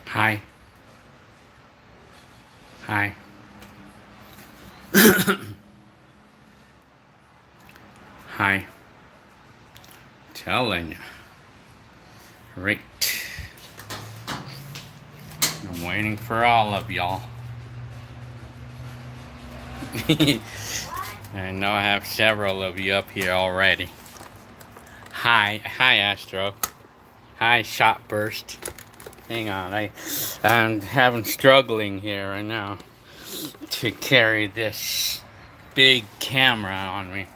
Hi. Hi. Hi. Telling you. Right. I'm waiting for all of y'all. I know I have several of you up here already. Hi. Hi, Astro. Hi, Shot Burst. Hang on. I'm having struggling here right now to carry this big camera on me.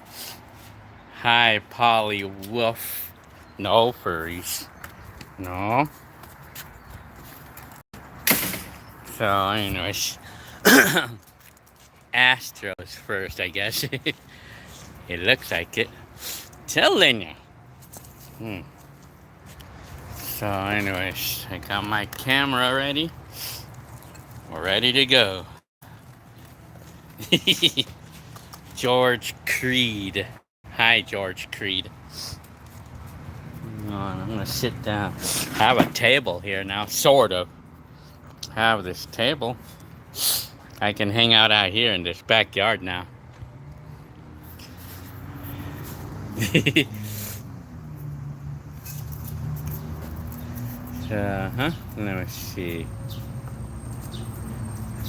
Hi, Polly Wolf. No furries. No. So, anyways, Astros first, I guess. It looks like it. Telling you. So, anyways, I got my camera ready. We're ready to go. George Creed. Hi, George Creed. I'm gonna sit down. I have a table here now, sort of. I have this table. I can hang out here in this backyard now. Let me see.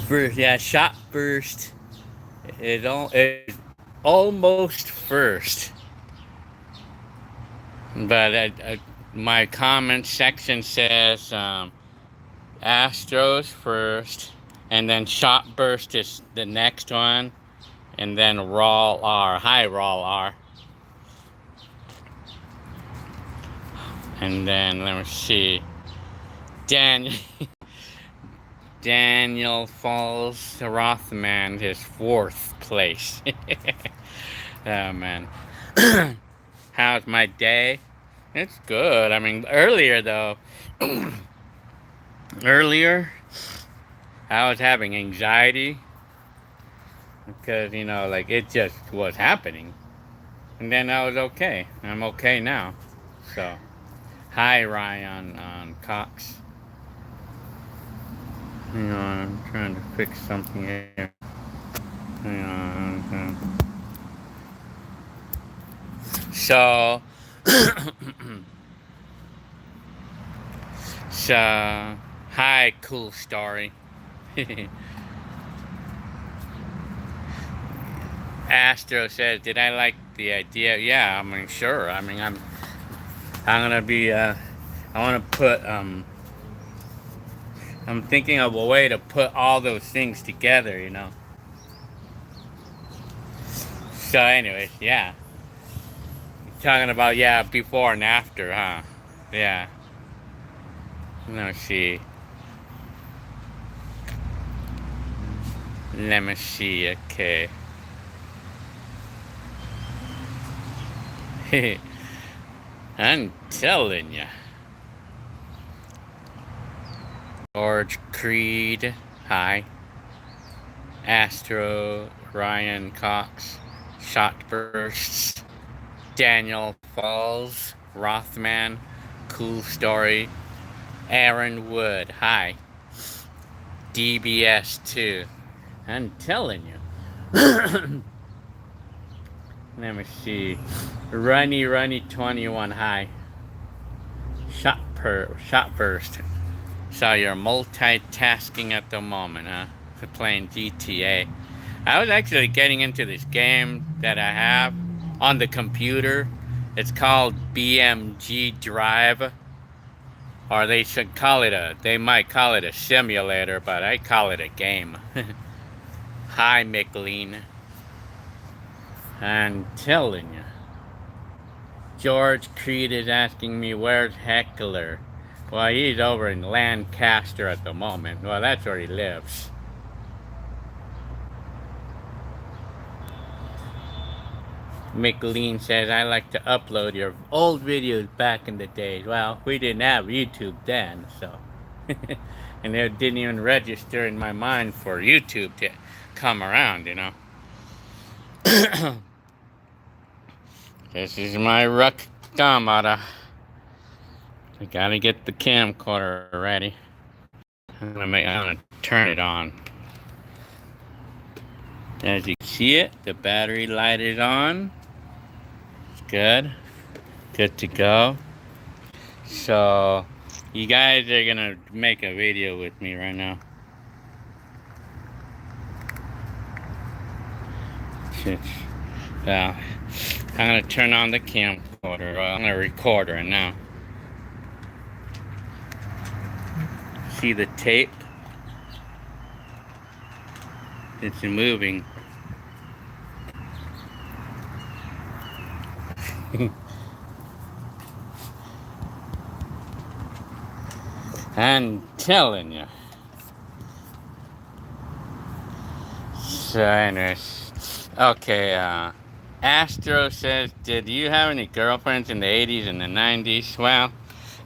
First, yeah, shot first. It almost first. But my comment section says Astros first, and then shot burst is the next one, and then raw R. Hi, raw R. And then let me see. Daniel Falls Rothman is 4th place. Oh man. How's my day? It's good. I mean, earlier though, earlier I was having anxiety because, like it just was happening. And then I was okay. I'm okay now. So, hi Ryan on Cox. Hang on, I'm trying to fix something here. Hang on. So, hi, cool story. Astro says, "Did I like the idea?" Yeah, I mean, sure. I mean, I'm gonna be. I want to put. I'm thinking of a way to put all those things together. So, anyways, yeah. Talking about before and after, huh? Yeah. Let me see. Let me see. Okay. I'm telling you. George Creed. Hi. Astro. Ryan Cox. Shot Bursts. Daniel Falls. Rothman. Cool Story. Aaron Wood. Hi. DBS2. I'm telling you. Let me see. Runny 21. Hi. Shot burst. So you're multitasking at the moment, huh? For playing GTA. I was actually getting into this game that I have on the computer. It's called BMG Drive. Or they might call it a simulator, but I call it a game. Hi, McLean. I'm telling you. George Creed is asking me where's Heckler. Well, he's over in Lancaster at the moment. Well, that's where he lives. McLean says, I like to upload your old videos back in the days. Well, we didn't have YouTube then, so. And it didn't even register in my mind for YouTube to come around, This is my rock camera. I gotta get the camcorder ready. I'm gonna turn it on. As you see it, the battery light is on. It's good. Good to go. So, you guys are gonna make a video with me right now. I'm gonna turn on the camcorder. I'm gonna record right now. See the tape? It's moving. I'm telling you. So anyways, okay, Astro says, did you have any girlfriends in the 80s and the 90s? Well,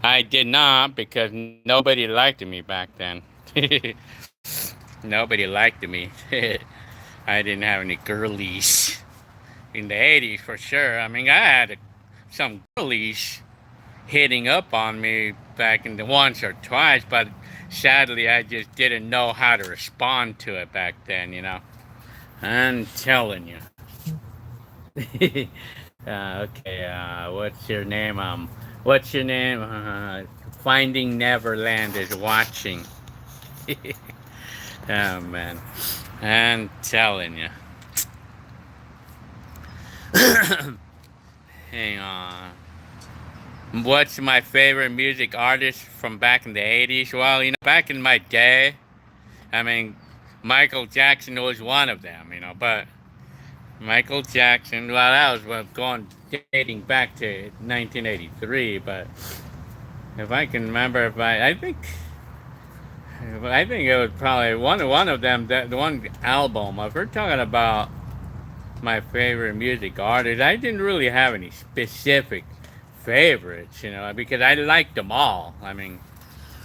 I did not, because nobody liked me back then. Nobody liked me. I didn't have any girlies. In the 80s, for sure. I mean, I had some girlies hitting up on me back in the once or twice, but sadly, I just didn't know how to respond to it back then, you know. I'm telling you. Okay, what's your name? What's your name? Finding Neverland is watching. Oh, man. I'm telling you. Hang on. What's my favorite music artist from back in the 80s? Well, you know, back in my day, I mean, Michael Jackson was one of them, you know, but Michael Jackson, well, that was dating back to 1983, but if I can remember, I think it was probably one of them, the one album. If we're talking about my favorite music artist, I didn't really have any specific favorites, you know, because I liked them all. I mean,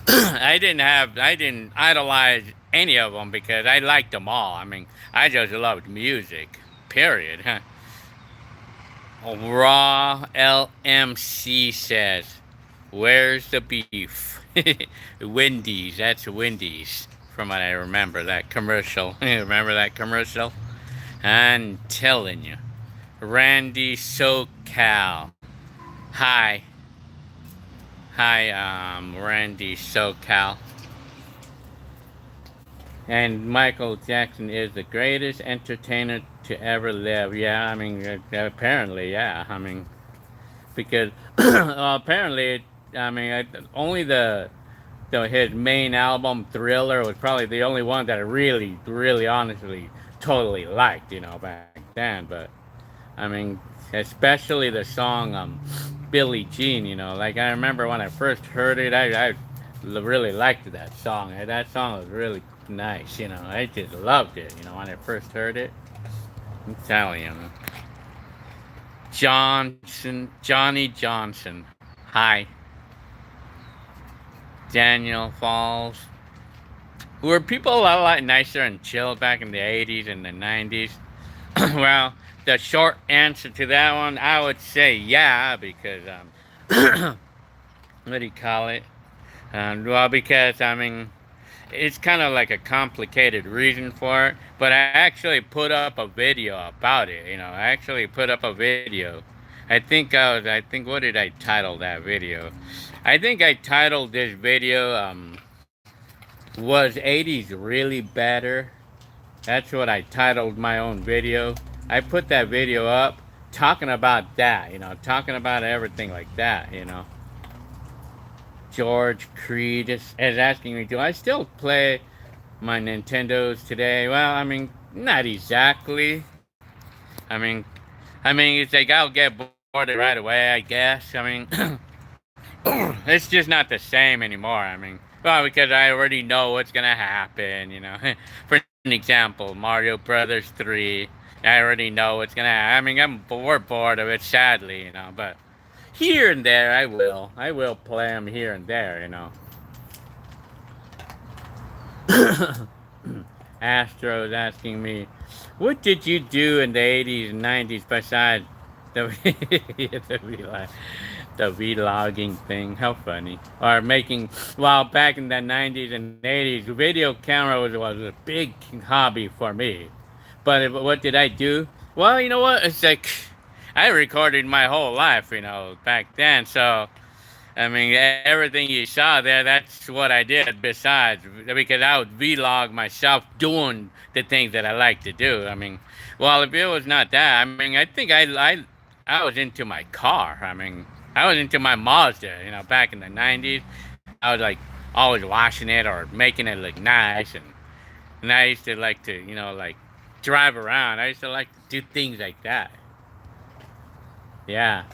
I didn't idolize any of them because I liked them all. I mean, I just loved music, period. Raw LMC says, where's the beef? Wendy's, that's Wendy's, from what I remember, that commercial. Remember that commercial? I'm telling you. Randy SoCal. Hi, Randy SoCal. And Michael Jackson is the greatest entertainer to ever live. Yeah, I mean, apparently, yeah. I mean, because apparently, I mean, only his main album, Thriller, was probably the only one that I really, really, honestly, totally liked, you know, back then. But I mean, especially the song Billie Jean, you know, like I remember when I first heard it, I really liked that song. That song was really nice, you know. I just loved it, you know, when I first heard it. I'm telling you. Johnny Johnson. Hi. Daniel Falls. Were people a lot nicer and chill back in the 80s and the 90s? Well, the short answer to that one, I would say yeah, because, what do you call it? Well, because, I mean, it's kind of like a complicated reason for it, but I actually put up a video about it, you know, I actually put up a video. I think, what did I title that video? I think I titled this video, was 80s really better? That's what I titled my own video. I put that video up talking about that, you know, talking about everything like that, you know. George Creed is asking me, do I still play my Nintendos today? Well, I mean, not exactly. I mean, it's like I'll get bored right away, I guess. I mean, it's just not the same anymore. I mean, well, because I already know what's gonna happen, you know. For an example, Mario Brothers 3. I already know what's gonna happen. I mean, we're bored of it, sadly, you know, but here and there, I will play them here and there, you know. Astro's asking me, what did you do in the 80s and 90s besides the The vlogging thing. How funny. Or making, well, back in the 90s and 80s, video camera was a big hobby for me. But what did I do? Well, you know what? It's like I recorded my whole life, back then. So, I mean, everything you saw there, that's what I did besides, because I would vlog myself doing the things that I like to do. I mean, well, if it was not that, I mean, I think I was into my car. I mean, I was into my Mazda, back in the 90s. I was like always washing it or making it look nice. And I used to like to, like drive around. I used to like to do things like that. Yeah.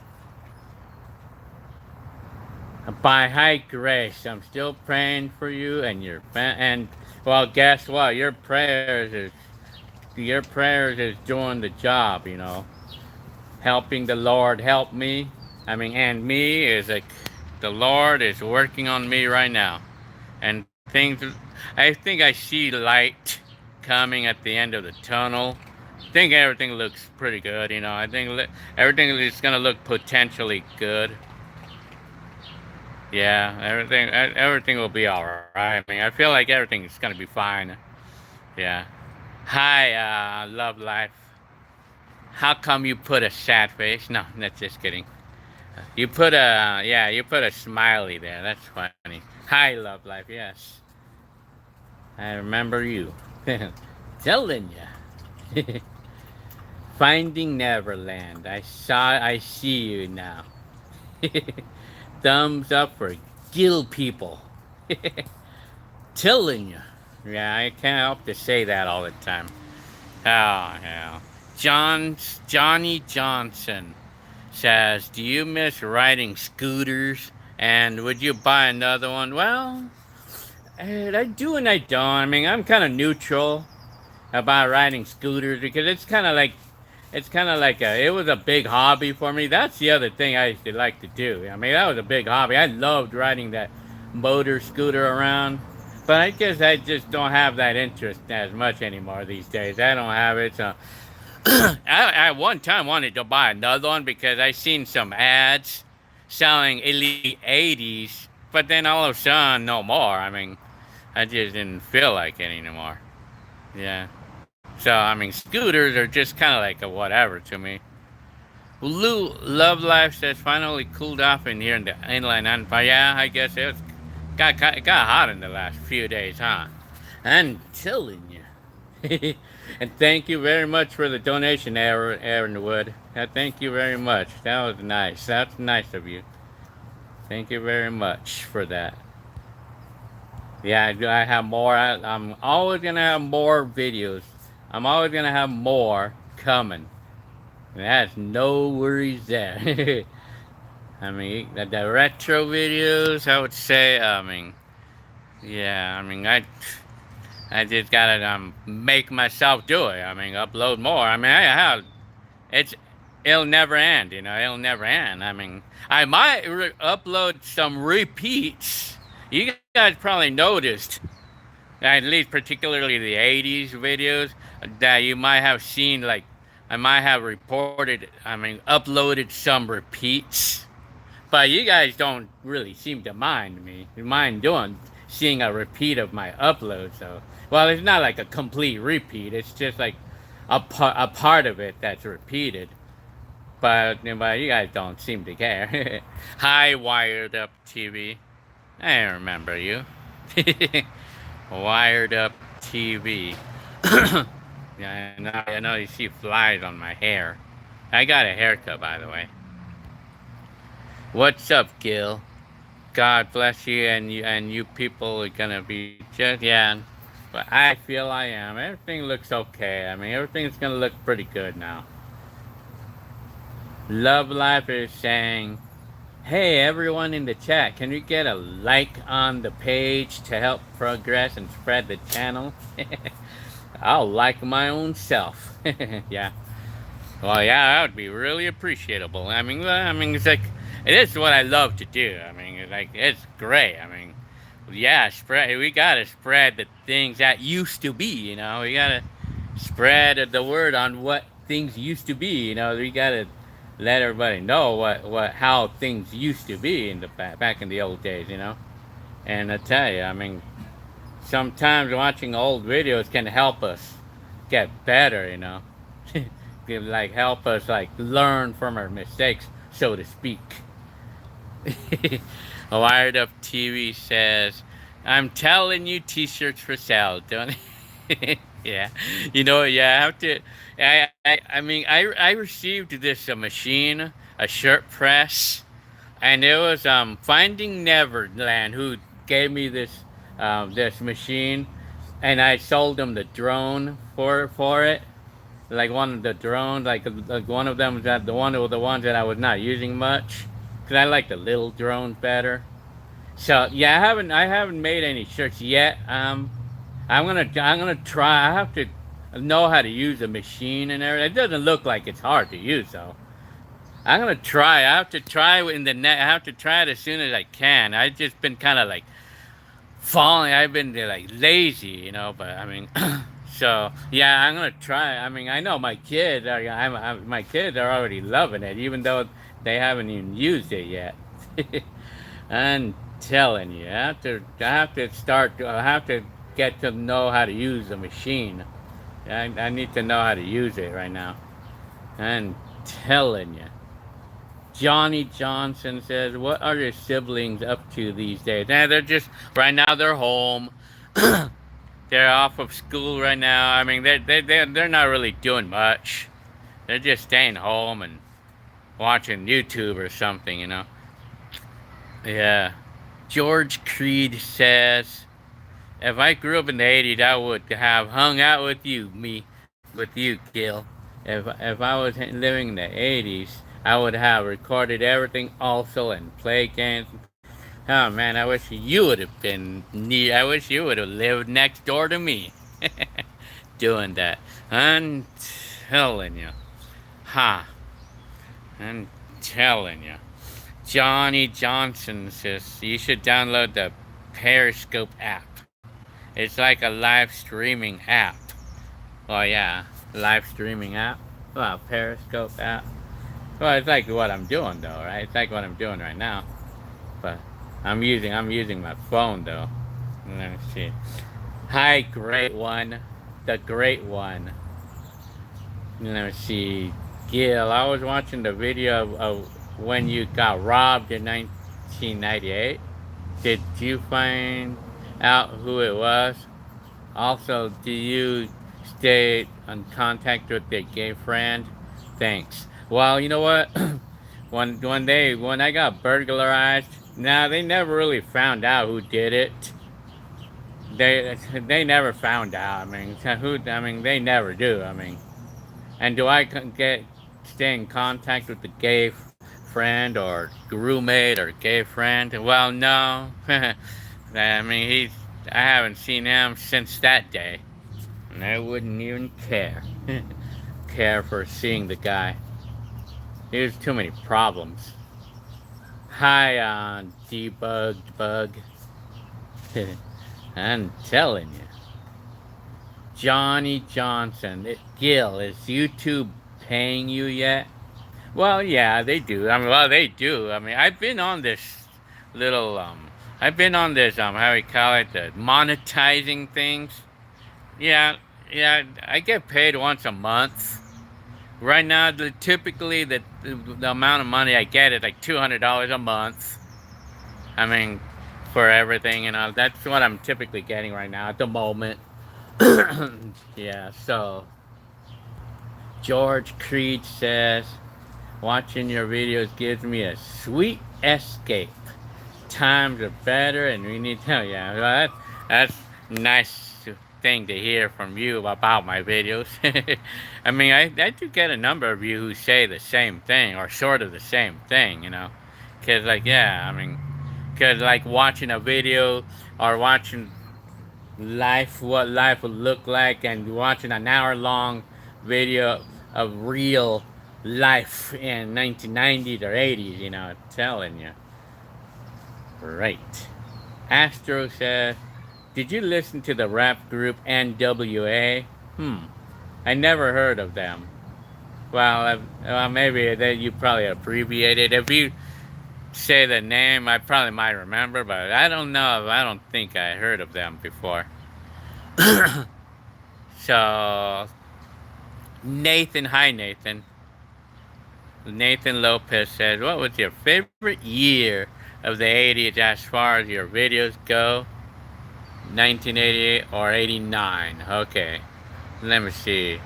By high grace, I'm still praying for you and and well, guess what? Your prayers is doing the job. Helping the Lord help me. I mean, and me is like the Lord is working on me right now, and things. I think I see light coming at the end of the tunnel. I think everything looks pretty good. I think everything is gonna look potentially good. Yeah, everything will be all right. I mean, I feel like everything is gonna be fine. Yeah. Hi, love life. How come you put a sad face? No, that's just kidding. You put a smiley there. That's funny. Hi, love life. Yes, I remember you. Telling ya. Finding Neverland. I see you now. Thumbs up for Gil people. Telling you. Yeah, I can't help to say that all the time. Oh, yeah. Johnny Johnson says, "Do you miss riding scooters? And would you buy another one?" Well, I do and I don't. I mean, I'm kind of neutral about riding scooters because it's kind of like it was a big hobby for me. That's the other thing I used to like to do. I mean, that was a big hobby. I loved riding that motor scooter around. But I guess I just don't have that interest as much anymore these days. I don't have it. So I one time wanted to buy another one because I seen some ads selling Elite 80s, but then all of a sudden, no more. I mean, I just didn't feel like it anymore. Yeah. So, I mean, scooters are just kind of like a whatever to me. Lou Love Life says finally cooled off in here in the inland empire. Yeah, I guess it got hot in the last few days, huh? I'm telling you. And thank you very much for the donation, Aaron Wood. Thank you very much. That was nice. That's nice of you. Thank you very much for that. Yeah, I have more. I'm always gonna have more videos. I'm always gonna have more coming. That's no worries there. I mean, the retro videos, I would say. I mean, yeah. I mean, I just gotta make myself do it. I mean, upload more. I mean, I have it's it'll never end. It'll never end. I mean, I might upload some repeats. You guys probably noticed, at least particularly the '80s videos, that you might have seen. Like, I might have reported. I mean, uploaded some repeats. But you guys don't really seem to mind me. You mind doing seeing a repeat of my upload. So, well, it's not like a complete repeat. It's just like a part of it that's repeated. But you guys don't seem to care. Hi, Wired Up TV. I remember you. Wired Up TV. Yeah, I know you see flies on my hair. I got a haircut, by the way. What's up, Gil? God bless you, and you people are gonna be just, yeah. But I feel I am. Everything looks okay. I mean, everything's gonna look pretty good now. Love Life is saying, "Hey, everyone in the chat, can we get a like on the page to help progress and spread the channel?" I'll like my own self. Yeah. Well, yeah, that would be really appreciable. I mean, it's like it is what I love to do. I mean, it's great. I mean, yeah, we gotta spread the things that used to be. We gotta spread the word on what things used to be. We gotta let everybody know how things used to be in the back in the old days, you know. And I tell you, I mean, sometimes watching old videos can help us get better, you know. Like help us like learn from our mistakes, so to speak. Wired Up TV says, "I'm telling you, T-shirts for sale, don't." Yeah, you know, yeah. I have to. I mean, I received this machine, a shirt press, and it was Finding Neverland who gave me this machine, and I sold them the drone for it, like one of the drones, like one of them that the one of the ones that I was not using much, cause I like the little drones better. So yeah, I haven't made any shirts yet. I'm gonna try. I have to know how to use the machine and everything. It doesn't look like it's hard to use though. I'm gonna try. I have to try in the net. I have to try it as soon as I can. I've just been kind of like falling. I've been like lazy, you know. But I mean, so yeah, I'm gonna try. I mean, I know my kids are. My kids are already loving it, even though they haven't even used it yet. I'm telling you, I have to start. I have to get to know how to use the machine. I need to know how to use it right now. I'm telling you. Johnny Johnson says, "What are your siblings up to these days?" Nah, they're just right now. They're home. They're off of school right now. I mean, they're not really doing much. They're just staying home and watching YouTube or something, you know. Yeah. George Creed says, "If I grew up in the '80s, I would have hung out with you, with you, Gil. If I was living in the '80s, I would have recorded everything also and played games." Oh man, I wish you would have been near. I wish you would have lived next door to me, doing that. I'm telling you, ha! I'm telling you. Johnny Johnson says you should download the Periscope app. It's like a live streaming app. Well, yeah, live streaming app. Well, Periscope app. Well, it's like what I'm doing though, right? It's like what I'm doing right now. But I'm using my phone though. Let me see. Hi, great one, the great one. Let me see. Gil, I was watching the video of when you got robbed in 1998. Did you find out who it was? Also, do you stay in contact with their gay friend? Thanks. Well, you know what? when I got burglarized, now they never really found out who did it. They never found out. I mean, who? I mean, they never do. I mean, and do I stay in contact with the gay friend or roommate or gay friend? Well, no. I mean, I haven't seen him since that day, and I wouldn't even care for seeing the guy. There's too many problems. Hi, debugged bug. I'm telling you. Johnny Johnson. Gil, is YouTube paying you yet? Well, yeah, they do. I mean, well, they do. I mean, I've been on this little, I've been on this, how we call it, the monetizing things. Yeah, yeah, I get paid once a month. Right now, typically the amount of money I get is like $200 a month. I mean, for everything, you know, that's what I'm typically getting right now at the moment. Yeah, so George Creed says, "Watching your videos gives me a sweet escape. Times are better, and we need to." Yeah, well, that's nice thing to hear from you about my videos. I mean, I do get a number of you who say the same thing or sort of the same thing, you know, because like yeah, I mean, because like watching a video or watching what life would look like, and watching an hour-long video of real life in 1990s or 80s, you know, I'm telling you. Right. Astro says, "Did you listen to the rap group NWA?" I never heard of them. Well, maybe that you probably abbreviated. If you say the name, I probably might remember, but I don't know. I don't think I heard of them before. So, Nathan, hi Nathan. Nathan Lopez said, "What was your favorite year of the '80s as far as your videos go? 1988 or '89?" Okay, let me see.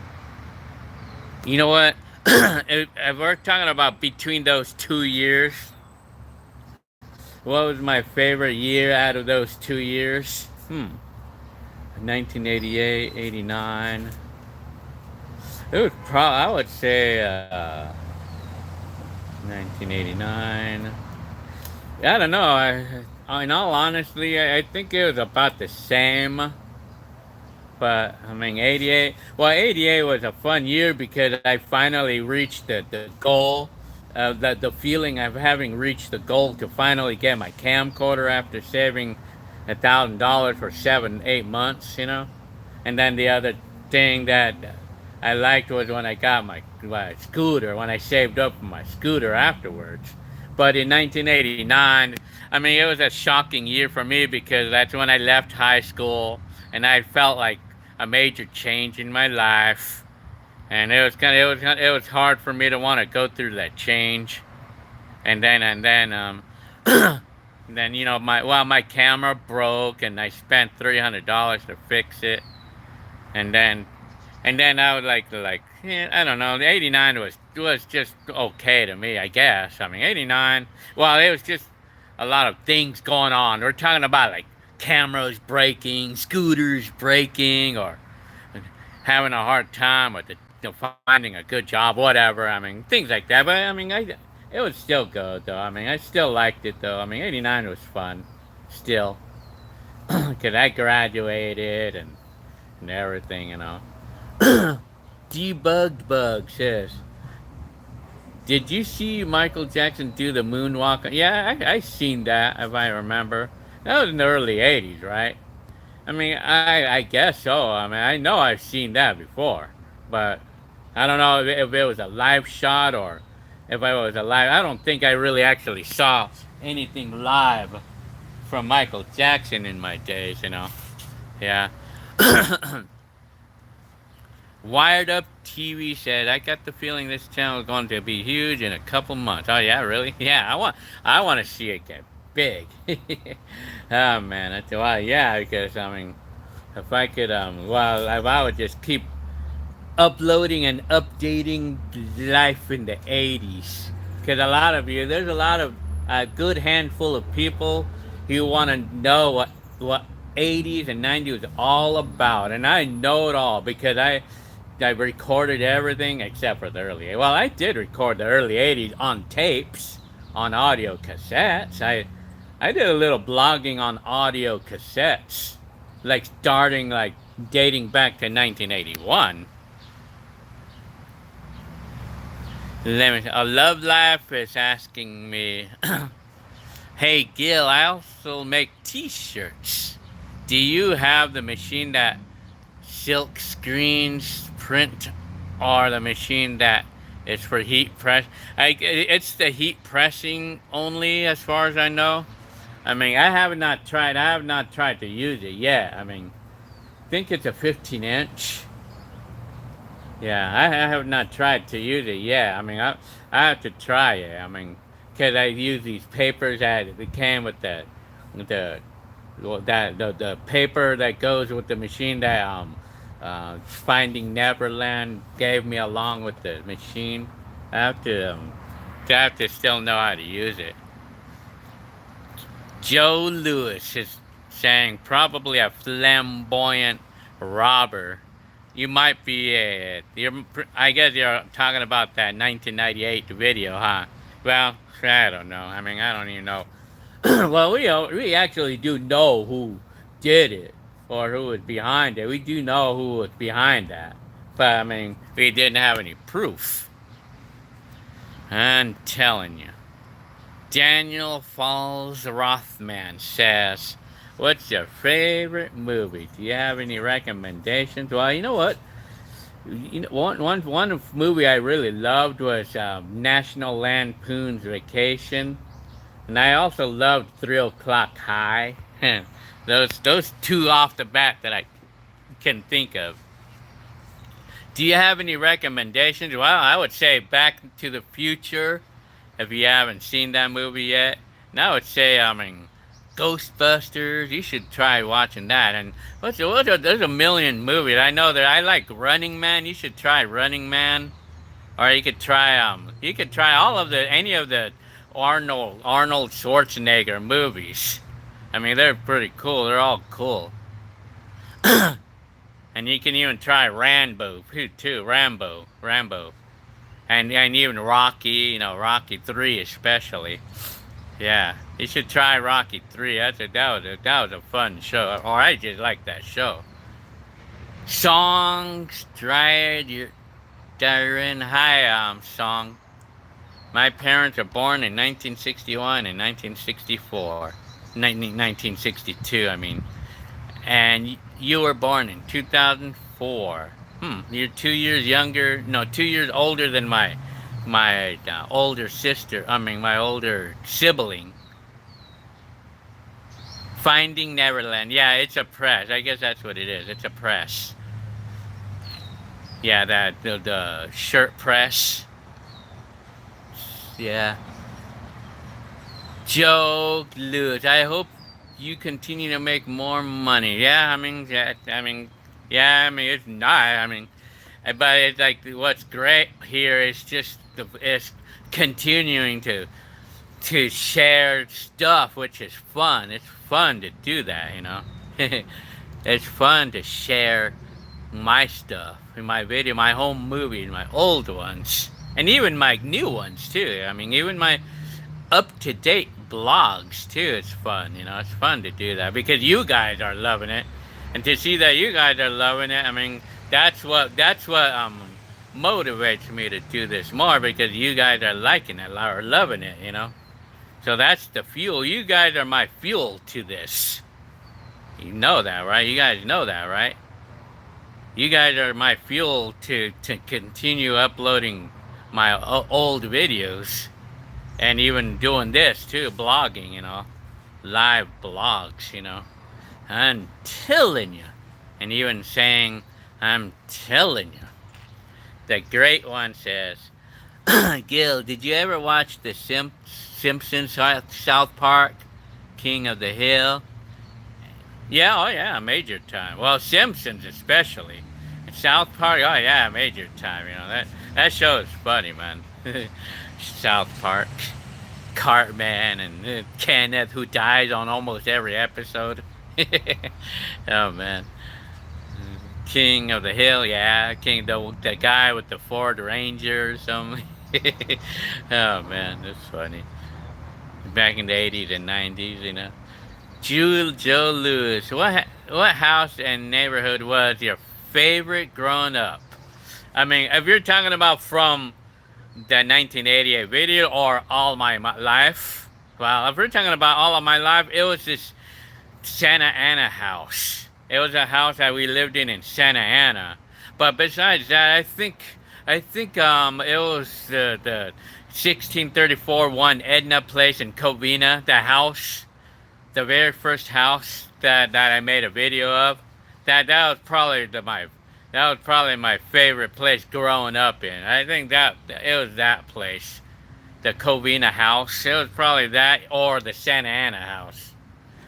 You know what? If we're talking about between those 2 years, what was my favorite year out of those 2 years? 1988, '89. It was probably, I would say, 1989. I don't know. In all honesty, I think it was about the same. But I mean, '88. Well, '88 was a fun year because I finally reached the goal, the feeling of having reached the goal to finally get my camcorder after saving $1,000 for 7, 8 months. And then the other thing that I liked was when I got my scooter, when I saved up for my scooter afterwards. But in 1989, I mean, it was a shocking year for me because that's when I left high school and I felt like a major change in my life. And it was hard for me to want to go through that change. And then then my camera broke and I spent $300 to fix it. And then I would I don't know. The '89 was just okay to me, I guess. I mean, '89. Well, it was just a lot of things going on. We're talking about like cameras breaking, scooters breaking, or having a hard time with finding a good job, whatever. I mean, things like that. But I mean, it was still good though. I mean, I still liked it though. I mean, '89 was fun, still, because I graduated and everything. Debugged Bug says, "Did you see Michael Jackson do the moonwalk?" Yeah, I seen that if I remember. That was in the early '80s, right? I mean, I guess so. I mean, I know I've seen that before, but I don't know if it was a live shot or if I was a live. I don't think I really actually saw anything live from Michael Jackson in my days. Yeah. Wired Up TV said, "I got the feeling this channel is going to be huge in a couple months." Oh yeah, really? Yeah, I want to see it get big. Oh man, yeah, because I mean, if I could, if I would just keep uploading and updating life in the '80s, because there's a lot of a good handful of people who want to know what '80s and '90s was all about, and I know it all because I recorded everything except for the early. Well, I did record the early '80s on tapes, on audio cassettes. I did a little blogging on audio cassettes, like starting like dating back to 1981. A Love Life is asking me, "Hey Gil, I also make T-shirts. Do you have the machine that silk screens print, or the machine that is for heat press?" It's the heat pressing only, as far as I know. I mean, I have not tried. I have not tried to use it yet. I mean, I think it's a 15 inch. Yeah, I have not tried to use it yet. I mean, I have to try it. I mean, because I use these papers that came with the the paper that goes with the machine that Finding Neverland gave me along with the machine. I have to still know how to use it. Joe Lewis is saying, "Probably a flamboyant robber." You might be I guess you're talking about that 1998 video, huh? Well, I don't know. I mean, I don't even know. Well, we actually do know who did it or who was behind it. We do know who was behind that, but I mean, we didn't have any proof. I'm telling you. Daniel Falls Rothman says, "What's your favorite movie? Do you have any recommendations?" Well, you know what? One movie I really loved was National Lampoon's Vacation, and I also loved 3 O'clock High. Those two off the bat that I can think of. Do you have any recommendations? Well, I would say Back to the Future, if you haven't seen that movie yet. And I would say, Ghostbusters. You should try watching that. And there's a million movies. I know that I like Running Man. You should try Running Man. Or you could try all of the any of the Arnold Schwarzenegger movies. I mean, they're pretty cool. They're all cool. And you can even try Rambo too. Rambo, and even Rocky. Rocky 3 especially. Yeah, you should try Rocky 3. That was a fun show. Or I just like that show. Songs, Darren, hi, song. My parents were born in 1961 and 1964. 1962, I mean. And you were born in 2004. You're 2 years younger, no, 2 years older than my older sister. I mean, my older sibling. Finding Neverland. Yeah, it's a press. I guess that's what it is. It's a press. Yeah, the shirt press. Yeah. Joe Lewis. I hope you continue to make more money. It's not. But it's like what's great here is just it's continuing to share stuff, which is fun. It's fun to do that. It's fun to share my stuff, my video, my home movies, my old ones, and even my new ones too. Even my up to date blogs too. It's fun, It's fun to do that because you guys are loving it, and to see that you guys are loving it. That's what motivates me to do this more because you guys are liking it or loving it. So that's the fuel. You guys are my fuel to this. You know that, right? You guys know that, right? You guys are my fuel to continue uploading my old videos and even doing this too, blogging, live blogs. I'm telling you. And even saying, I'm telling you. The great one says, Gil, did you ever watch the Simpsons South Park, King of the Hill? Yeah, oh yeah, major time. Well, Simpsons especially. And South Park, oh yeah, major time. That show is funny, man. South Park, Cartman, and Kenneth, who dies on almost every episode. Oh man, King of the Hill, yeah, the guy with the Ford Ranger or something. Oh man, that's funny. Back in the 80s and 90s. Joe Lewis, what house and neighborhood was your favorite growing up? If you're talking about from the 1988 video or all my life, well, if we're talking about all of my life, it was this Santa Ana house. It was a house that we lived in Santa Ana. But besides that, I think it was the 1634 one Edna Place in Covina, the house. The very first house that I made a video of, that was probably my favorite place growing up in. I think that it was that place, the Covina house. It was probably that or the Santa Ana house.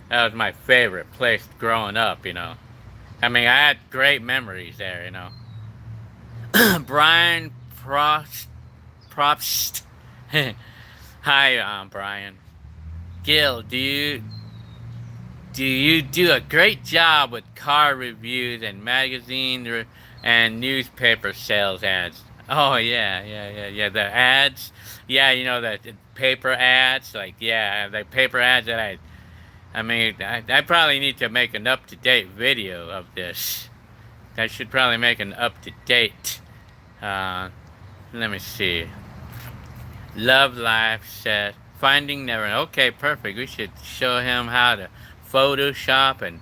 That was my favorite place growing up. I had great memories there. Brian Probst. Hi, Brian. Gil, do you do a great job with car reviews and magazine and newspaper sales ads? Oh yeah. The ads, yeah, the paper ads, like yeah, the paper ads that I probably need to make an up to date video of this. I should probably make an up to date. Let me see. Love Life says Finding Never. Okay, perfect. We should show him how to Photoshop and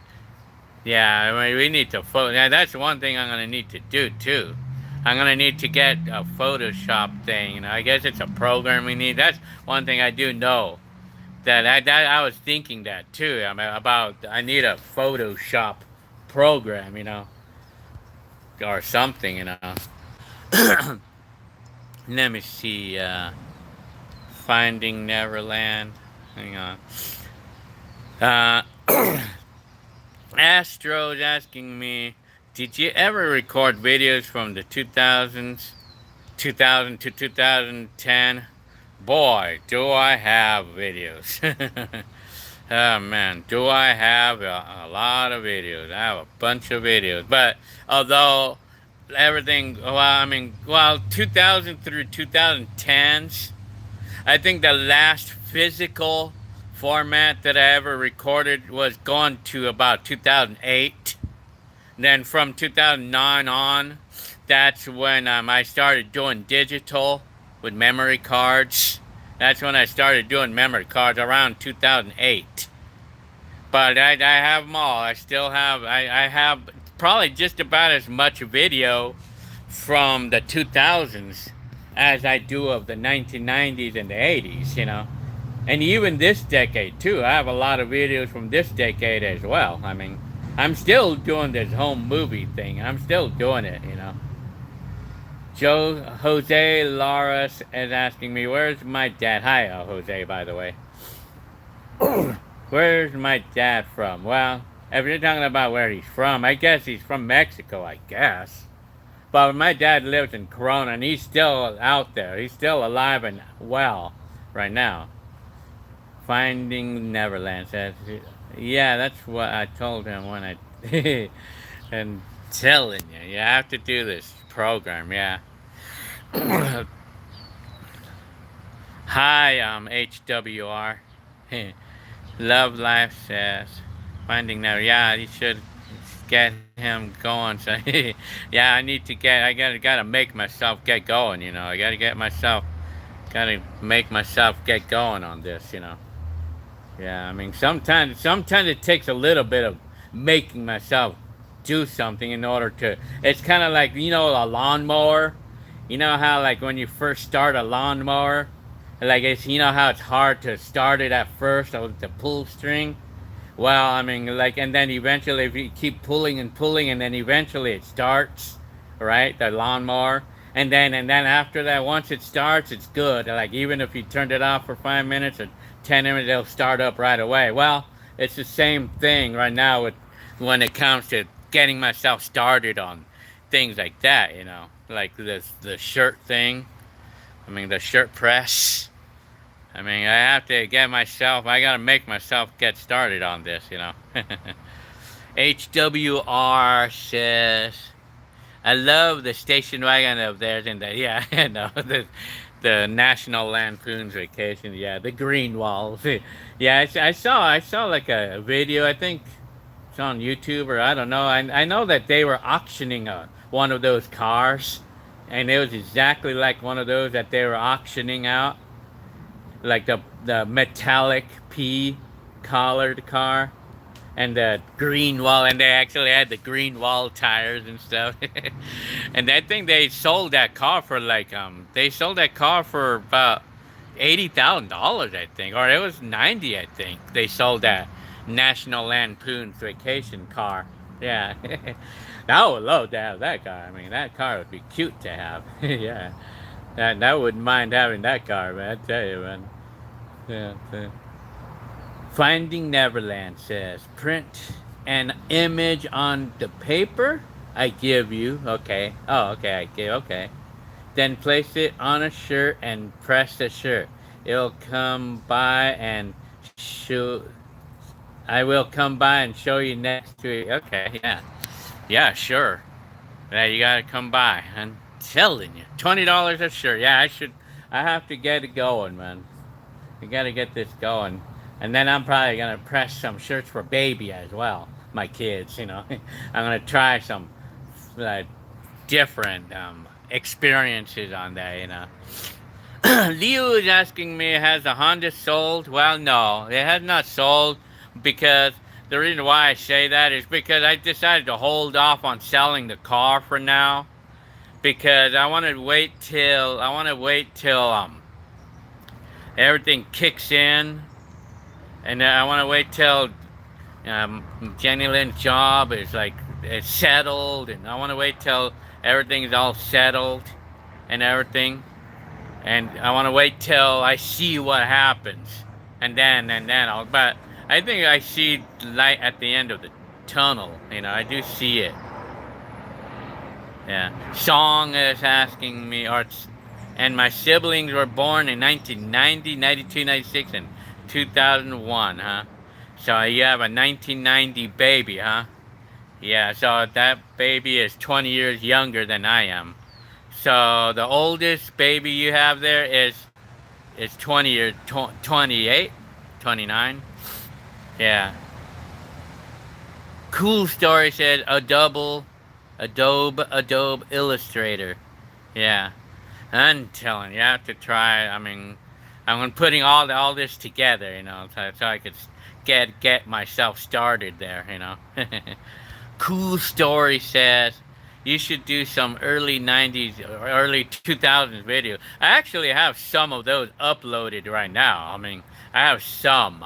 yeah, we need to photo. Yeah, that's one thing I'm gonna need to do too. I'm gonna need to get a Photoshop thing. You know, I guess it's a program we need. That's one thing I do know. That I was thinking that too. I mean, about I need a Photoshop program. You know, or something. You know. Let me see. Finding Neverland. Hang on. Uh, Astro's asking me, did you ever record videos from the 2000s, 2000 to 2010? Boy, do I have videos. Oh man, do I have a lot of videos. I have a bunch of videos. But although everything, well, I mean, well, 2000 through 2010s, I think the last physical format that I ever recorded was gone to about 2008. Then from 2009 on, that's when I started doing digital with memory cards. That's when I started doing memory cards around 2008. But I have them all. I still have, I have probably just about as much video from the 2000s as I do of the 1990s and the 80s, you know. And even this decade, too. I have a lot of videos from this decade as well. I mean, I'm still doing this home movie thing. I'm still doing it, you know. Jose Laras is asking me, where's my dad? Hi, Jose, by the way. Where's my dad from? Well, if you're talking about where he's from, I guess he's from Mexico, I guess. But my dad lives in Corona, and he's still out there. He's still alive and well right now. Finding Neverland says, yeah, that's what I told him when I... and telling you have to do this program, yeah. Hi, HWR. Love Life says, Finding Never. Yeah, you should get him going. So, yeah, I gotta make myself get going. You know, I gotta make myself get going on this. You know. Yeah, I mean, sometimes it takes a little bit of making myself do something in order to. It's kind of like, you know, a lawnmower. You know how, like, when you first start a lawnmower, like, it's, you know how it's hard to start it at first with the pull string. Well, I mean, like, and then eventually, if you keep pulling and pulling, and then eventually it starts, right? The lawnmower, and then after that, once it starts, it's good. Like, even if you turned it off for 5 minutes or 10 minutes, it'll start up right away. Well, it's the same thing right now with when it comes to getting myself started on things like that. You know, like the shirt thing. I mean, the shirt press. I mean, I gotta make myself get started on this, you know. HWR says, I love the station wagon of theirs and yeah, I know, the National Lampoon's Vacation, yeah, the green walls. Yeah, I saw like a video, I think it's on YouTube or I don't know. I know that they were auctioning one of those cars, and it was exactly like one of those that they were auctioning out. Like the metallic P collared car and the green wall, and they actually had the green wall tires and stuff. And I think they sold that car for like they sold that car for about $80,000, I think, or it was 90, I think. They sold that National Lampoon's Vacation car. Yeah. I would love to have that car. I mean, that car would be cute to have. Yeah. I wouldn't mind having that car, man. I tell you, man. Yeah. Finding Neverland says, print an image on the paper I give you. Okay. Oh, okay. I give. Okay. Then place it on a shirt and press the shirt. It'll come by and show. I will come by and show you next week. Okay. Yeah. Yeah. Sure. Yeah. You gotta come by. I'm telling you, $20 a shirt. Yeah. I have to get it going, man. You gotta get this going. And then I'm probably gonna press some shirts for baby as well. My kids, you know. I'm gonna try some different experiences on that, you know. Leo is asking me, has the Honda sold? Well, no, it has not sold, because the reason why I say that is because I decided to hold off on selling the car for now. because I want to wait till everything kicks in, and I want to wait till Jenny Lynn's job is like it's settled, and I want to wait till everything's all settled and everything, and I want to wait till I see what happens, and then I'll. But I think I see light at the end of the tunnel. I do see it. Yeah. Song is asking me, and my siblings were born in 1990, 92, 96, and 2001, huh? So you have a 1990 baby, huh? Yeah, so that baby is 20 years younger than I am. So the oldest baby you have there is 20 years, 28, 29. Yeah. Cool Story said Adobe Illustrator. Yeah. I'm telling you, I have to try. I mean, I'm putting all this together, so I could get myself started there. Cool Story says you should do some early 90s or early 2000s video. I actually have some of those uploaded right now. I mean, I have some,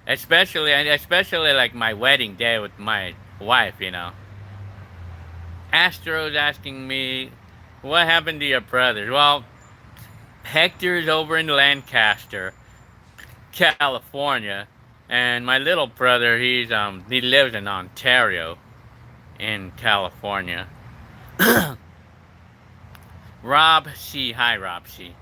especially like my wedding day with my wife. Astro's asking me, what happened to your brothers? Well, Hector's over in Lancaster, California, and my little brother, he lives in Ontario, in California. Rob C, hi Rob C,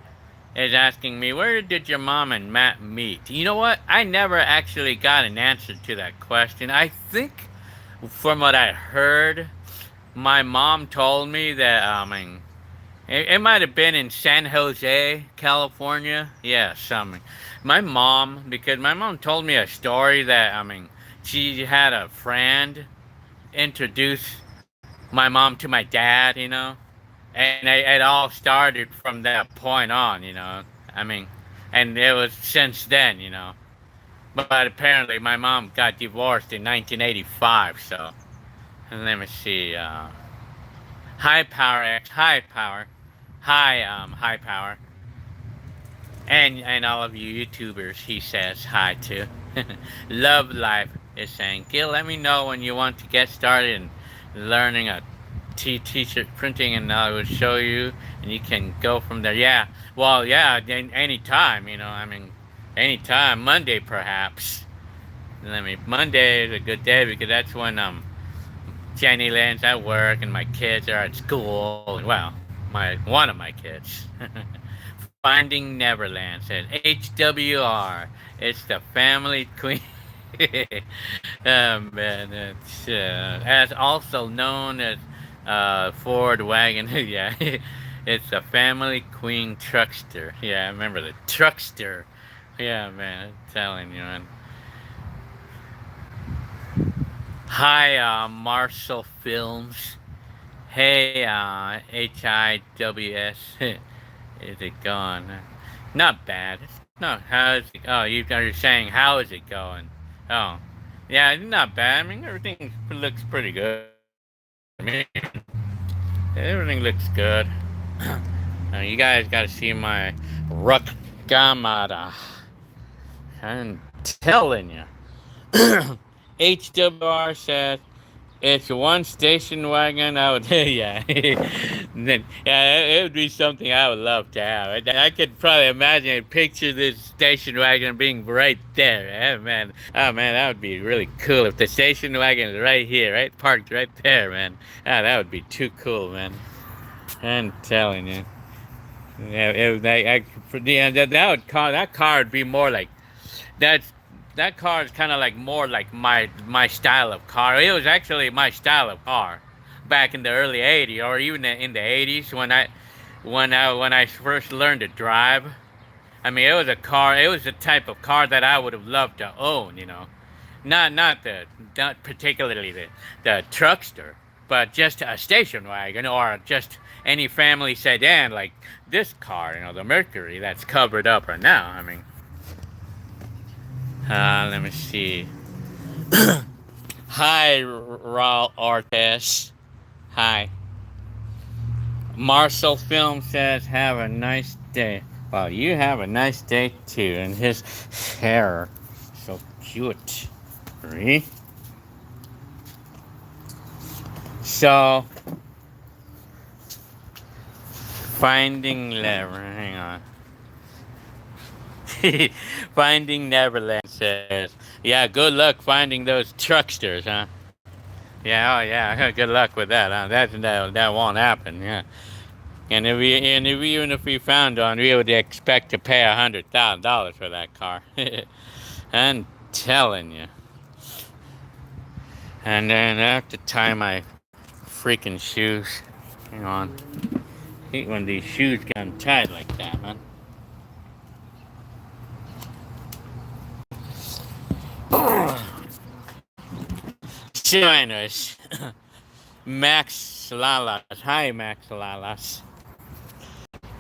is asking me, where did your mom and Matt meet? You know what? I never actually got an answer to that question. I think, from what I heard, my mom told me that, it might have been in San Jose, California. Yeah, something. Because my mom told me a story that, she had a friend introduce my mom to my dad. And it all started from that point on. I mean, and it was since then. But apparently my mom got divorced in 1985, so. Let me see. High Power X, High Power. High Power. And all of you YouTubers, he says hi to. Love Life is saying, Gil, let me know when you want to get started in learning a t-shirt printing, and I will show you, and you can go from there. Yeah, well, yeah, anytime, anytime. Monday, perhaps. Monday is a good day because that's when Jenny Lynn's at work and my kids are at school. Well, one of my kids. Finding Neverland said HWR. It's the family queen. Man, it's as also known as Ford wagon. Yeah, it's a family queen truckster. Yeah, I remember the truckster. Yeah, man, I'm telling you, man. Hi, Marshall Films. Hey, HIWS. Is it going? Not bad. It's not. How is it? Oh, you're saying how is it going? Oh, yeah, it's not bad. I mean, everything looks pretty good. I mean, everything looks good. You guys got to see my Ruck Gamada. I'm telling you. HWR says it's one station wagon. I would, yeah, it would be something I would love to have. I could probably imagine and picture this station wagon being right there. Man, that would be really cool if the station wagon is right here, right parked right there, man. That would be too cool, man. I'm telling you. Yeah, that car would be more like that's. That car is kind of like more like my style of car. It was actually my style of car back in the early '80s, or even in the '80s when I first learned to drive. I mean, it was a car. It was the type of car that I would have loved to own. Not particularly the truckster, but just a station wagon or just any family sedan like this car. The Mercury that's covered up right now. I mean. Let me see. Hi, Raul Ortez. Hi. Marcel Film says, have a nice day. Well, you have a nice day too. And his hair, so cute. Really? So, Finding Never. Hang on. Finding Neverland says, yeah, good luck finding those trucksters, huh? Yeah, oh yeah, good luck with that, huh? That won't happen, yeah. Even if we found one, we would expect to pay $100,000 for that car. I'm telling you. And then I have to tie my freaking shoes. Hang on. I hate when these shoes get untied like that, man. Join us. Max Lalas. Hi, Max Lalas.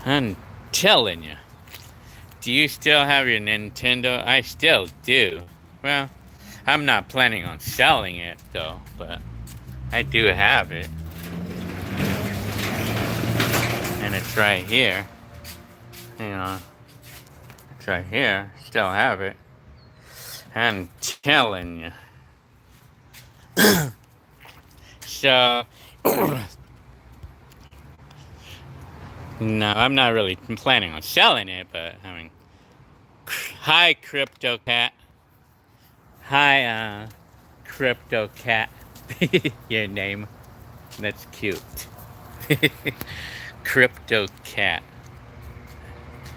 I'm telling you. Do you still have your Nintendo? I still do. Well, I'm not planning on selling it, though, but I do have it. And it's right here. You know, it's right here. Still have it. I'm telling you. So, no, I'm not really planning on selling it, but I mean, hi, Crypto Cat. Hi, Crypto Cat. Your name. That's cute. Crypto Cat.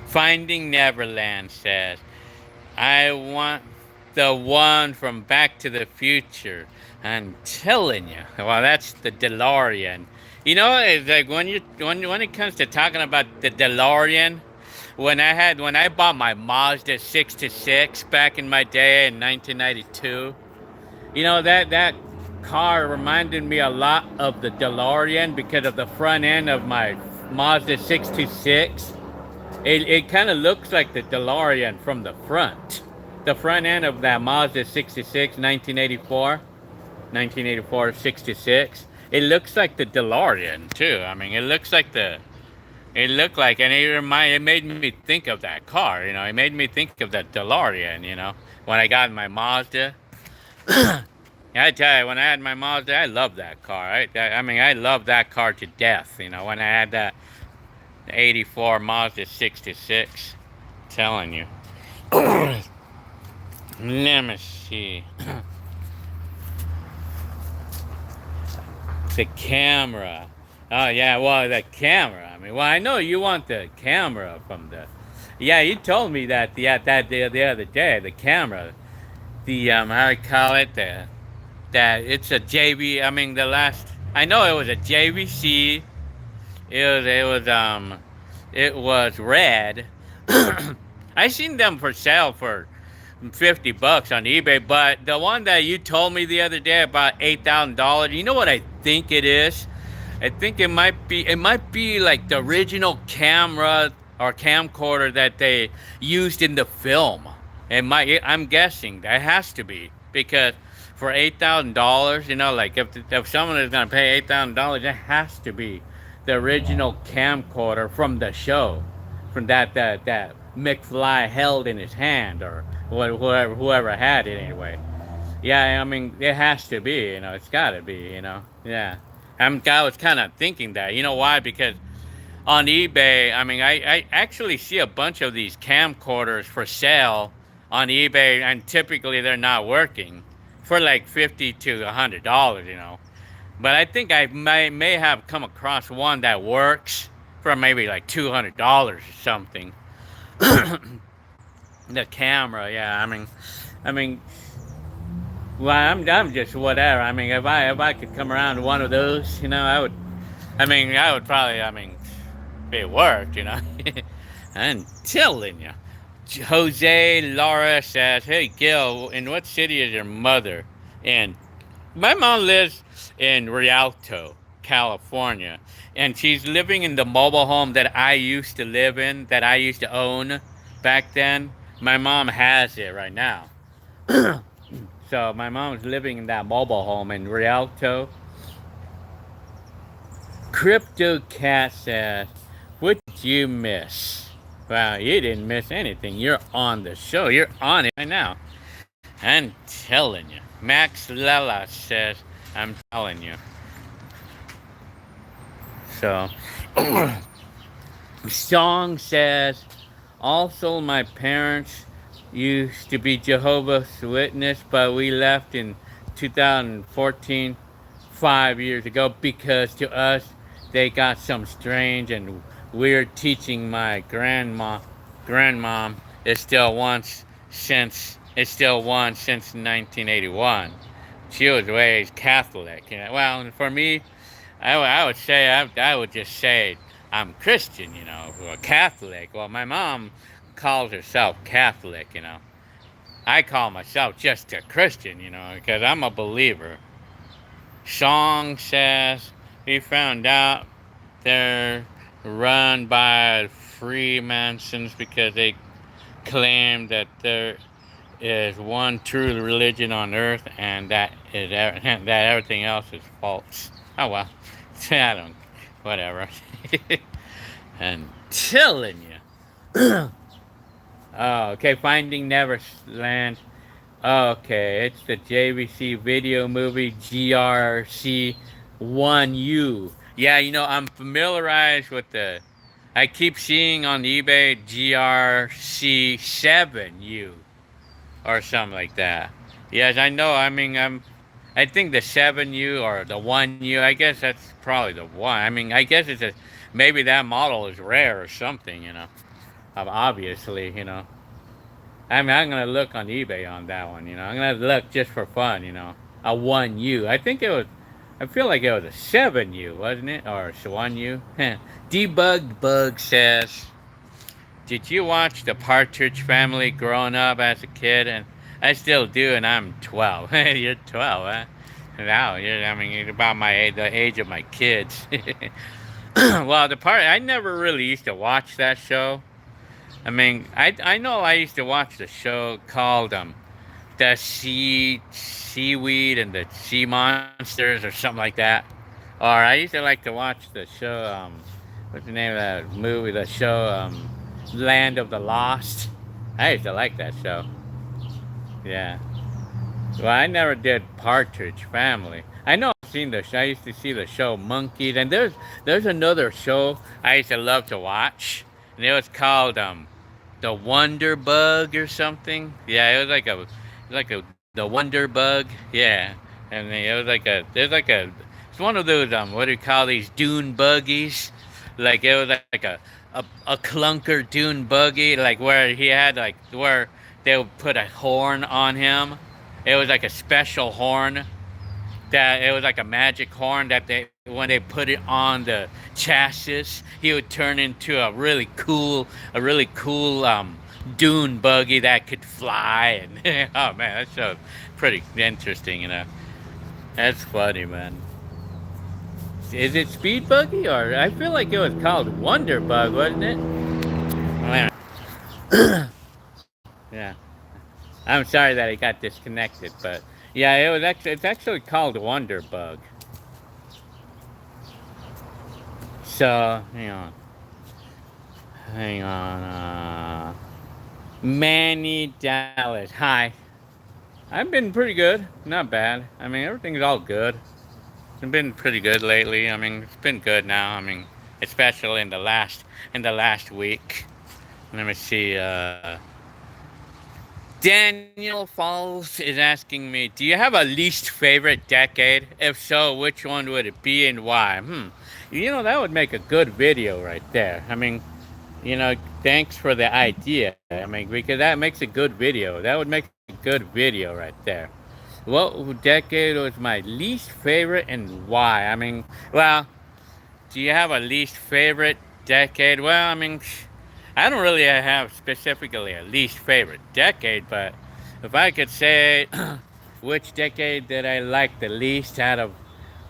Finding Neverland says, I want the one from Back to the Future. I'm telling you. Well, that's the DeLorean. You know, it's like when it comes to talking about the DeLorean, when I bought my Mazda 66 back in my day in 1992, you know that car reminded me a lot of the DeLorean because of the front end of my Mazda 66. It kind of looks like the DeLorean from the front. The front end of that Mazda 66 1984 66. It looks like the DeLorean too. I mean, it looked like, and it made me think of that car. You know, it made me think of that DeLorean. You know, when I got my Mazda. I tell you, when I had my Mazda, I loved that car. I mean, I loved that car to death. You know, when I had that 84 Mazda 66. Telling you. Let me see. The camera. Oh yeah, well the camera. I mean, well I know you want the camera from the. Yeah, you told me that the other day. The camera. The how do you call it? That it's a JV. I mean the last. I know it was a JVC. It was red. I seen them for sale for $50 on eBay, but the one that you told me the other day about $8,000, you know what I think it is? I think it might be like the original camera or camcorder that they used in the film. I'm guessing that has to be because for $8,000, you know, like if someone is gonna pay $8,000, it has to be the original camcorder from the show, from that McFly held in his hand or whoever had it anyway. Yeah, I mean it has to be, you know, it's got to be, you know. Yeah, I was kind of thinking that, you know why? Because on eBay, I mean, I actually see a bunch of these camcorders for sale on eBay, and typically they're not working for like $50 to $100, you know. But I think I may have come across one that works for maybe like $200 or something. The camera, yeah. I mean, well, I'm just whatever. I mean, if I could come around to one of those, you know, I would. I would probably. I mean, if it worked, you know. I'm telling you. Jose Laura says, "Hey Gil, in what city is your mother?" And my mom lives in Rialto, California, and she's living in the mobile home that I used to live in, that I used to own back then. My mom has it right now. So my mom's living in that mobile home in Rialto. Crypto Cat says, what did you miss? Well, you didn't miss anything. You're on the show. You're on it right now. I'm telling you. Max Lella says, I'm telling you. So, Song says, also my parents used to be Jehovah's Witness, but we left in 2014, 5 years ago, because to us they got some strange and weird teaching. My grandmom is still once since 1981. She was raised Catholic. Well, for me, I would say I would just say I'm Christian, or Catholic. Well, my mom calls herself Catholic. I call myself just a Christian, because I'm a believer. Song says we found out they're run by Freemasons because they claim that there is one true religion on earth and that everything else is false. Oh well, I don't, whatever. I'm telling you. Oh, okay, Finding Neverland. Okay, it's the JVC video movie GRC1U. Yeah, I'm familiarized with I keep seeing on eBay GRC7U or something like that. Yes, I know. I think the 7U or the 1U, I guess that's probably the one. I guess maybe that model is rare or something, obviously, I'm going to look on eBay on that one, I'm going to look just for fun, a 1U. I feel like it was a 7U, wasn't it? Or 1U. Debugged Bug says, did you watch the Partridge Family growing up as a kid? And I still do, and I'm 12. You're 12, huh? Now, you're about the age of my kids. Well, I never really used to watch that show. I know I used to watch the show called the Seaweed and the Sea Monsters or something like that. Or I used to like to watch the show, what's the name of that movie? The show, Land of the Lost. I used to like that show. Yeah. Well, I never did Partridge Family. I know I used to see the show Monkeys, and there's another show I used to love to watch, and it was called the Wonder Bug or something. Yeah, it was like the Wonder Bug. Yeah, and it was it's one of those what do you call these dune buggies? Like it was like a clunker dune buggy, like where he had where they would put a horn on him. It was like a special horn that it was like a magic horn that when they put it on the chassis, he would turn into a really cool dune buggy that could fly. And oh man, that show's pretty interesting. That's funny, man. Is it Speed Buggy, or I feel like it was called Wonder Bug, wasn't it? Yeah. I'm sorry that it got disconnected, but yeah, it's actually called Wonder Bug. So, hang on. Manny Dallas, hi. I've been pretty good, not bad. Everything's all good. It's been pretty good lately. It's been good now. Especially in the last week. Let me see. Daniel Falls is asking me, do you have a least favorite decade? If so, which one would it be and why? That would make a good video right there. Thanks for the idea. Because that makes a good video. That would make a good video right there. What decade was my least favorite and why? Well, do you have a least favorite decade? Well, I don't really have specifically a least favorite decade, but if I could say which decade that I like the least out of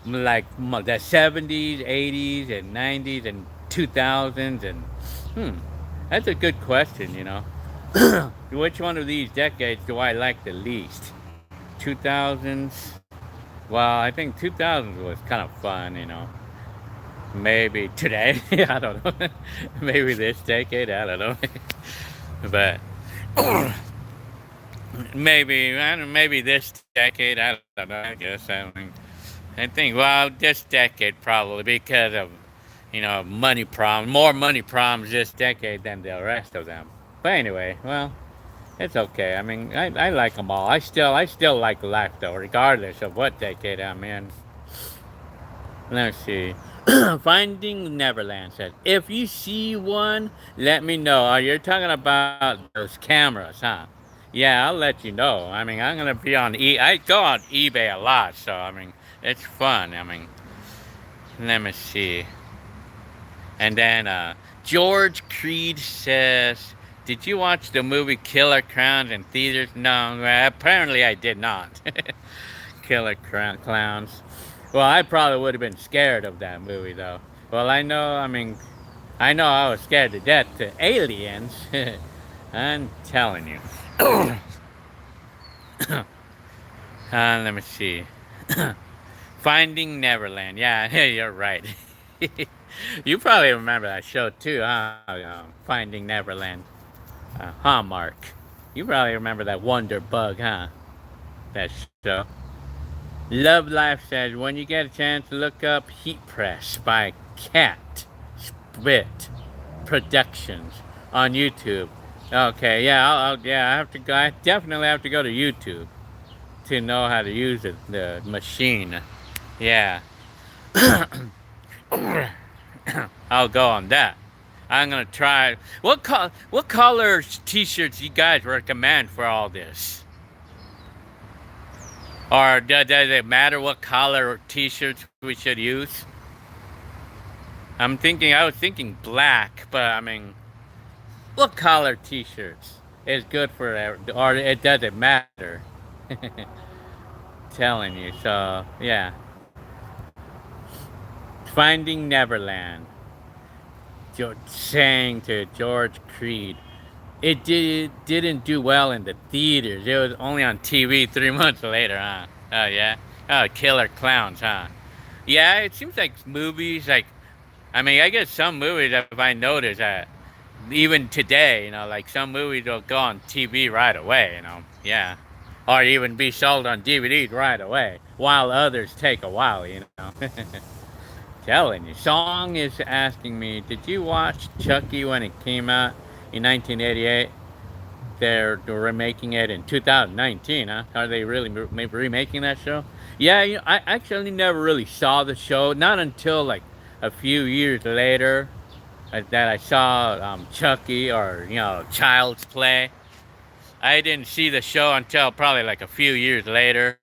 the 70s, 80s, and 90s, and 2000s, and that's a good question, Which one of these decades do I like the least? 2000s? Well, I think 2000s was kind of fun, maybe today. I don't know. Maybe this decade. I don't know. But maybe I don't, maybe this decade. I don't know. I guess I think well this decade probably because of money problems, more money problems this decade than the rest of them. But anyway, well, it's okay. I mean, I like them all. I still like life though, regardless of what decade I'm in. Let's see. Finding Neverland says, if you see one, let me know. Oh, you're talking about those cameras, huh? Yeah, I'll let you know. I mean, I'm gonna be on I go on eBay a lot, so I mean, it's fun. I mean, let me see. And then George Creed says, did you watch the movie Killer Clowns in theaters? No, apparently I did not. Clowns. Well, I probably would have been scared of that movie, though. Well, I know I was scared to death to aliens. I'm telling you. Let me see. Finding Neverland. Yeah, you're right. You probably remember that show too, huh? Finding Neverland. Hallmark. You probably remember that Wonder Bug, huh? That show. Love Life says, when you get a chance, look up Heat Press by Cat Spit Productions on YouTube. Okay, yeah, I have to go. I definitely have to go to YouTube to know how to use it, the machine. Yeah. I'll go on that. I'm gonna try. What color T-shirts you guys recommend for all this? Or does it matter what color T-shirts we should use? I was thinking black, but I mean, what color T-shirts is good for, or it doesn't matter? Telling you, so yeah. Finding Neverland. Saying to George Creed, didn't do well in the theaters. It was only on TV 3 months later, huh? Oh yeah. Oh, Killer Clowns, huh? Yeah, it seems like movies like, I mean, I guess some movies if I notice that even today, like some movies will go on TV right away, yeah, or even be sold on DVDs right away, while others take a while. Telling you. Song is asking me, did you watch Chucky when it came out in 1988? They're remaking it in 2019, huh? Are they really remaking that show? Yeah, I actually never really saw the show. Not until like a few years later that I saw Chucky or, Child's Play. I didn't see the show until probably like a few years later,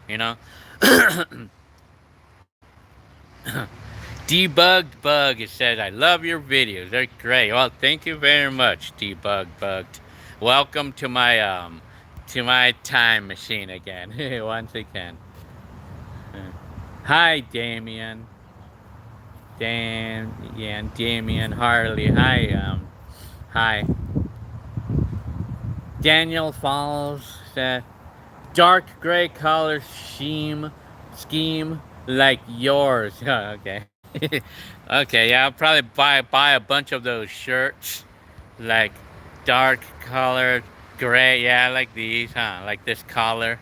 you know? Debugged Bug, it says, I love your videos. They're great. Well, thank you very much, Debugged Bugged. Welcome to my time machine again. Once again. Hi, Damien. Damien Harley. Hi. Daniel Falls said, dark gray color scheme like yours. Oh, okay. Okay, yeah, I'll probably buy a bunch of those shirts, like dark colored gray. Yeah, like these, huh? Like this collar.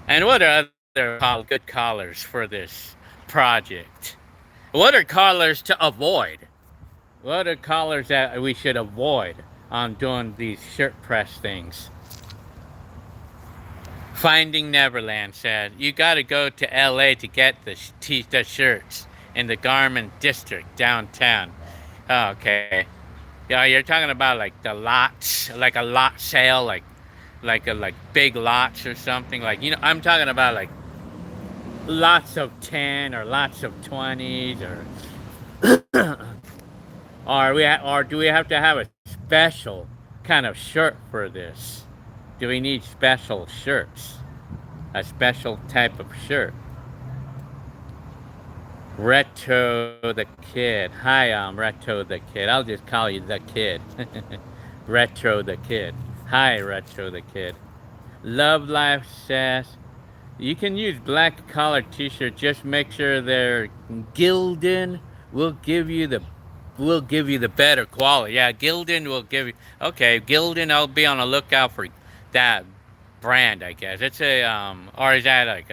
And what are other good collars for this project? What are collars to avoid? What are collars that we should avoid on doing these shirt press things? Finding Neverland said, you gotta go to LA to get the shirts in the garment district downtown. Oh, okay. Yeah, you're talking about like the lots, like a lot sale, like big lots or something. Like, I'm talking about like lots of 10 or lots of 20s or do we have to have a special kind of shirt for this? Do we need special shirts? A special type of shirt? Retro the Kid. Hi, Retro the Kid. I'll just call you the Kid. Retro the Kid. Hi, Retro the Kid. Love Life says, you can use black collar t-shirt. Just make sure they're Gildan We'll give you the better quality. Yeah, Gildan will give you. Okay, Gildan. I'll be on the lookout for that brand. I guess it's a or is that like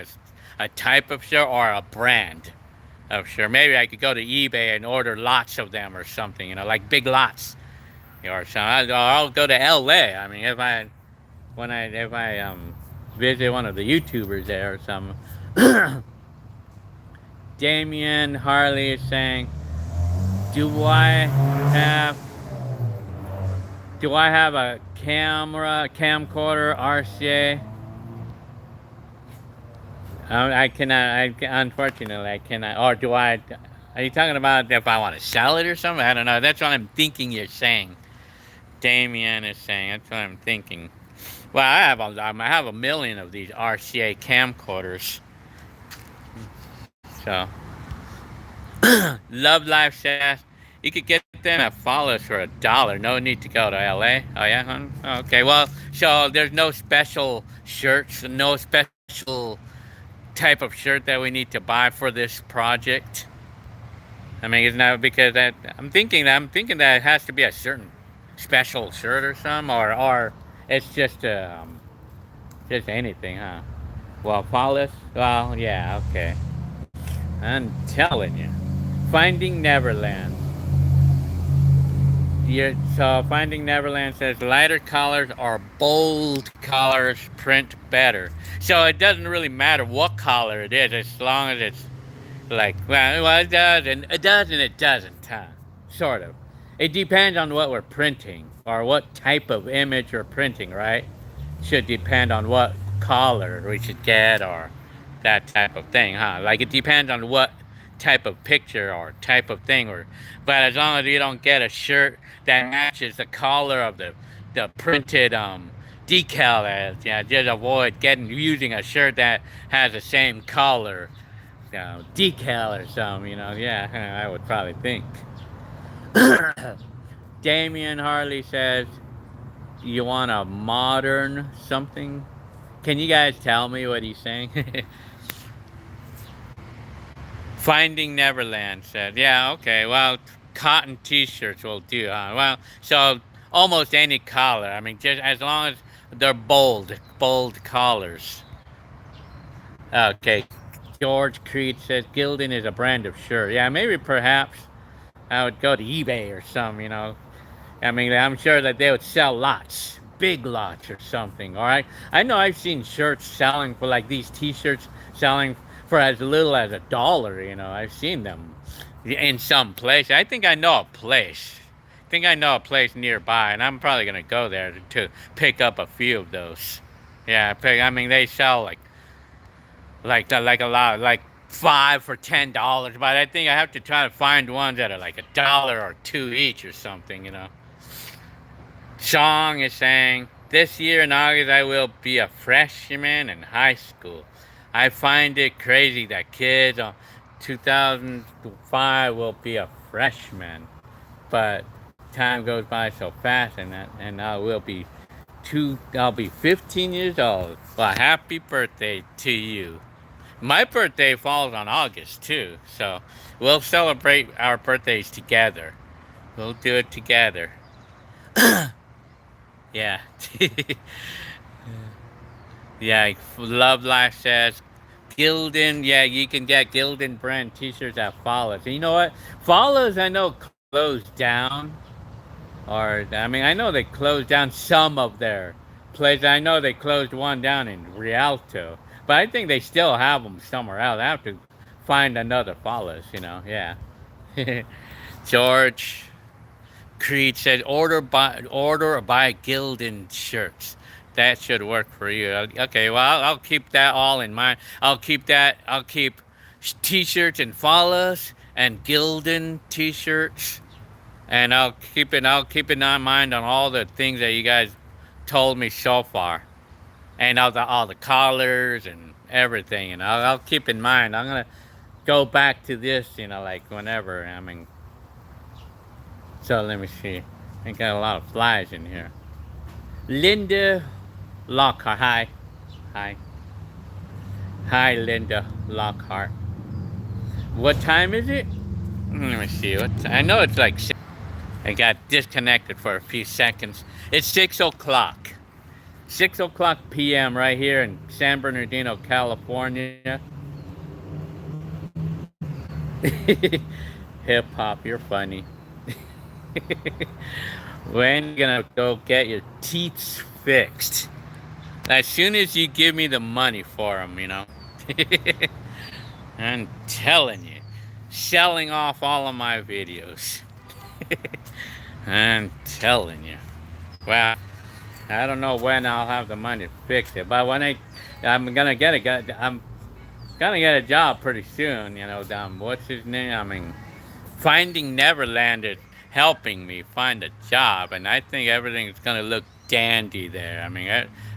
a type of shirt or a brand of shirt? Maybe I could go to eBay and order lots of them or something. Like big lots or something. I'll go to LA. I mean, if I visit one of the YouTubers there or something. Damien Harley is saying, "Do I have a camcorder RCA?" I cannot. Unfortunately, I cannot. Or do I? Are you talking about if I want to sell it or something? I don't know. That's what I'm thinking you're saying. Damien is saying. That's what I'm thinking. Well, I have a million of these RCA camcorders. So, Love Life says you could get them at Follows for $1. No need to go to LA. Oh yeah, hon? Okay. Well, so there's no special shirts, no special type of shirt that we need to buy for this project. I mean, it's not because that I'm thinking that it has to be a certain special shirt or something, or it's just anything, huh? Well, Paulus. Well, yeah, okay. I'm telling you, Finding Neverland. So Finding Neverland says lighter colors or bold colors print better. So it doesn't really matter what color it is, as long as it's like, well, it does and it doesn't, huh? Sort of. It depends on what we're printing or what type of image we're printing, right? Should depend on what color we should get or that type of thing, huh? Like it depends on what type of picture or type of thing, but as long as you don't get a shirt that matches the color of the printed decal, yeah, just avoid using a shirt that has the same color decal or something, yeah, I would probably think. Damien Harley says, you want a modern something? Can you guys tell me what he's saying? Finding Neverland said, yeah, okay, well, cotton t-shirts will do, huh? Well, so almost any color. I mean, just as long as they're bold colors. Okay, George Creed says, Gildan is a brand of shirt. Yeah, maybe perhaps I would go to eBay or something. I mean, I'm sure that they would sell lots, big lots or something, all right? I know I've seen shirts selling for like these t-shirts selling for as little as $1, I've seen them in some place. I think I know a place. I think I know a place nearby, and I'm probably going to go there to pick up a few of those. Yeah, I mean, they sell like a lot, like 5 for $10, but I think I have to try to find ones that are like $1 or $2 each or something. Song is saying, this year in August I will be a freshman in high school. I find it crazy that kids on 2005 will be a freshman, but time goes by so fast, and I'll be 15 years old. Well, happy birthday to you. My birthday falls on August too, so we'll celebrate our birthdays together. We'll do it together. Yeah. Yeah, Love Life says, Gildan, yeah, you can get Gildan brand t-shirts at Follows. And you know what? Follows, I know, closed down. I mean, I know they closed down some of their places. I know they closed one down in Rialto. But I think they still have them somewhere else. I have to find another Follows, yeah. George Creed said, order by Gildan shirts. That should work for you. Okay, well, I'll keep that all in mind. I'll keep t-shirts and Follows and Gildan t-shirts, and I'll keep it in mind on all the things that you guys told me so far, and all the collars and everything. And I'll keep in mind. I'm gonna go back to this, like whenever. I mean, so let me see. I got a lot of flies in here. Linda Lockhart. Hi, Linda Lockhart. What time is it? Let me see. I know it's like I got disconnected for a few seconds. It's 6 o'clock. 6 o'clock p.m. right here in San Bernardino, California. Hip hop, you're funny. When you gonna go get your teeth fixed? As soon as you give me the money for them, you know. I'm telling you, selling off all of my videos. I'm telling you. Well, I don't know when I'll have the money to fix it, but when I'm gonna get I'm gonna get a job pretty soon. You know, what's his name? I mean, Finding Neverland is helping me find a job, and I think everything's gonna look dandy there.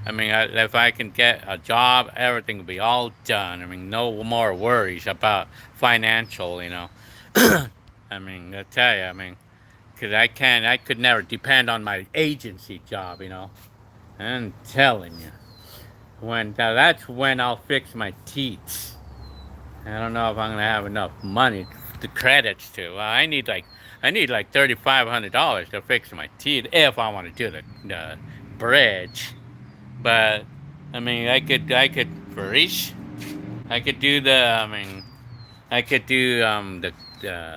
If I can get a job, everything will be all done. I mean, no more worries about financial. You know, I tell you, because I could never depend on my agency job. You know, I'm telling you, that's when I'll fix my teeth. I don't know if I'm gonna have enough money, the credits to. I need like $3,500 to fix my teeth if I want to do the bridge. But I could Farish. I could do the. I could do the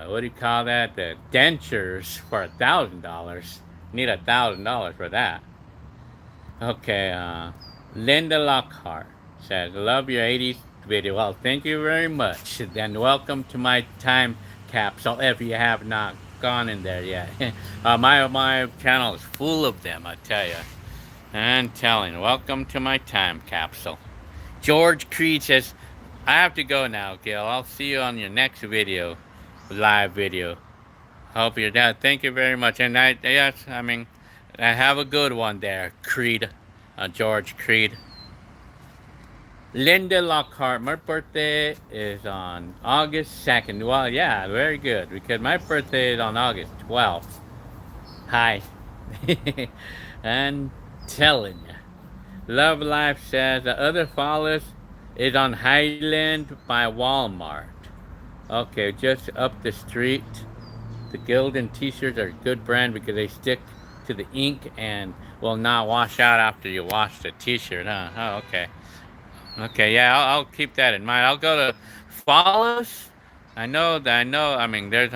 what do you call that? The dentures for $1,000. Need $1,000 for that. Okay. Linda Lockhart says, "Love your '80s video." Well, thank you very much, and welcome to my time capsule. If you have not gone in there yet, my channel is full of them. I tell you, I'm telling you. Welcome to my time capsule. George Creed says, "I have to go now, Gil. I'll see you on your next video, live video. Hope you're down. Thank you very much." And I have a good one there, Creed, George Creed. Linda Lockhart, my birthday is on August 2nd. Well, yeah, very good, because my birthday is on August 12th. Hi. And telling you. Love Life says the other follows is on Highland by Walmart. Okay, just up the street. The Gildan t-shirts are a good brand because they stick to the ink and will not wash out after you wash the t-shirt, huh? Oh, okay. Okay, yeah, I'll keep that in mind. I'll go to follows. I know. There's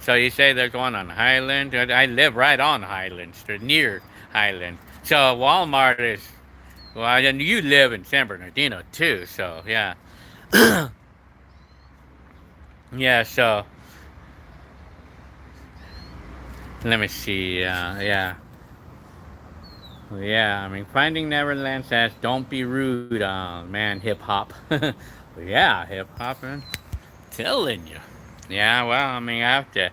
so you say there's one on Highland. I live right on Highland Street, near Highland. So Walmart is, well, and you live in San Bernardino too. So yeah, yeah. So let me see. Yeah. Yeah, Finding Neverland says, "Don't be rude, man, hip hop." Yeah, hip hop, man. Telling you. Yeah, well, I have to.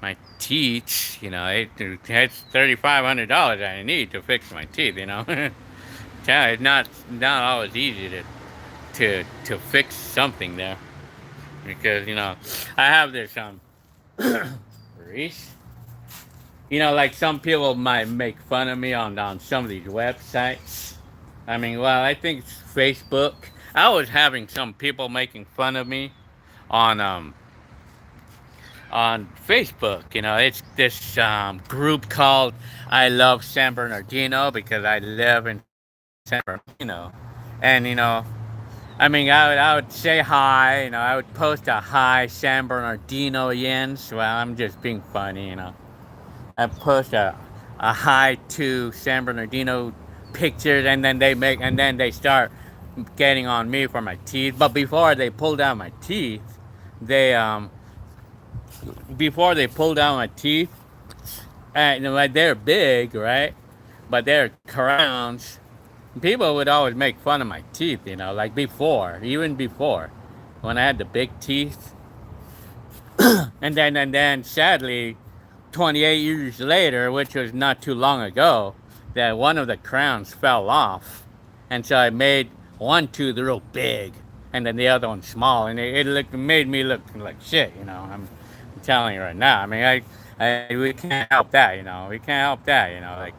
My teeth, it's $3,500 I need to fix my teeth, you know. Yeah, it's not always easy to fix something there because I have this Reese. Like some people might make fun of me on some of these websites. I think it's Facebook. I was having some people making fun of me on Facebook. It's this group called "I Love San Bernardino" because I live in San Bernardino, and I would say hi. I would post a hi San Bernardinoians. Well, I'm just being funny. I post a hi to San Bernardino pictures, and then they start getting on me for my teeth. But before they pull down my teeth, they before they pull down my teeth, like they're big, right? But they're crowns. People would always make fun of my teeth, like even before, when I had the big teeth, and then sadly, 28 years later, which was not too long ago, that one of the crowns fell off, and so I made one tooth real big, and then the other one small, and it made me look like shit. I'm telling you right now. We can't help that. We can't help that. Like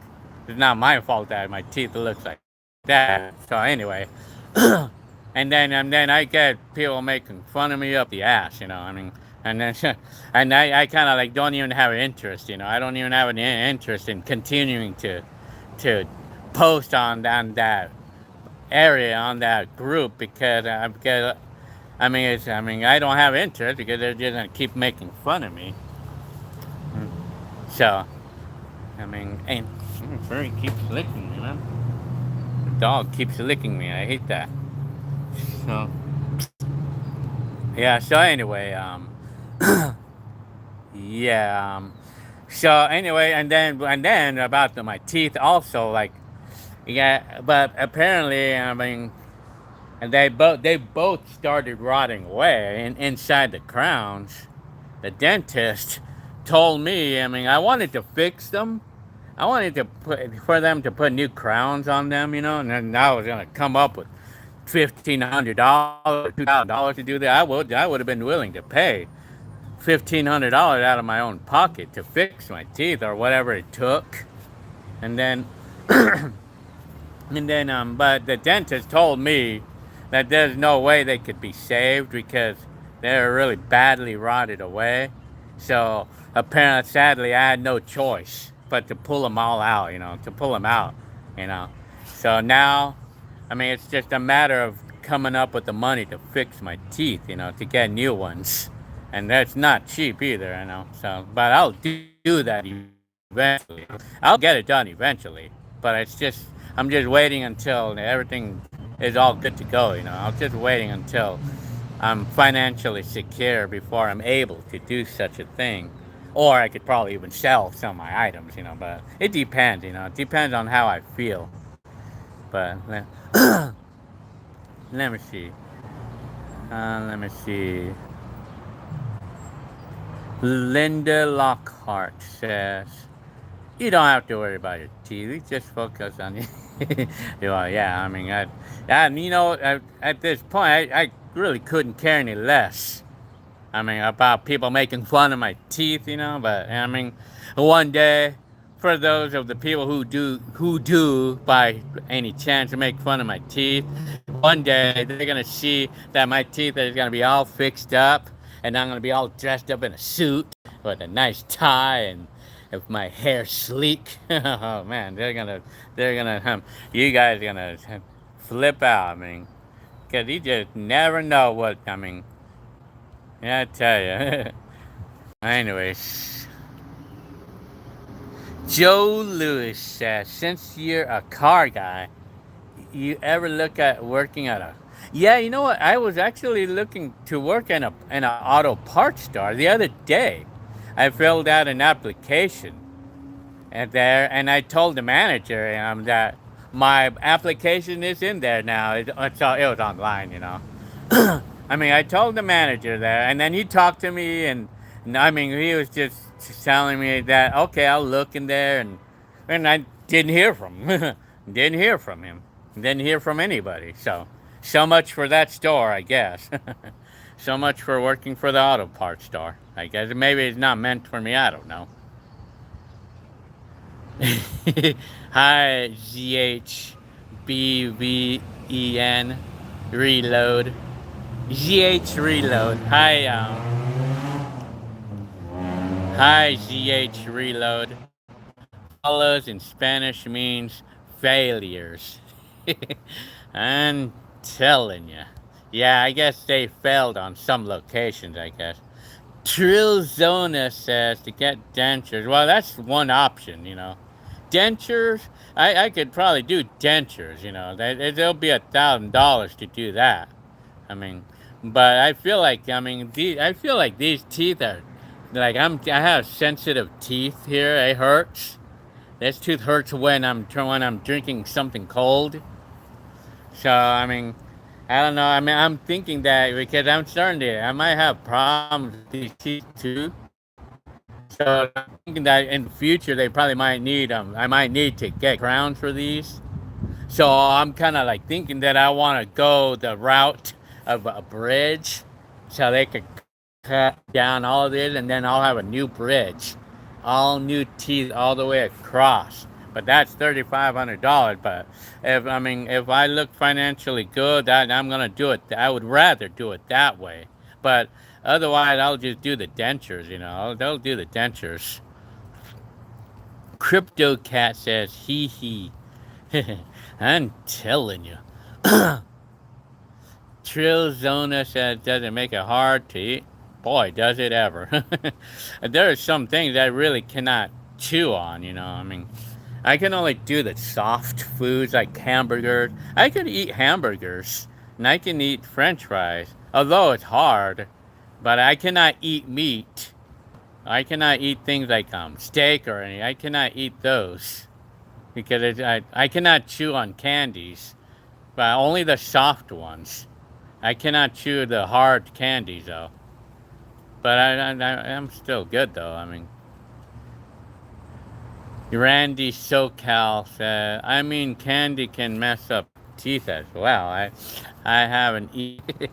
it's not my fault that my teeth looks like that. So anyway, and then I get people making fun of me up the ass. And then, and I kind of like don't even have an interest, I don't even have an interest in continuing to post on that area, on that group, because I mean I don't have interest because they're just gonna keep making fun of me. So I mean, and furry keeps licking me, man. The dog keeps licking me. I hate that. So yeah. So anyway, yeah. So anyway, and then about my teeth also, like, yeah, but apparently, I mean, and they both started rotting away inside the crowns. The dentist told me, I mean, I wanted to fix them. I wanted to for them to put new crowns on them, and then I was gonna come up with $1,500 or $2,000 to do that. I would have been willing to pay $1,500 out of my own pocket to fix my teeth or whatever it took. And then but the dentist told me that there's no way they could be saved because they're really badly rotted away. So apparently, sadly, I had no choice but to pull them all out, to pull them out, you know. So now, I mean, it's just a matter of coming up with the money to fix my teeth, to get new ones. And that's not cheap either, So, but I'll do that eventually. I'll get it done eventually. But I'm just waiting until everything is all good to go, I'm just waiting until I'm financially secure before I'm able to do such a thing. Or I could probably even sell some of my items, but it depends, It depends on how I feel. But let me see. Let me see. Linda Lockhart says, "You don't have to worry about your teeth. Just focus on you." Well, yeah, I mean, at this point, I really couldn't care any less. I mean, about people making fun of my teeth, But I mean, one day, for those of the people who do by any chance make fun of my teeth, one day they're gonna see that my teeth is gonna be all fixed up, and I'm gonna be all dressed up in a suit with a nice tie and if my hair sleek. Oh man, you guys are gonna flip out. I mean, cause you just never know what. I mean, yeah, I tell you. Anyways, Joe Lewis says, since you're a car guy, you ever look at working at a? Yeah, you know what? I was actually looking to work in a auto parts store the other day. I filled out an application and I told the manager that my application is in there now. It was online, I mean, I told the manager there, and then he talked to me, and I mean, he was just telling me that okay, I'll look in there, and I didn't hear from him. Didn't hear from him. Didn't hear from anybody. So much for that store, I guess. So much for working for the auto parts store. I guess maybe it's not meant for me. I don't know. Hi, ZHBVEN Reload. ZH Reload. Hi, ZH Reload. Follows in Spanish means failures. I'm telling you. Yeah, I guess they failed on some locations, I guess. Trillzona says to get dentures. Well, that's one option, Dentures, I could probably do dentures, There'll be $1,000 to do that. I mean, but I feel like these teeth are like I have sensitive teeth here. It hurts. This tooth hurts when I'm drinking something cold. So I mean, I don't know. I mean, I'm thinking that because I might have problems with these teeth too. So I'm thinking that in the future they probably might need I might need to get crowns for these. So I'm kind of like thinking that I want to go the route of a bridge, so they could cut down all of this, and then I'll have a new bridge, all new teeth all the way across. But that's $3,500. But if I look financially good, I'm gonna do it. I would rather do it that way. but otherwise I'll just do the dentures, they'll do the dentures. Crypto Cat says, hee hee. I'm telling you. Trillzona says, does it make it hard to eat? Boy, does it ever. There are some things I really cannot chew on, I mean, I can only do the soft foods like hamburgers. I can eat hamburgers and I can eat french fries, although it's hard, but I cannot eat meat. I cannot eat things like steak or anything. I cannot eat those because I cannot chew on candies, but only the soft ones. I cannot chew the hard candies though. But I'm still good though. I mean, Randy SoCal said, I mean, candy can mess up teeth as well. I haven't eaten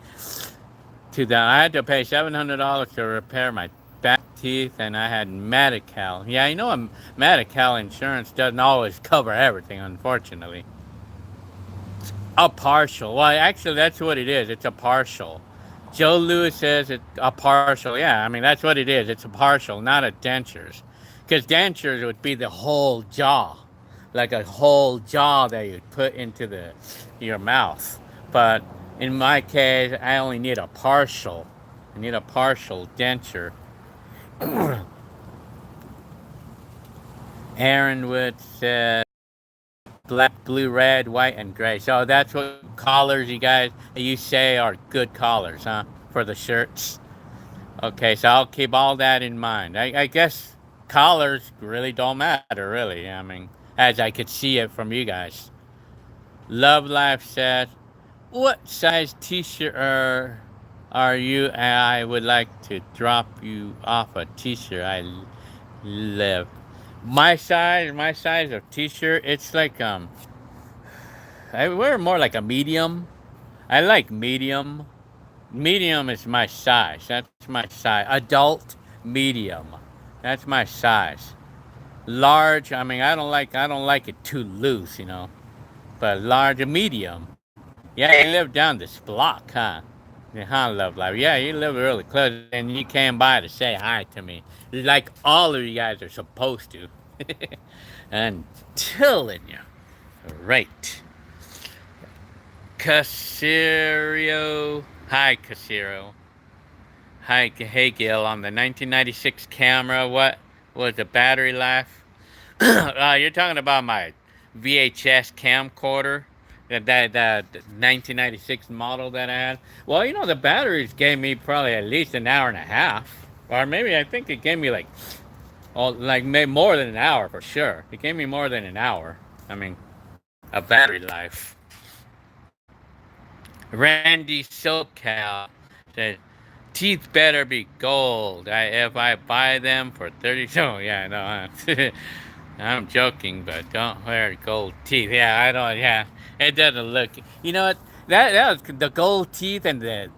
I had to pay $700 to repair my back teeth, and I had Medi-Cal. Yeah, Medi-Cal insurance doesn't always cover everything, unfortunately. A partial. Well, actually, that's what it is. It's a partial. Joe Lewis says it's a partial. Yeah, I mean, that's what it is. It's a partial, not a dentures. Because dentures would be the whole jaw. Like a whole jaw that you'd put into your mouth. But in my case, I only need a partial. I need a partial denture. Aaron Wood said black, blue, red, white, and gray. So that's what collars you say are good collars, huh? For the shirts. Okay, so I'll keep all that in mind. I guess collars really don't matter, really. I mean, as I could see it from you guys. Love Life says, what size t-shirt are you? I would like to drop you off a t-shirt. I live. My size of t-shirt, it's like I wear more like a medium. I like medium. Medium is my size. That's my size. Adult medium. That's my size. Large, I mean, I don't like it too loose, But large and medium. Yeah, you live down this block, huh? Huh, Love Life? Yeah, you live really close, and you came by to say hi to me, like all of you guys are supposed to. I'm telling you, right? Casiro, hi Casiro. Hi, hey Gil, on the 1996 camera, what was the battery life? You're talking about my VHS camcorder? That 1996 model that I had. Well, the batteries gave me probably at least an hour and a half, or maybe I think it gave me like maybe more than an hour for sure. It gave me more than an hour. I mean, a battery life. Randy SoCal said, teeth better be gold. If I buy them for 30. Oh yeah, no. I'm joking, but don't wear gold teeth. Yeah, I don't. Yeah. It doesn't look. You know what? That was the gold teeth and the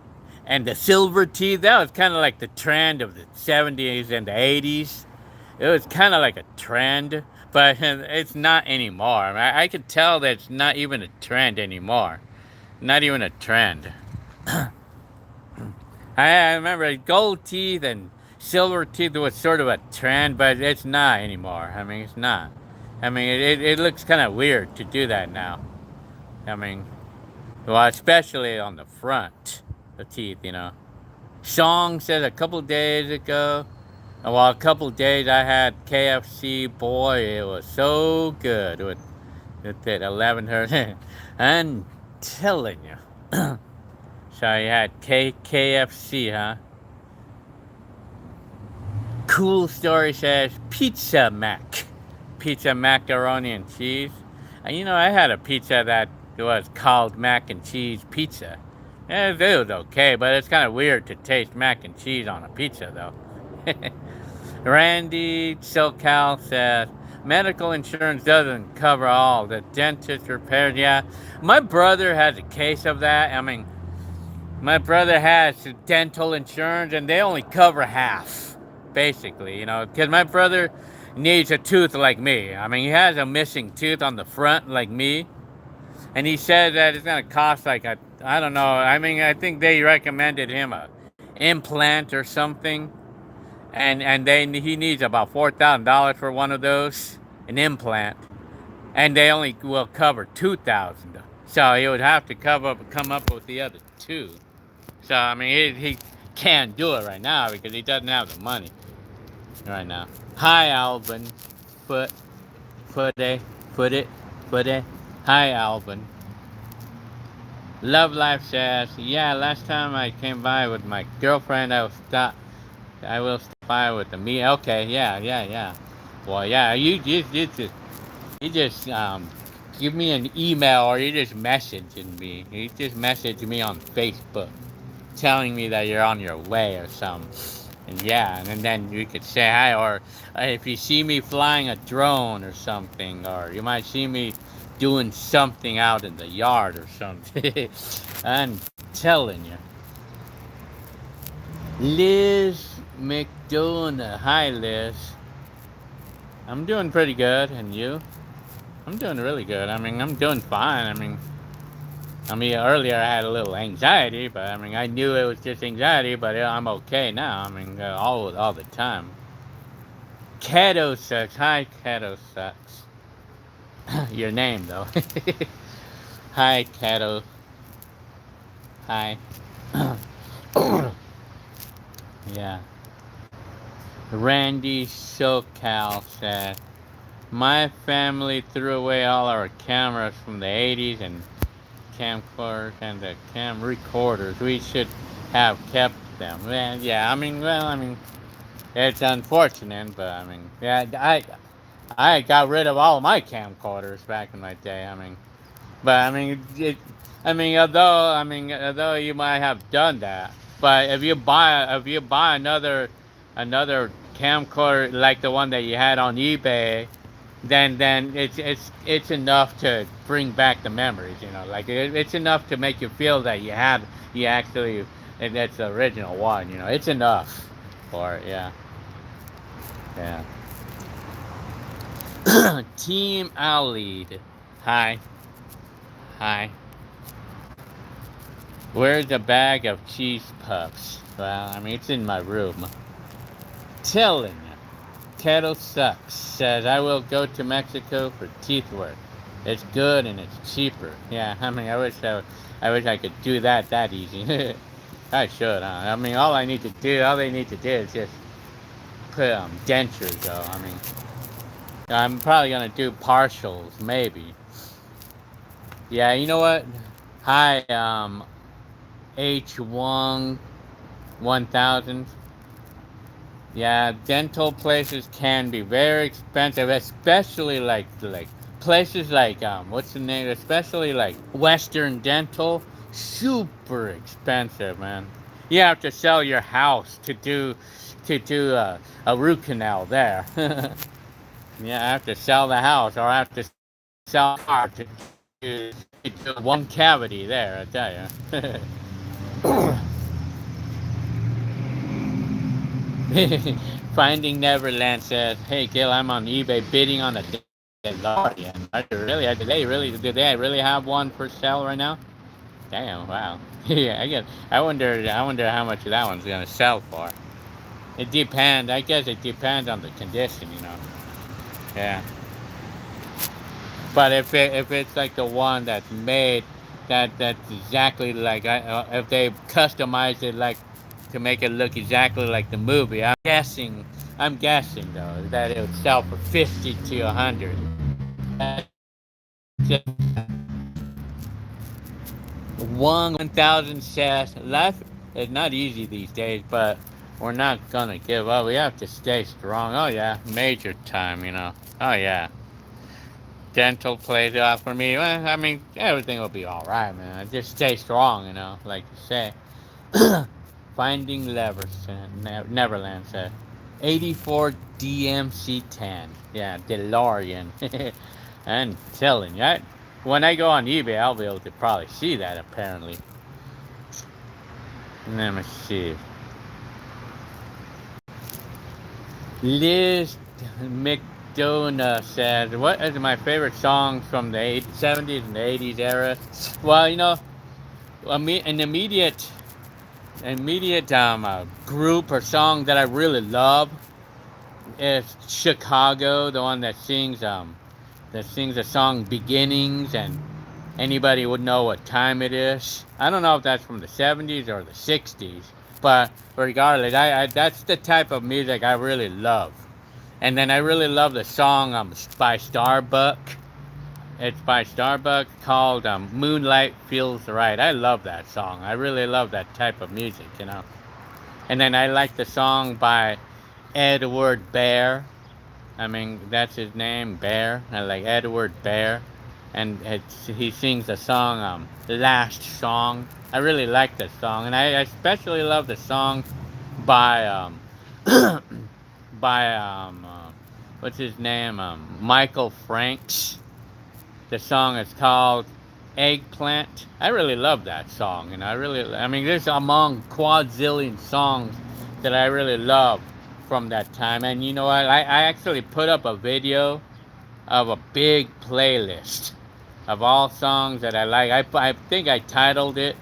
silver teeth. That was kind of like the trend of the 70s and the 80s. It was kind of like a trend, but it's not anymore. I could tell that it's not even a trend anymore. Not even a trend. I remember gold teeth and silver teeth was sort of a trend, but it's not anymore. I mean, it's not. I mean, it looks kind of weird to do that now. I mean, well, especially on the front, the teeth, Song said a couple days ago, a couple days I had KFC. Boy, it was so good with that 1100. I'm telling you. So you had KFC, huh? Cool Story says Pizza Mac. Pizza macaroni and cheese. And I had a pizza that was called mac and cheese pizza. It was okay, but it's kind of weird to taste mac and cheese on a pizza, though. Randy SoCal says, medical insurance doesn't cover all. The dentist repairs, yeah. My brother has a case of that. I mean, my brother has dental insurance, and they only cover half, basically, because my brother needs a tooth like me. I mean, he has a missing tooth on the front like me. And he said that it's going to cost I don't know. I mean, I think they recommended him a implant or something, and he needs about $4,000 for one of those, an implant, and they only will cover 2,000. So he would have to come up with the other two. So I mean, he can't do it right now because he doesn't have the money right now. Hi, Alvin. Foot, foot it, foot it, foot it. Hi, Alvin. Love Life says, yeah, last time I came by with my girlfriend, I will stop by with the me. Okay, yeah. Well, yeah, you just give me an email or you just messaging me. You just message me on Facebook, telling me that you're on your way or something. And yeah, and then you could say hi, or if you see me flying a drone or something, or you might see me doing something out in the yard or something. I'm telling you. Liz McDonough. Hi, Liz. I'm doing pretty good, and you? I'm doing really good. I mean, I'm doing fine. Earlier I had a little anxiety, but I mean, I knew it was just anxiety, but I'm okay now. I mean, all the time. Keto sucks. Hi, Keto sucks. Your name, though. Hi, Keto. Hi. Yeah. Randy SoCal said, my family threw away all our cameras from the 80s and camcorders and the cam recorders. We should have kept them. Yeah, it's unfortunate, but I mean, yeah, I got rid of all my camcorders back in my day. But although you might have done that, but if you buy another camcorder like the one that you had on eBay, then it's enough to bring back the memories. Like it's enough to make you feel that you actually that's the original one. It's enough for it. Yeah. Team Alid. Hi. Where's the bag of cheese puffs? Well, it's in my room. Telling you. Kettle sucks. Says I will go to Mexico for teeth work. It's good and it's cheaper. Yeah, I wish I could do that easy. I should. Huh? All they need to do is just put dentures though. I'm probably gonna do partials, maybe. Yeah, you know what? Hi, H1 1000. Yeah, dental places can be very expensive, especially like places like what's the name? Especially like Western Dental, super expensive, man. You have to sell your house to do a root canal there. Yeah, I have to sell the house, or I have to sell a car to do one cavity there. I tell you. Finding Neverland says, "Hey Gil, I'm on eBay bidding on a DeLorean. Do they really have one for sale right now? Damn, wow. Yeah, I wonder how much that one's gonna sell for. It depends. I guess it depends on the condition. Yeah. But if it's like the one that's made, that's exactly like if they customize it like to make it look exactly like the movie, I'm guessing though that it would sell for 50 to 100. Just 1,000 says life is not easy these days, but we're not gonna give up. We have to stay strong. Oh yeah, major time. Oh yeah. Dental plays out for me. Well, everything will be all right, man. Just stay strong, like you say. Finding Neverland said, 84 DMC10. Yeah, DeLorean. I'm telling you, when I go on eBay, I'll be able to probably see that apparently. Let me see. Liz McDonough said, what is my favorite songs from the 70s and the 80s era? Well, an immediate immediate group or song that I really love is Chicago, the one that sings the song Beginnings, and anybody would know what time it is. I don't know if that's from the 70s or the 60s, but regardless, I that's the type of music I really love. And then I really love the song by Starbuck. It's by Starbuck called Moonlight Feels Right. I love that song. I really love that type of music, you know. And then I like the song by Edward Bear. I mean, that's his name, Bear. I like Edward Bear. And he sings the song, Last Song. I really like this song. And I especially love the song by, by, what's his name? Michael Franks. The song is called Eggplant. I really love that song. And I mean, there's among quadzillion songs that I really love from that time. And you know what? I actually put up a video of a big playlist of all songs that I like. I think I titled it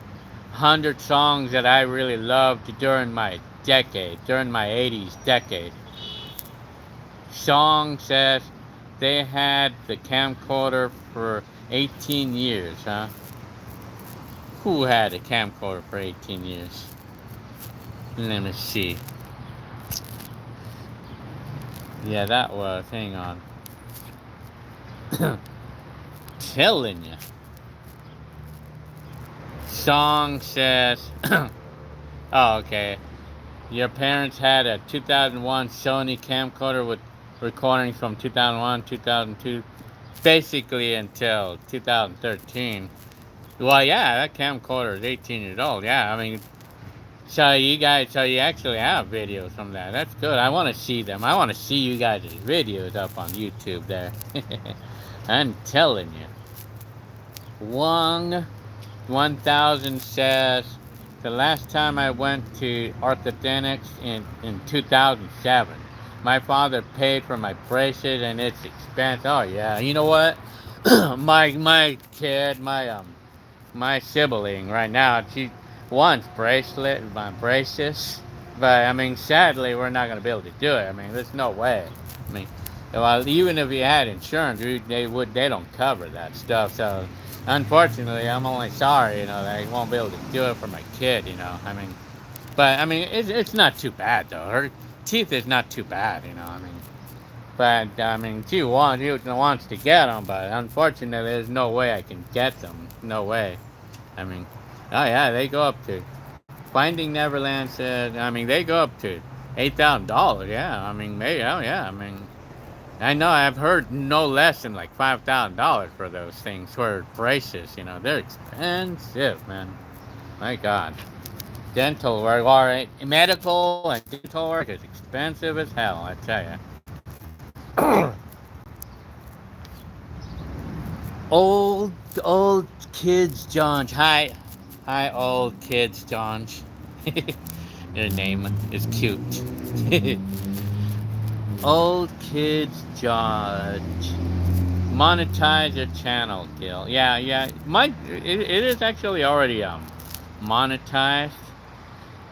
100 Songs That I Really Loved During My Decade, during my 80s decade. Song says they had the camcorder for 18 years, huh? Who had a camcorder for 18 years? Let me see. Yeah, that was. Hang on. Telling you. Song says. Oh, okay. Your parents had a 2001 Sony camcorder with recordings from 2001, 2002, basically until 2013. Well, yeah, that camcorder is 18 years old. Yeah, I mean, so you actually have videos from that. That's good. I want to see them. I want to see you guys' videos up on YouTube there. I'm telling you. 1000 says, the last time I went to orthodontics in 2007. My father paid for my braces and it's expensive. Oh yeah, you know what? my kid, my sibling right now, she wants my braces, but I mean, sadly, we're not gonna be able to do it. I mean, there's no way. I mean, well, even if you had insurance, they don't cover that stuff. So, unfortunately, I'm only sorry, you know, that I won't be able to do it for my kid. You know, I mean, but I mean, it's not too bad though. Her teeth is not too bad, you know. I mean, but I mean, she wants to get them, but unfortunately, there's no way I can get them. No way. I mean, oh yeah, they go up to Finding Neverland said. I mean, they go up to $8,000. Yeah, I mean, maybe. Oh yeah, I mean, I know I've heard no less than like $5,000 for those things for braces. You know, they're expensive, man. My God, dental work, all right, medical and dental work is expensive as hell. I tell you. Old kids, John. Hi, old kids, John. Your name is cute. Old kids, George. Monetize your channel, Gil. Yeah. It is actually already monetized,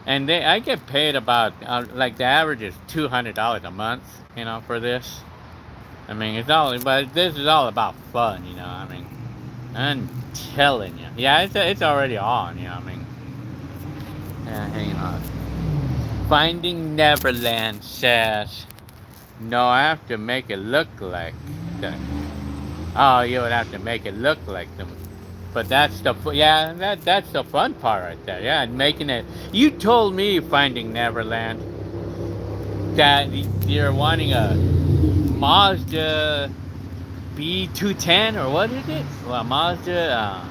and I get paid about like the average is $200 a month, you know, for this. I mean, but this is all about fun, you know. I mean, I'm telling you. Yeah, it's already on, you know. I mean, hang on. Finding Neverland says, no, I have to make it look like them. Oh, you would have to make it look like them. But that's that's the fun part right there. Yeah, making it. You told me, Finding Neverland, that you're wanting a Mazda B210 or what is it? Well, Mazda.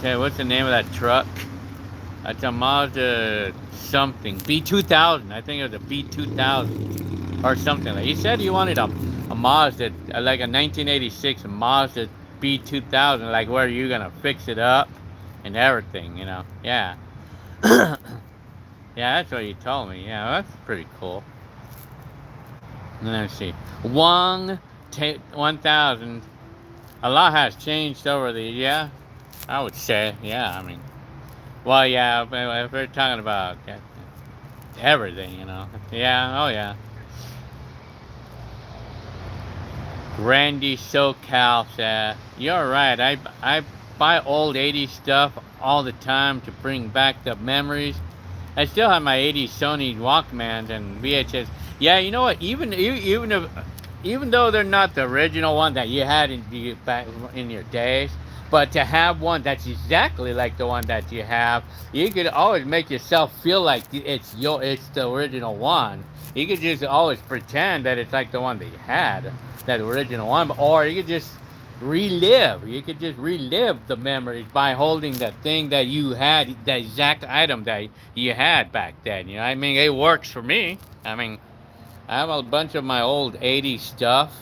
What's the name of that truck? It's a Mazda something. B2000. I think it was a B2000 or something. Like. You said you wanted a Mazda, like a 1986 Mazda B2000, like where you're gonna fix it up and everything, you know. Yeah. Yeah, that's what you told me. Yeah, that's pretty cool. Let's see. 1000. A lot has changed over the, yeah, I would say. Yeah, I mean, Well, yeah, but if we're talking about everything, Yeah, oh yeah. Randy SoCal said, "You're right. I buy old '80s stuff all the time to bring back the memories. I still have my '80s Sony Walkmans and VHS. Yeah, you know what? Even though they're not the original one that you had back in your days, but to have one that's exactly like the one that you have, you could always make yourself feel like it's the original one. You could just always pretend that it's like the one that you had, that original one, or you could just relive. You could just relive the memories by holding that thing that you had, the exact item that you had back then. I mean, it works for me. I mean, I have a bunch of my old '80s stuff.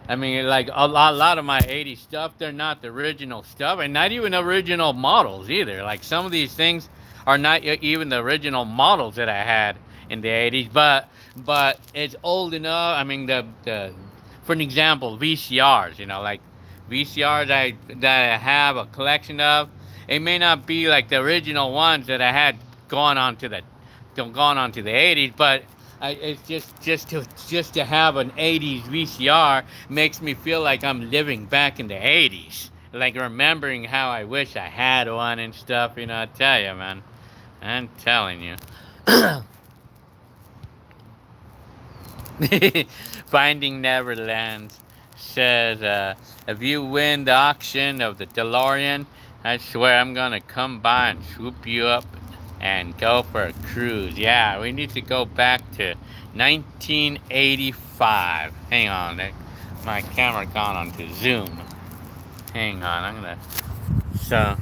I mean, like a lot of my '80s stuff, they're not the original stuff, and not even original models either. Like some of these things are not even the original models that I had in the '80s, but it's old enough. I mean, the for an example, VCRs. Like VCRs that I have a collection of. It may not be like the original ones that I had gone on to the gone on to the '80s, but it's just to have an '80s VCR makes me feel like I'm living back in the '80s, like remembering how I wish I had one and stuff. I tell you, man, I'm telling you. Finding Neverland says, if you win the auction of the DeLorean, I swear I'm gonna come by and swoop you up and go for a cruise. Yeah, we need to go back to 1985. Hang on, my camera gone onto zoom. Hang on, I'm gonna. So,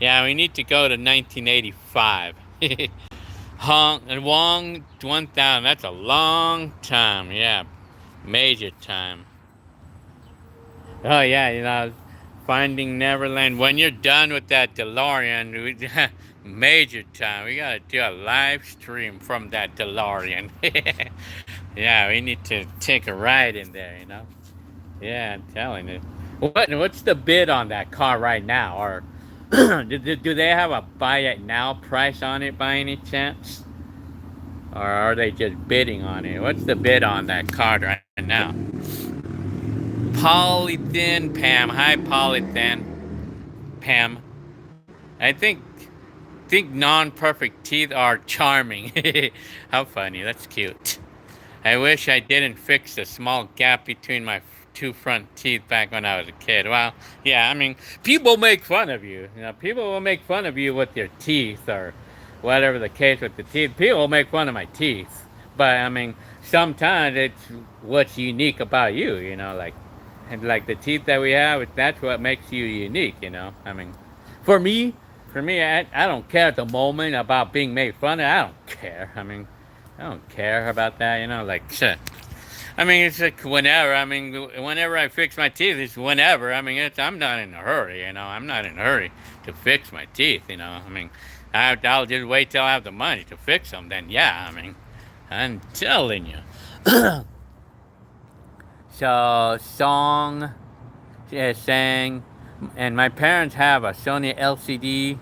yeah, we need to go to 1985. Hong and Wong 1000. That's a long time. Yeah, major time. Oh yeah, Finding Neverland. When you're done with that DeLorean, major time. We gotta do a live stream from that DeLorean. Yeah, we need to take a ride in there. Yeah, I'm telling you. What's the bid on that car right now? Or do they have a buy it now price on it by any chance? Or are they just bidding on it? What's the bid on that car right now? Polythin Pam. Hi, Polythin Pam. I think non-perfect teeth are charming. How funny. That's cute. I wish I didn't fix the small gap between my two front teeth back when I was a kid. Well, yeah, I mean, people make fun of you. People will make fun of you with your teeth or whatever the case with the teeth. People will make fun of my teeth. But, I mean, sometimes it's what's unique about you, like, and like the teeth that we have, that's what makes you unique. I mean, for me, I don't care at the moment about being made fun of. I don't care. I mean, I don't care about that. Like, I mean, it's like whenever. I mean, whenever I fix my teeth, it's whenever. I mean, I'm not in a hurry. I'm not in a hurry to fix my teeth. I mean, I'll just wait till I have the money to fix them. Then, yeah. I mean, I'm telling you. So, song is saying, and my parents have a Sony LCD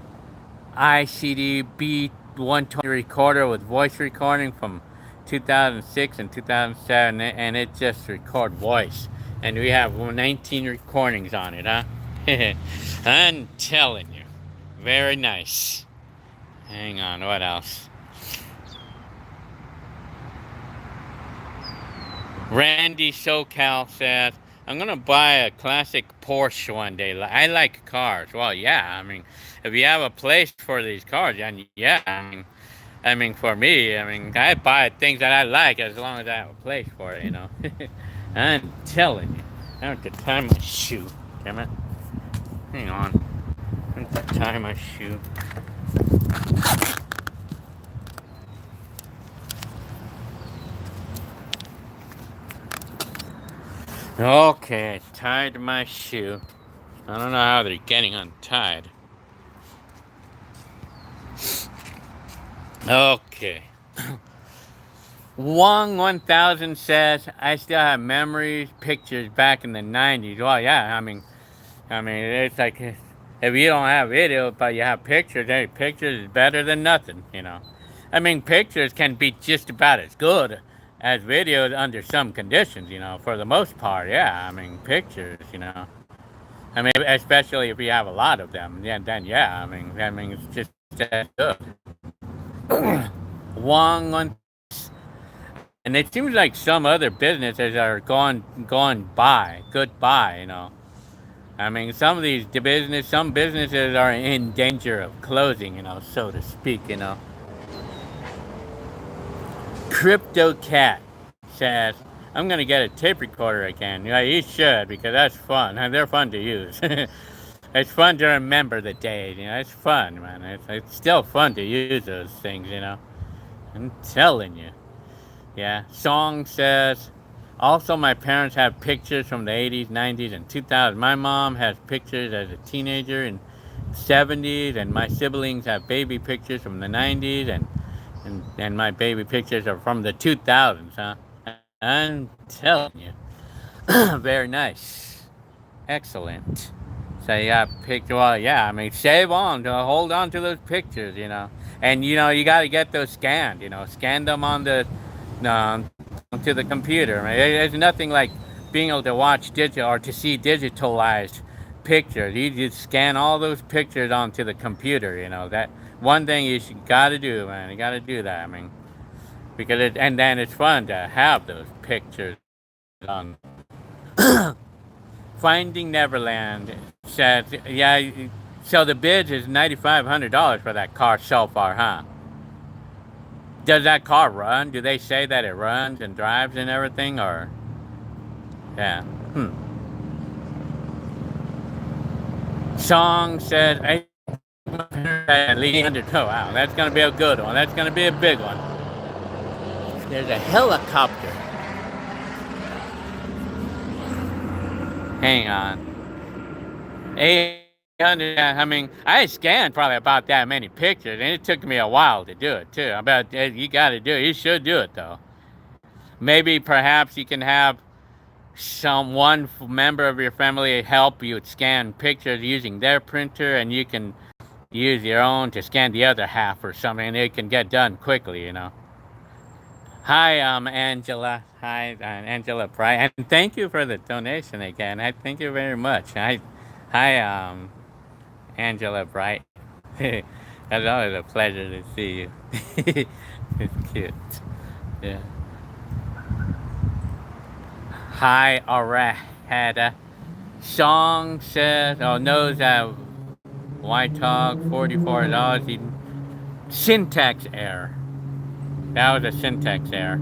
ICD B120 recorder with voice recording from 2006 and 2007, and it just record voice. And we have 19 recordings on it, huh? I'm telling you. Very nice. Hang on, what else? Randy SoCal says, I'm gonna buy a classic Porsche one day. I like cars. Well, yeah. I mean, if you have a place for these cars, and yeah, I mean, for me, I mean, I buy things that I like as long as I have a place for it. I'm telling you, I have to tie my shoe. Damn it! Hang on, I have to tie my shoe. Okay, I tied my shoe. I don't know how they're getting untied. Okay. Wong 1000 says, I still have memories, pictures back in the 90s. Well, yeah, I mean, it's like If you don't have video, but you have pictures, hey, pictures is better than nothing, you know. I mean, pictures can be just about as good as videos under some conditions, you know, for the most part, yeah. I mean, pictures, you know. I mean, especially if you have a lot of them, then yeah, I mean, it's just as good. One, and it seems like some other businesses are going by, goodbye, you know. I mean, some businesses are in danger of closing, you know, so to speak, you know. Crypto Cat says, I'm going to get a tape recorder again. Yeah, you should, because that's fun. And they're fun to use. It's fun to remember the days, you know. It's fun, man. It's still fun to use those things, you know. I'm telling you. Yeah. Song says, also, my parents have pictures from the 80s, 90s, and 2000s. My mom has pictures as a teenager in 70s, and my siblings have baby pictures from the 90s, and my baby pictures are from the 2000s, huh? I'm telling you. Very nice. Excellent. So you got picture. Well, yeah. I mean, save on to hold on to those pictures, you know. And you know, you got to get those scanned. You know, scan them on the to the computer. Right? There's nothing like being able to watch digital or to see digitalized pictures. You just scan all those pictures onto the computer. You know that one thing you got to do, man. You got to do that. I mean, because and then it's fun to have those pictures on. Finding Neverland says, yeah, so the bid is $9,500 for that car so far, huh? Does that car run? Do they say that it runs and drives and everything, or? Yeah. Song says, at least 100. Oh, wow, that's going to be a good one. That's going to be a big one. There's a helicopter. Hang on. 800. I mean, I scanned probably about that many pictures, and it took me a while to do it too. About you got to do it. You should do it though. Maybe perhaps you can have one member of your family help you scan pictures using their printer, and you can use your own to scan the other half or something, and it can get done quickly. You know. Hi, Angela. Hi, Angela Bright, and thank you for the donation again. I thank you very much. Hi, Angela Bright. It's always a pleasure to see you. It's cute. Yeah. Hi, Arahada. Song says, oh, knows that White Hog, $44. Syntax error. That was a syntax error.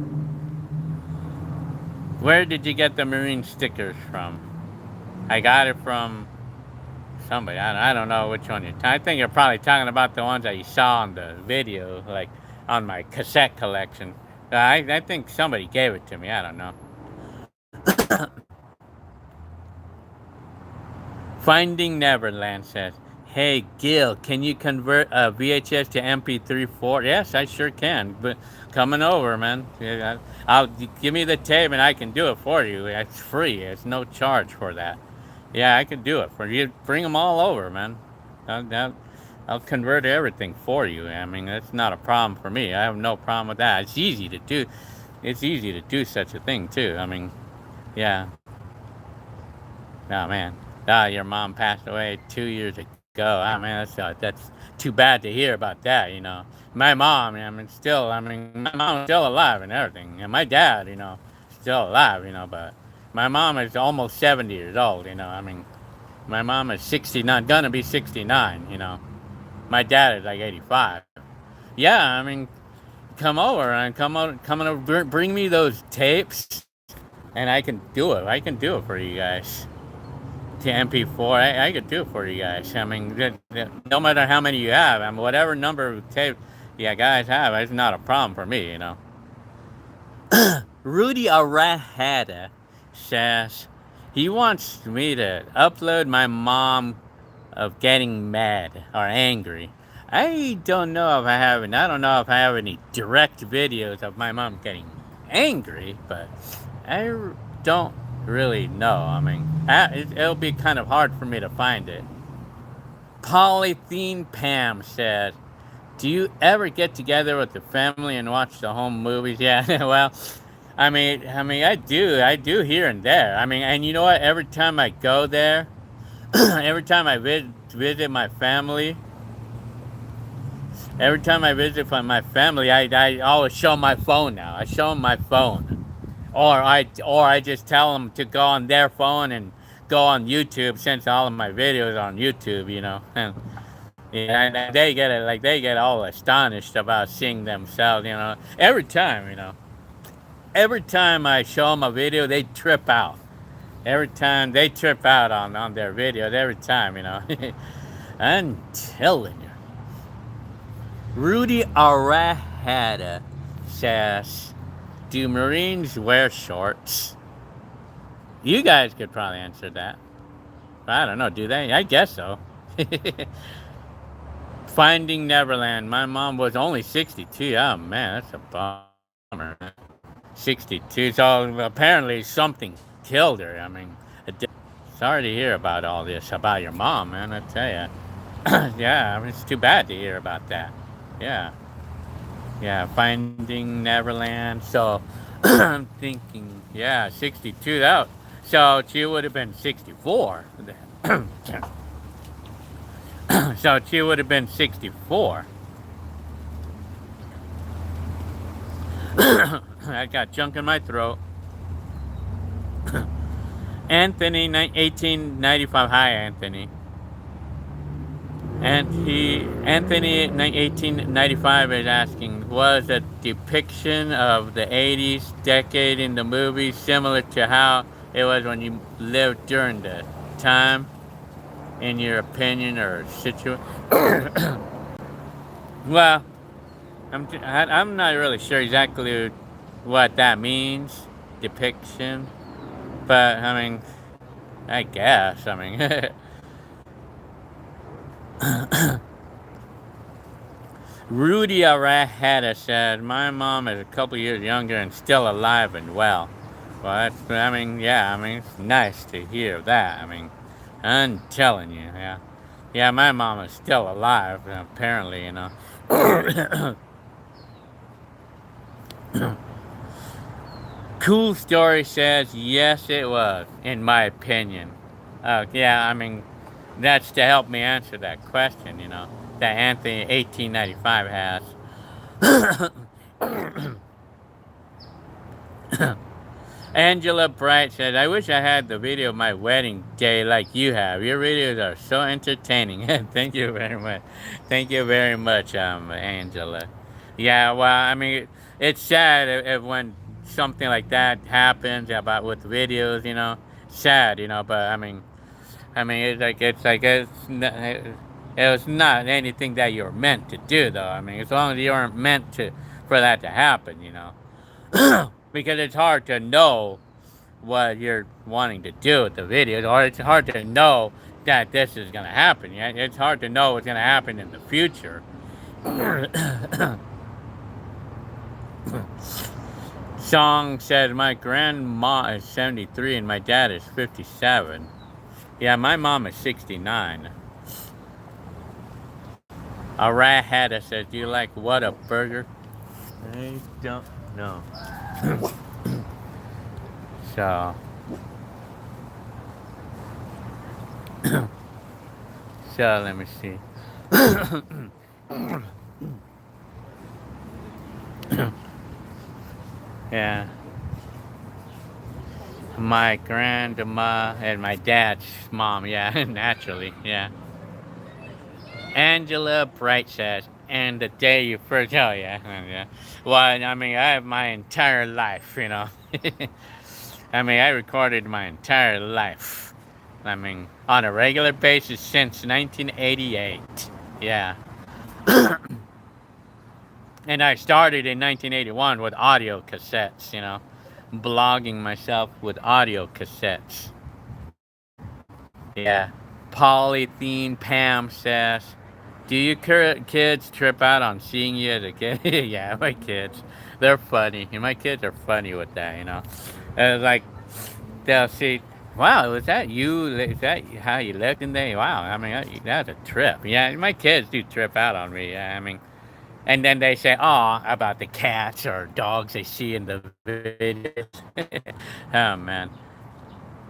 Where did you get the marine stickers from? I got it from somebody. I don't know which one you're I think you're probably talking about the ones that you saw on the video, like on my cassette collection. I think somebody gave it to me. I don't know. Finding Neverland says, hey, Gil, can you convert a VHS to MP3 4? Yes, I sure can. But coming over, man. I'll give me the tape and I can do it for you. It's free. It's no charge for that. Yeah, I can do it for you. Bring them all over, man. I'll convert everything for you. I mean, that's not a problem for me. I have no problem with that. It's easy to do. It's easy to do such a thing too. I mean, yeah. Oh man. Your mom passed away 2 years ago. Oh man, that's too bad to hear about that. You know, my mom. I mean, my mom's still alive and everything, and my dad, you know, still alive. You know, but my mom is almost 70 years old. You know, I mean, my mom is 69, gonna be 69. You know, my dad is like 85. Yeah, I mean, come over, bring me those tapes, and I can do it. I can do it for you guys. To MP4, I could do it for you guys. I mean, no matter how many you have, I mean, whatever number of tape you guys have, it's not a problem for me, you know. Rudy Arahada says he wants me to upload my mom of getting mad or angry. I don't know if I have any direct videos of my mom getting angry, but I don't really know. I mean, it'll be kind of hard for me to find it. Polythene Pam says, do you ever get together with the family and watch the home movies? Yeah, well, I do here and there. I mean, and you know what? Every time I go there, every time I visit my family, every time I visit my family, I always show my phone now. I show them my phone, or I just tell them to go on their phone and go on YouTube, since all of my videos are on YouTube, you know. And yeah, and they get all astonished about seeing themselves, you know. Every time I show them a video, they trip out. Every time they trip out on their videos, every time, you know. I'm telling you. Rudy Arahada says, do Marines wear shorts? You guys could probably answer that. I don't know, do they? I guess so. Finding Neverland. My mom was only 62. Oh, man, that's a bummer. 62. So apparently something killed her. I mean, sorry to hear about all this about your mom, man. I tell you. Yeah, I mean, it's too bad to hear about that. Yeah. Yeah, Finding Neverland. So I'm thinking, yeah, 62. So she would have been 64. So she would have been 64. I got junk in my throat. Anthony, 1895. Hi, Anthony. Anthony, 1895 is asking, was a depiction of the 80s decade in the movie similar to how it was when you lived during the time, in your opinion, or situation? Well, I'm not really sure exactly what that means, depiction, but I mean, I guess, I mean, Rudy Arahada said, my mom is a couple years younger and still alive and well. Well, that's, I mean, yeah, I mean, it's nice to hear that. I mean, I'm telling you, yeah. Yeah, my mom is still alive, apparently, you know. Cool Story says, yes, it was, in my opinion. Yeah, I mean, that's to help me answer that question, you know, that Anthony 1895 has. Angela Bright says, I wish I had the video of my wedding day like you have. Your videos are so entertaining. Thank you very much. Thank you very much, Angela. Yeah, well, I mean, it's sad if when something like that happens about with videos, you know, sad, you know, but I mean, it was not anything that you were meant to do, though. I mean, as long as you weren't meant for that to happen, you know. Because it's hard to know what you're wanting to do with the videos, or it's hard to know that this is going to happen. Yeah? It's hard to know what's going to happen in the future. Song said, my grandma is 73 and my dad is 57. Yeah, my mom is 69. Arahada says, do you like Whataburger? I don't know. So let me see. Yeah. My grandma and my dad's mom, yeah, naturally, yeah. Angela Bright says, and the day you first, oh yeah, yeah. Well, I mean, I have my entire life, you know. I mean, I recorded my entire life. I mean, on a regular basis since 1988. Yeah. And I started in 1981 with audio cassettes, you know. Blogging myself with audio cassettes. Yeah. Polythene Pam says, do your kids trip out on seeing you as a kid? Yeah, my kids. They're funny. My kids are funny with that, you know. Like, they'll see, Wow, was that you? Is that how you looked in there? Wow, I mean, that's a trip. Yeah, my kids do trip out on me. Yeah, I mean, and then they say, "Oh, about the cats or dogs they see in the videos." Oh man.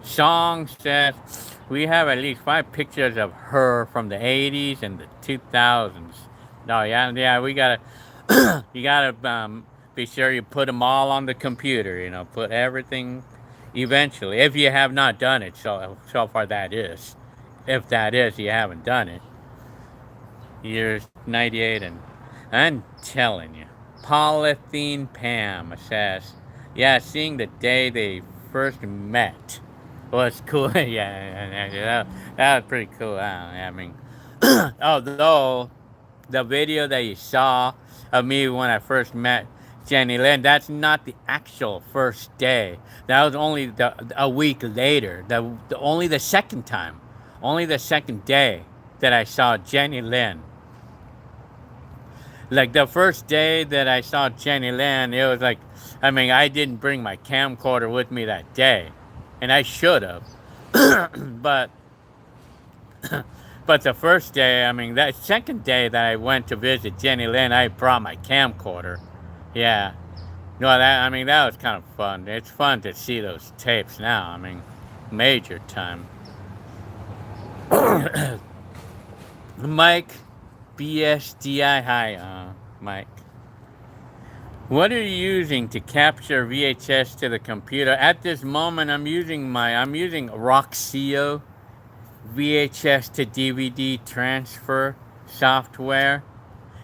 Song says we have at least 5 pictures of her from the '80s and the 2000s. No, yeah, we gotta, you gotta be sure you put them all on the computer. You know, put everything. Eventually, if you have not done it, so far that is. If that is, you haven't done it. Years 98 and I'm telling you, Polythene Pam says, yeah, seeing the day they first met was cool. That was pretty cool. I mean, although the video that you saw of me when I first met Jenny Lynn, that's not the actual first day. That was only a week later. Only the second time, only the second day that I saw Jenny Lynn. Like the first day that I saw Jenny Lynn, it was like, I mean, I didn't bring my camcorder with me that day, and I should have. but but the first day, I mean, that second day that I went to visit Jenny Lynn, I brought my camcorder. Yeah. No, that I mean that was kind of fun. It's fun to see those tapes now. I mean, major time. Mike, BSDI, hi, Mike. What are you using to capture VHS to the computer? At this moment, I'm using Roxio VHS to DVD transfer software.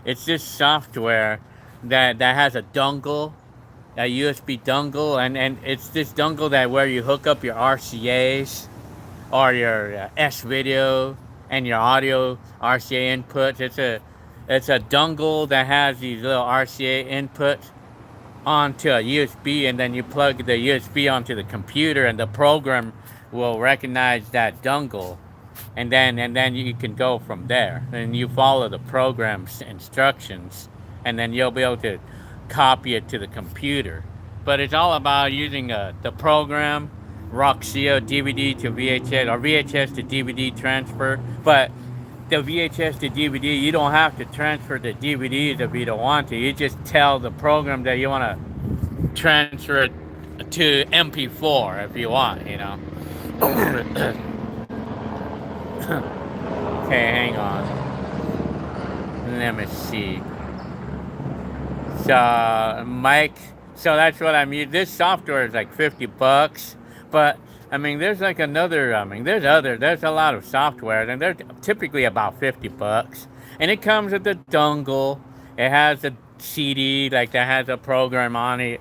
It's this software that has a dongle, a USB dongle, and it's this dongle that where you hook up your RCAs or your S video and your audio RCA inputs. It's a dongle that has these little RCA inputs onto a USB, and then you plug the USB onto the computer, and the program will recognize that dongle, and then you can go from there, and you follow the program's instructions, and then you'll be able to copy it to the computer. But it's all about using the program Roxio DVD to VHS or VHS to DVD transfer. But the VHS to DVD, you don't have to transfer the DVDs if you don't want to. You just tell the program that you want to transfer it to MP4 if you want, you know. Okay, hang on. Let me see. So, Mike, so that's what I'm using. This software is like $50, but I mean, there's like another. I mean, there's a lot of software, and they're typically about $50, and it comes with a dongle. It has a CD, like that has a program on it,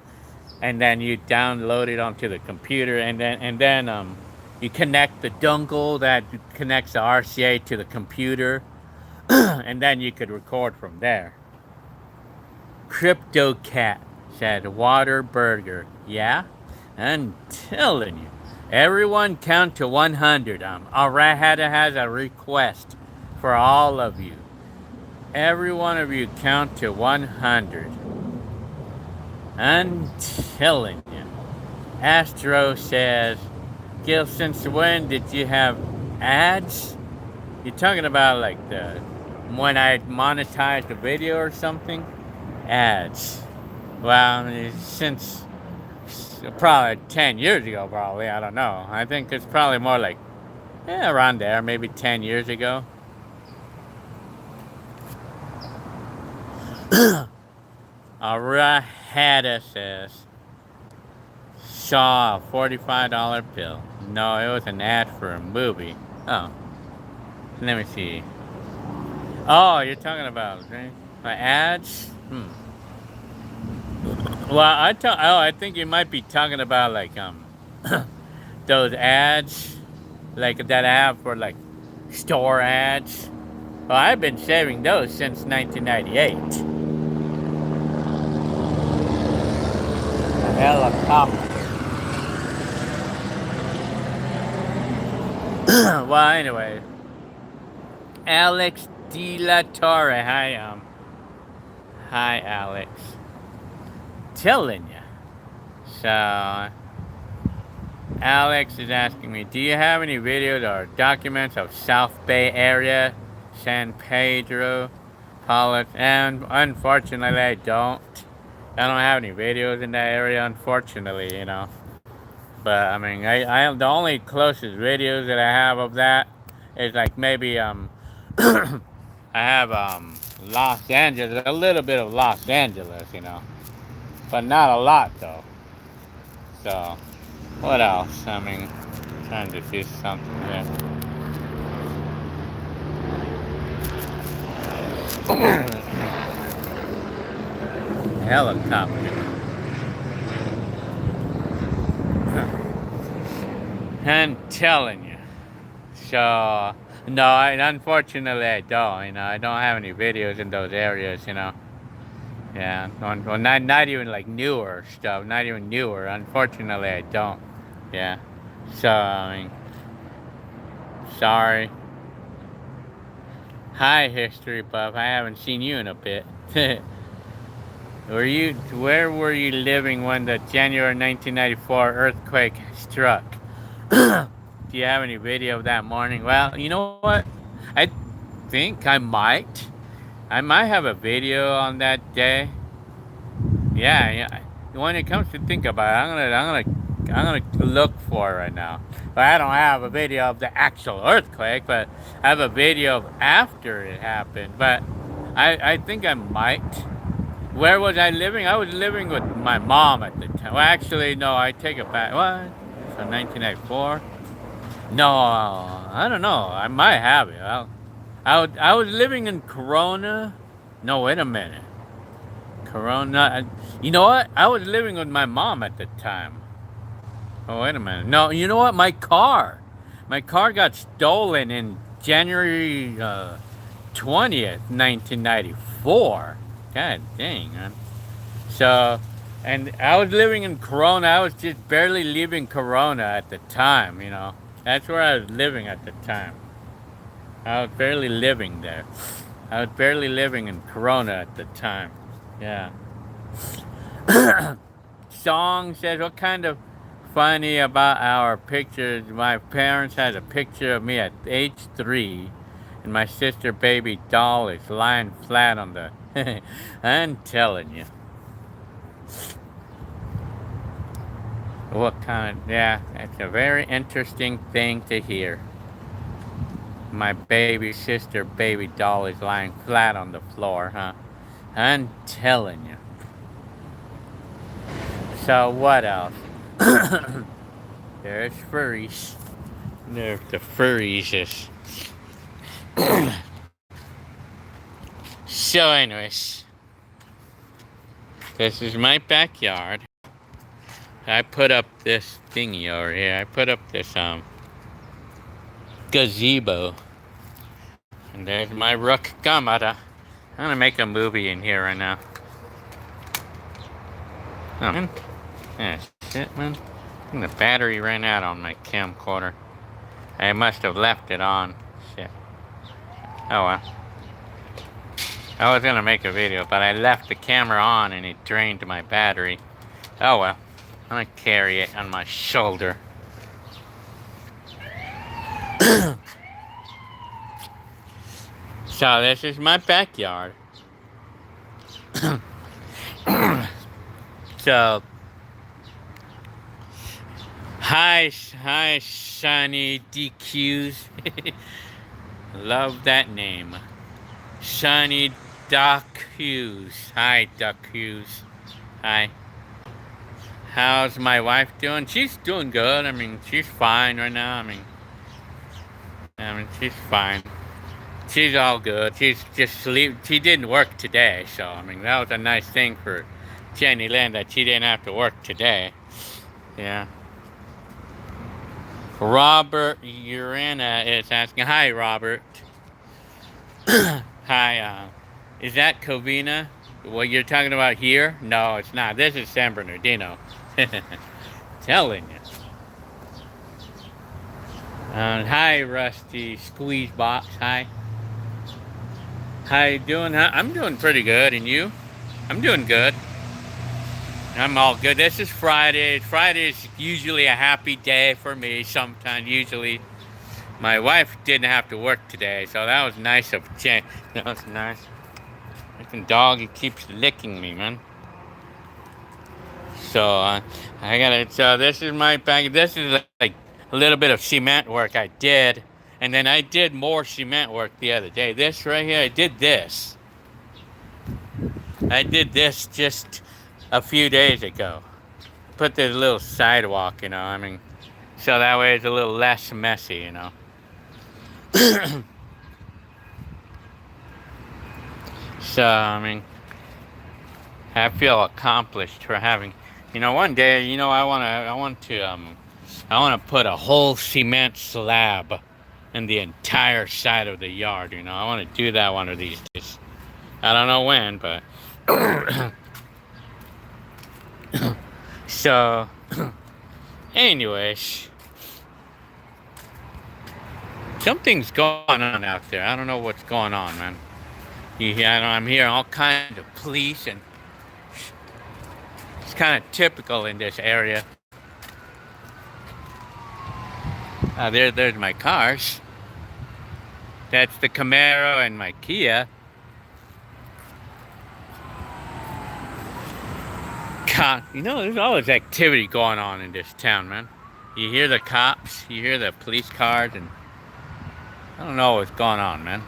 and then you download it onto the computer, and then you connect the dongle that connects the RCA to the computer, and then you could record from there. Crypto Cat said Water Burger. Yeah? I'm telling you. Everyone count to 100. Arahada has a request for all of you. Every one of you count to 100. I'm telling you. Astro says, Gil, since when did you have ads? You're talking about like when I monetized a video or something? Ads. Well, since probably 10 years ago, probably. I don't know. I think it's probably more like around there, maybe 10 years ago. Arahada says, saw a $45 bill. No, it was an ad for a movie. Oh. Let me see. Oh, you're talking about ads? Well, I think you might be talking about like those ads, like that I have for like store ads. Well, I've been saving those since 1998. A helicopter. Well, anyway, Alex De La Torre. Hi, Alex. Telling you. So, Alex is asking me, do you have any videos or documents of South Bay area, San Pedro, Palos? And unfortunately, I don't. I don't have any videos in that area, unfortunately, you know. But I mean, the only closest videos that I have of that is like maybe I have Los Angeles, a little bit of Los Angeles, you know, but not a lot though. So what else? I mean, trying to do something there. Helicopter. I'm telling you. So no, unfortunately I don't. You know, I don't have any videos in those areas. You know. Yeah, well, not even like newer stuff. Not even newer. Unfortunately, I don't. Yeah. So I mean, sorry. Hi, history buff. I haven't seen you in a bit. Where were you living when the January 1994 earthquake struck? Do you have any video of that morning? Well, you know what? I think I might. I might have a video on that day. Yeah. When it comes to think about it, I'm gonna look for it right now. But I don't have a video of the actual earthquake, but I have a video of after it happened. But I think I might. Where was I living? I was living with my mom at the time. Well, actually, no, I take it back. What? So 1994? No, I don't know. I might have it. I was living in Corona. No, wait a minute. Corona. You know what? I was living with my mom at the time. Oh, wait a minute. No, you know what? My car got stolen in January 20th, 1994. God dang, man. So, and I was living in Corona. I was just barely leaving Corona at the time, you know. That's where I was living at the time. I was barely living there. I was barely living in Corona at the time. Yeah. Song says, what kind of funny about our pictures? My parents had a picture of me at age 3, and my sister baby doll is lying flat on the... I'm telling you. What kind of... Yeah, that's a very interesting thing to hear. My baby sister baby doll is lying flat on the floor, huh? I'm telling you. So what else? There's furries. There's the furries. So anyways, this is my backyard. I put up this thingy over here. I put up this gazebo. And there's my rook camera. I'm gonna make a movie in here right now. Oh man. Yeah, shit, man. I think the battery ran out on my camcorder. I must have left it on. Shit. Oh well. I was gonna make a video, but I left the camera on and it drained my battery. Oh well. I'm gonna carry it on my shoulder. So this is my backyard. So hi Shiny DQs. Love that name. Shiny Duck Hughes. Hi Duck Hughes. Hi. How's my wife doing? She's doing good. I mean, she's fine right now. I mean, she's fine. She's all good. She's just sleep. She didn't work today, so I mean that was a nice thing for Jenny Lynn that she didn't have to work today. Yeah. Robert Urena is asking. Hi, Robert. Hi. Is that Covina? What you're talking about here? No, it's not. This is San Bernardino. Telling you. Hi, Rusty Squeeze Box. Hi. How you doing? I'm doing pretty good, and you? I'm doing good. I'm all good. This is Friday. Friday is usually a happy day for me. Sometimes, usually, my wife didn't have to work today, so that was nice of Jen. That was nice. Fucking dog, he keeps licking me, man. So I gotta. So this is my bag. This is like a little bit of cement work I did, and then I did more cement work the other day. This right here, I did this. I did this just a few days ago. Put this little sidewalk, you know. I mean, so that way it's a little less messy, you know. So I mean, I feel accomplished for having, you know, one day, you know, I want to put a whole cement slab in the entire side of the yard. You know, I want to do that one of these days. I don't know when, but so, anyways, something's going on out there. I don't know what's going on, man. I'm hearing all kinds of police, and it's kind of typical in this area. There's my cars. That's the Camaro and my Kia. God, you know, there's always activity going on in this town, man. You hear the cops, you hear the police cars, and I don't know what's going on, man.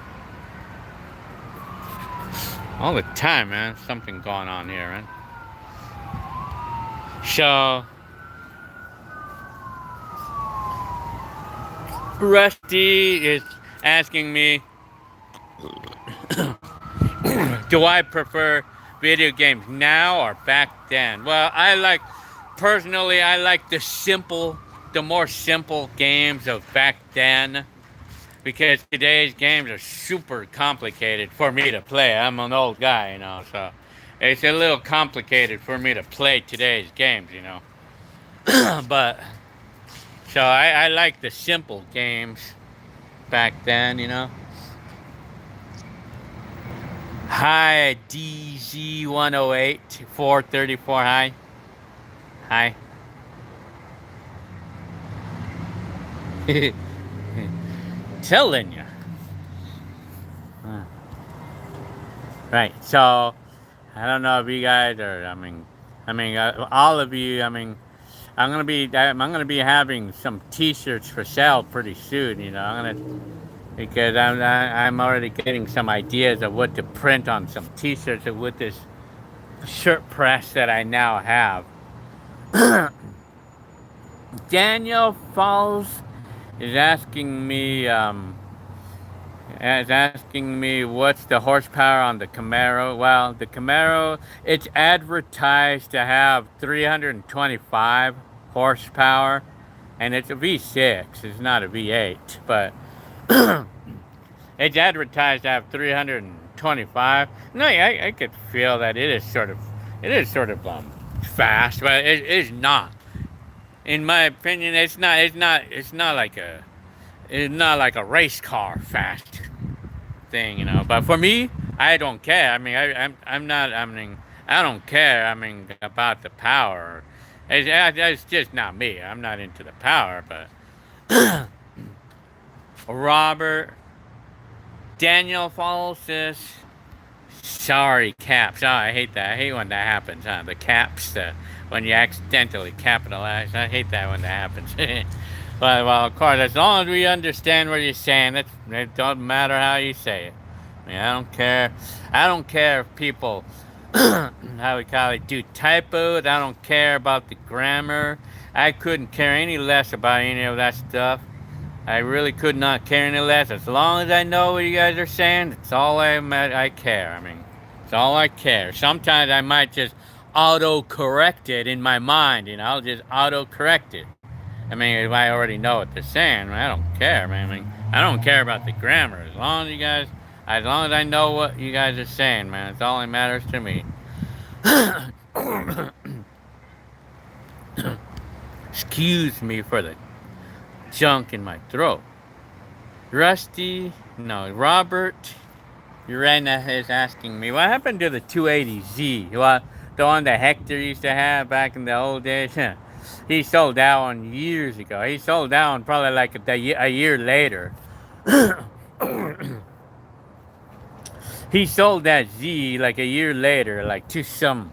All the time, man. Something going on here, man. So, Rusty is asking me, do I prefer video games now or back then? Well, personally, I like the more simple games of back then. Because today's games are super complicated for me to play. I'm an old guy, you know, so it's a little complicated for me to play today's games, you know. But, so I like the simple games back then, you know. Hi, DZ108, 434, hi. Hi. Telling you. Right. So, I don't know if you guys are. All of you. I'm gonna be having some T-shirts for sale pretty soon. You know, because I'm already getting some ideas of what to print on some T-shirts with this shirt press that I now have. Daniel Falls is asking me what's the horsepower on the Camaro. Well, the Camaro, it's advertised to have 325 horsepower, and it's a V6. It's not a V8, but it's advertised to have 325. No, I could feel that it is sort of fast, but it is not. In my opinion, it's not like a race car fast thing, you know. But for me, I don't care. I don't care. About the power. It's just not me. I'm not into the power. But Robert Daniel follows this. Sorry, caps. Oh, I hate that. I hate when that happens. The caps. When you accidentally capitalize. I hate that when that happens. But, well, of course, as long as we understand what you're saying, it don't matter how you say it. I don't care. I don't care if people, how we call it, do typos. I don't care about the grammar. I couldn't care any less about any of that stuff. I really could not care any less. As long as I know what you guys are saying, it's all I care. It's all I care. Sometimes I might just auto-correct it in my mind, you know. I'll just auto-correct it. If I already know what they're saying, I don't care, man. I don't care about the grammar. As long as I know what you guys are saying, man, it's all that matters to me. Excuse me for the junk in my throat. Robert Urena is asking me, what happened to the 280Z? Well, the one that Hector used to have back in the old days. He sold that one years ago. He sold that one probably like a year later. He sold that Z like a year later, like to some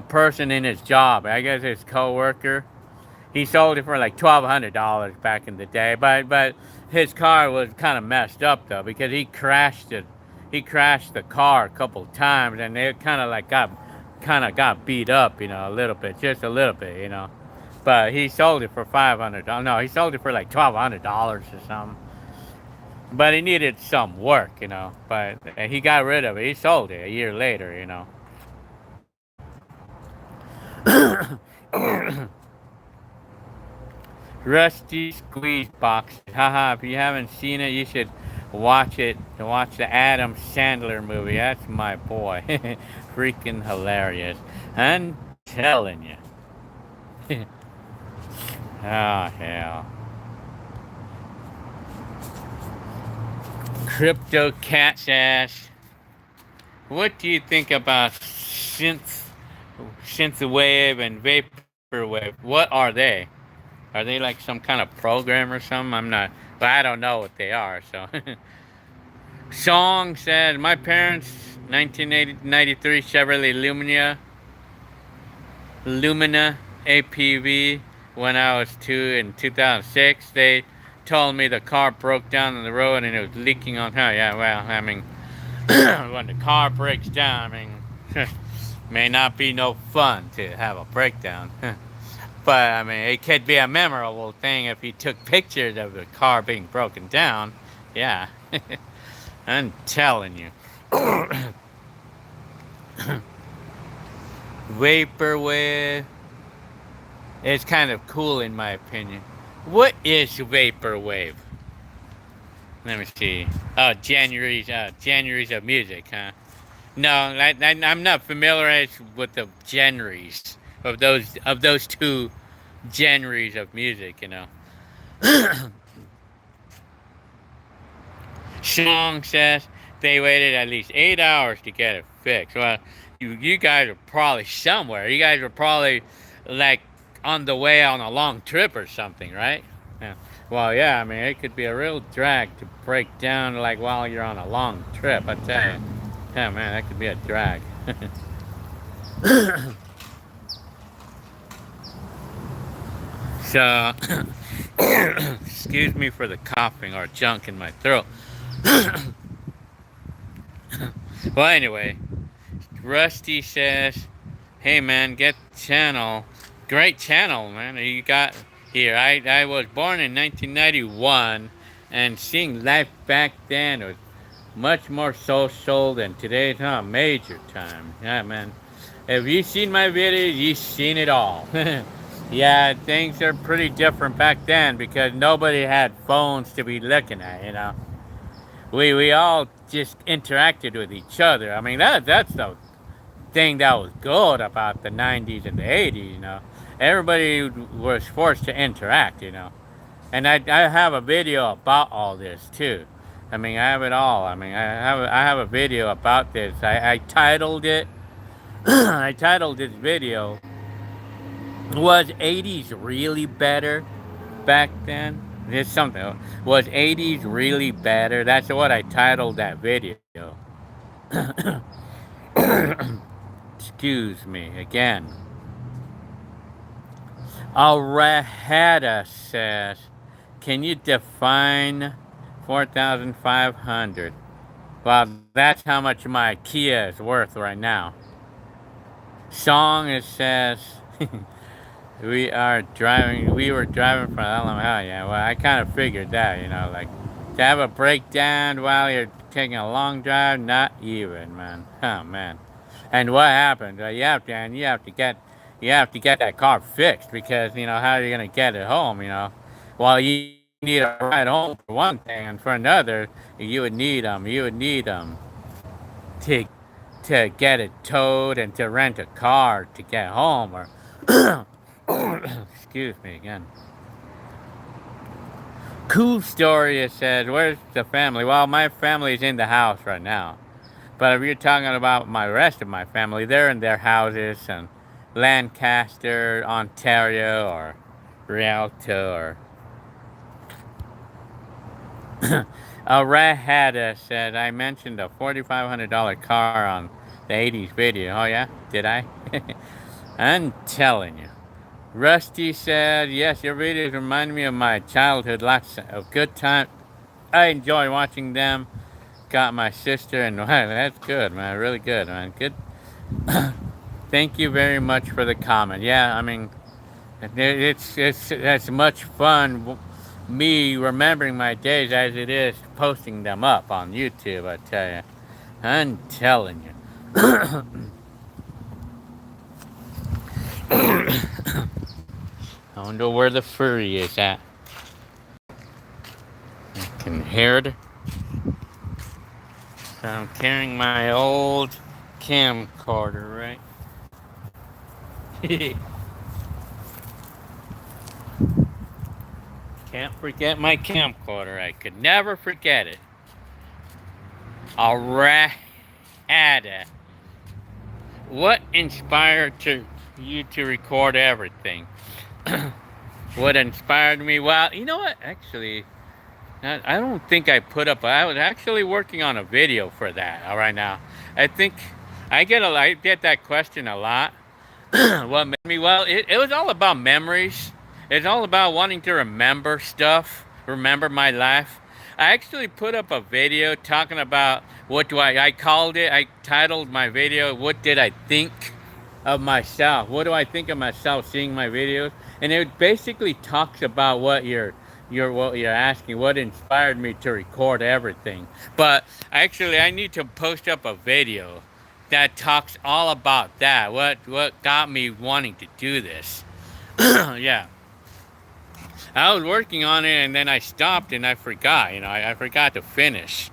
person in his job. I guess his coworker. He sold it for like $1,200 back in the day, but his car was kind of messed up though because he crashed it. He crashed the car a couple times, and it kind of got beat up, a little bit, just a little bit. But he sold it for $500. No, he sold it for like $1,200 or something. But he needed some work. But he got rid of it. He sold it a year later. Rusty Squeeze Box. Haha, if you haven't seen it, you should watch it. Watch the Adam Sandler movie. That's my boy. Freaking hilarious. I'm telling you. Oh, hell. Crypto Cat's ass. What do you think about synthwave and vaporwave? What are they? Are they like some kind of program or something? But I don't know what they are. So, Song said, my parents, 1993 Chevrolet Lumina APV, when I was 2 in 2006. They told me the car broke down on the road and it was leaking on her. Yeah, well, I mean, when the car breaks down, may not be no fun to have a breakdown. But, I mean, it could be a memorable thing if you took pictures of the car being broken down. Yeah. I'm telling you. Vaporwave. It's kind of cool in my opinion. What is vaporwave? Let me see. Oh, genres of music, huh? No, I'm not familiar with the genres of those two genres of music. Song says they waited at least 8 hours to get it fixed. Well, you guys are probably somewhere. You guys are probably like on the way on a long trip or something, right? Yeah. Well, yeah, I mean, it could be a real drag to break down like while you're on a long trip, I tell you. Yeah, man, that could be a drag. So, excuse me for the coughing or junk in my throat. Well, anyway, Rusty says, hey, man, get channel. Great channel, man. You got here. I was born in 1991, and seeing life back then was much more social than today's major time. Yeah, man. If you've seen my videos, you've seen it all. Yeah, things are pretty different back then because nobody had phones to be looking at. We all just interacted with each other. I mean, that's the thing that was good about the 90s and the 80s. Everybody was forced to interact. And I have a video about all this too. I mean, I have it all. I mean, I have a video about this. I titled it. I titled this video, "Was 80s really better back then?" There's something. Was 80s really better? That's what I titled that video. Excuse me again. Alrahada says, can you define 4,500? Well, that's how much my Kia is worth right now. Song, it says, we were driving from Alabama. Yeah, well, I kind of figured that, like, to have a breakdown while you're taking a long drive, not even, man. Oh, man. And what happened? You have to get that car fixed because, how are you going to get it home, Well, you need a ride home for one thing, and for another, you would need to get it towed and to rent a car to get home, or excuse me again. Cool story, it says, where's the family? Well, my family's in the house right now. But if you're talking about my rest of my family, they're in their houses in Lancaster, Ontario, or Rialto, or Rahada said I mentioned a $4,500 car on the 80s video. Oh yeah, did I? I'm telling you. Rusty said, yes, your videos remind me of my childhood. Lots of good time. I enjoy watching them. Got my sister, and wow, that's good, man. Really good, man. Good. Thank you very much for the comment. Yeah, I mean, it's as much fun me remembering my days as it is posting them up on YouTube. I tell you, I'm telling you. I wonder where the furry is at. I can hear it. So I'm carrying my old camcorder, right? Can't forget my camcorder. I could never forget it. Alright. What inspired you to record everything? What inspired me? Well, you know what? Actually, I don't think I put up. I was actually working on a video for that right now. I think I get that question a lot. What made me? Well, it was all about memories. It's all about wanting to remember stuff, remember my life. I actually put up a video talking about I called it, I titled my video, What Did I Think of Myself? What do I think of myself seeing my videos? And it basically talks about what you're asking, what inspired me to record everything. But actually, I need to post up a video that talks all about that. What got me wanting to do this? Yeah. I was working on it and then I stopped and I forgot. I forgot to finish.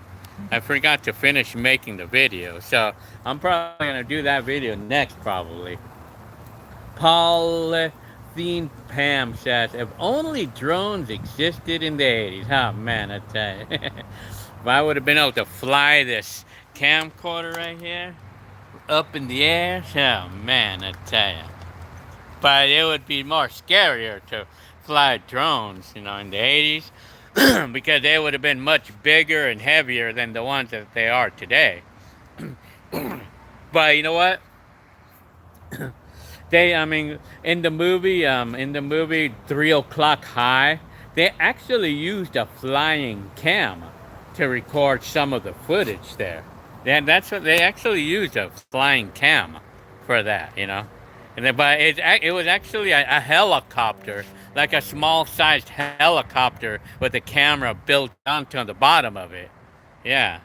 I forgot to finish making the video. So I'm probably gonna do that video next, probably. Pauline Pam says, if only drones existed in the 80s. Oh man, I tell you. If I would have been able to fly this camcorder right here up in the air, oh man, I tell you. But it would be more scarier to fly drones, in the 80s, because they would have been much bigger and heavier than the ones that they are today. But you know what? In the movie 3 O'Clock High, they actually used a flying cam to record some of the footage there. That's what they actually used, a flying cam for that, but it was actually a helicopter, like a small-sized helicopter with a camera built onto the bottom of it. Yeah.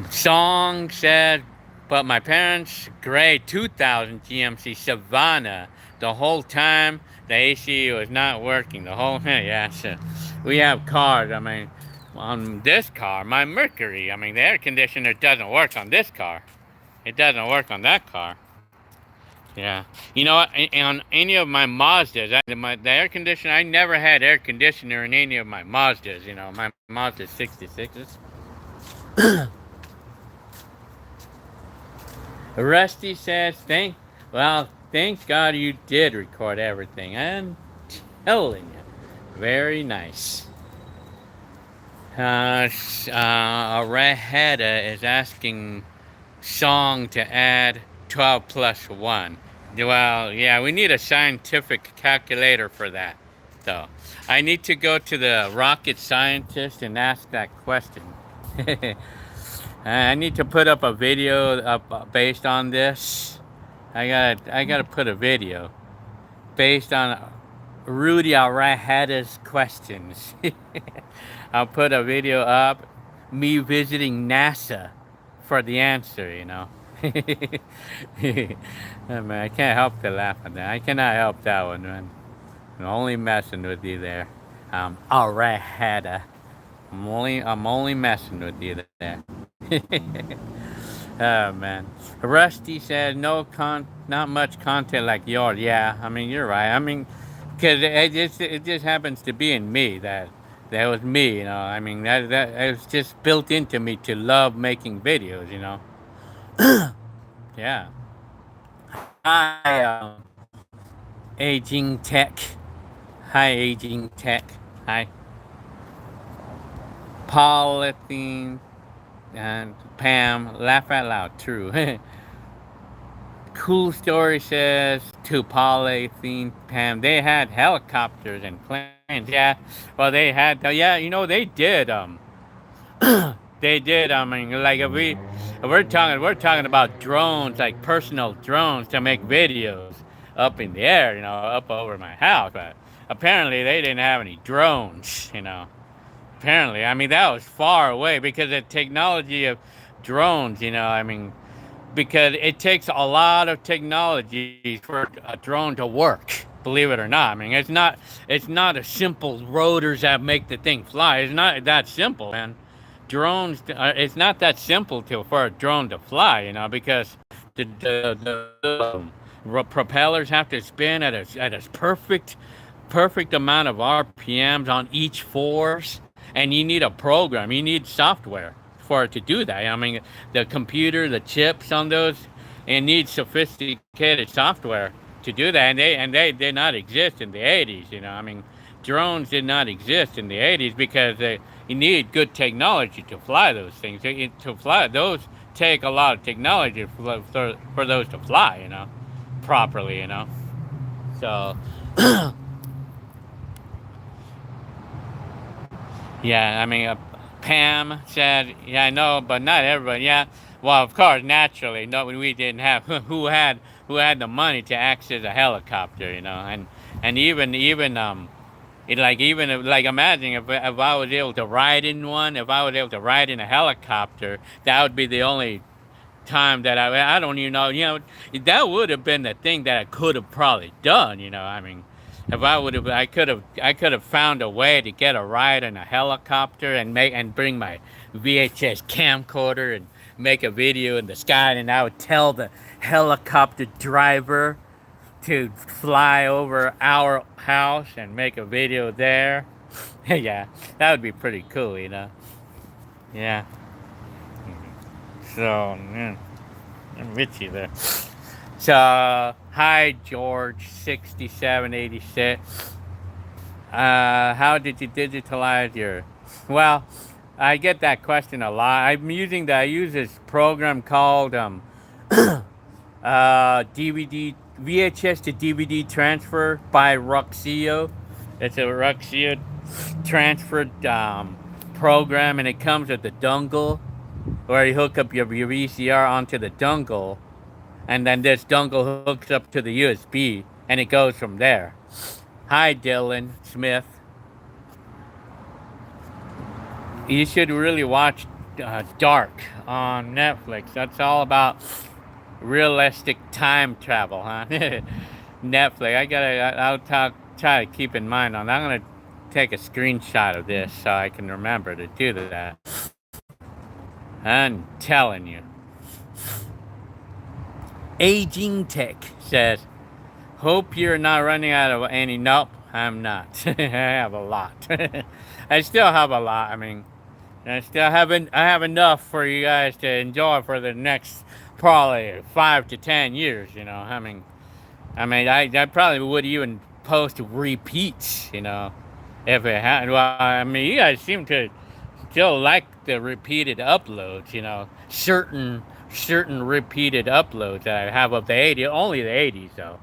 Song said, but my parents' gray 2000 GMC Savannah, the whole time the AC was not working. The whole yeah. So we have cars. On this car, my Mercury. The air conditioner doesn't work on this car. It doesn't work on that car. Yeah. You know what? On any of my Mazdas, the air conditioner, I never had air conditioner in any of my Mazdas. My Mazda 66s. Rusty says, thank God you did record everything. I'm telling you. Very nice. Raheda is asking Song to add 12 plus 1. Well, yeah, we need a scientific calculator for that, though. I need to go to the rocket scientist and ask that question. I need to put up a video up based on this. I gotta put a video based on Rudy Raheda's questions. I'll put a video up, me visiting NASA for the answer, Man, I can't help to laugh at that. I cannot help that one, man. I'm only messing with you there. Raheda. I'm only messing with you there. Oh man. Rusty said not much content like yours. Yeah, you're right. Because it just happens to be in me that That was me, you know. I mean, that it was just built into me to love making videos, you know. Yeah. Hi, aging tech. Hi, aging tech. Hi, polythene and Pam. Laugh out loud. True. Cool story says to polythene Pam. They had helicopters and planes. Yeah. Well, they had. Yeah, you know they did. They did. I mean, like if we're talking about drones, like personal drones to make videos up in the air, you know, up over my house. But apparently they didn't have any drones, you know. Apparently, I mean that was far away because the technology of drones, you know. I mean, because it takes a lot of technology for a drone to work. Believe it or not, I mean it's not a simple rotors that make the thing fly. It's not that simple, man. Drones, it's not that simple for a drone to fly, you know, because the propellers have to spin at a perfect amount of RPMs on each force, and you need a program, you need software for it to do that. I mean, the computer, the chips on those, it needs sophisticated software to do that, and they did not exist in the 80s. You know, I mean, drones did not exist in the 80s because you need good technology to fly those things. To fly those take a lot of technology for those to fly. You know, properly. You know, so. Yeah, I mean, Pam said, "Yeah, I know, but not everybody." Yeah, well, of course, naturally, no, we didn't have who had the money to access a helicopter, you know, and even imagine if I was able to ride in one, if I was able to ride in a helicopter, that would be the only time that I don't even know, you know, that would have been the thing that I could have probably done, you know. I mean, if I would have, I could have found a way to get a ride in a helicopter and bring my VHS camcorder and make a video in the sky, and I would tell the helicopter driver to fly over our house and make a video there. Yeah, that would be pretty cool, you know. Yeah. So, yeah. I'm with you there. So, hi George, 6786. How did you digitalize your? Well, I get that question a lot. I use this program called DVD VHS to DVD transfer by Ruxio. It's a Ruxio transfer program, and it comes with the dongle where you hook up your VCR onto the dongle, and then this dongle hooks up to the USB, and it goes from there. Hi, Dylan Smith. You should really watch Dark on Netflix. That's all about realistic time travel, huh? Netflix. Try to keep in mind on. I'm gonna take a screenshot of this so I can remember to do that. I'm telling you. Aging Tech says, "Hope you're not running out of any." Nope, I'm not. I have a lot. I still have a lot. I mean, I have enough for you guys to enjoy for the next probably 5 to 10 years. You know, I probably would even post repeats. You know, if it had. Well, I mean, you guys seem to still like the repeated uploads. You know, certain repeated uploads that I have of the 80s, only the 80s though.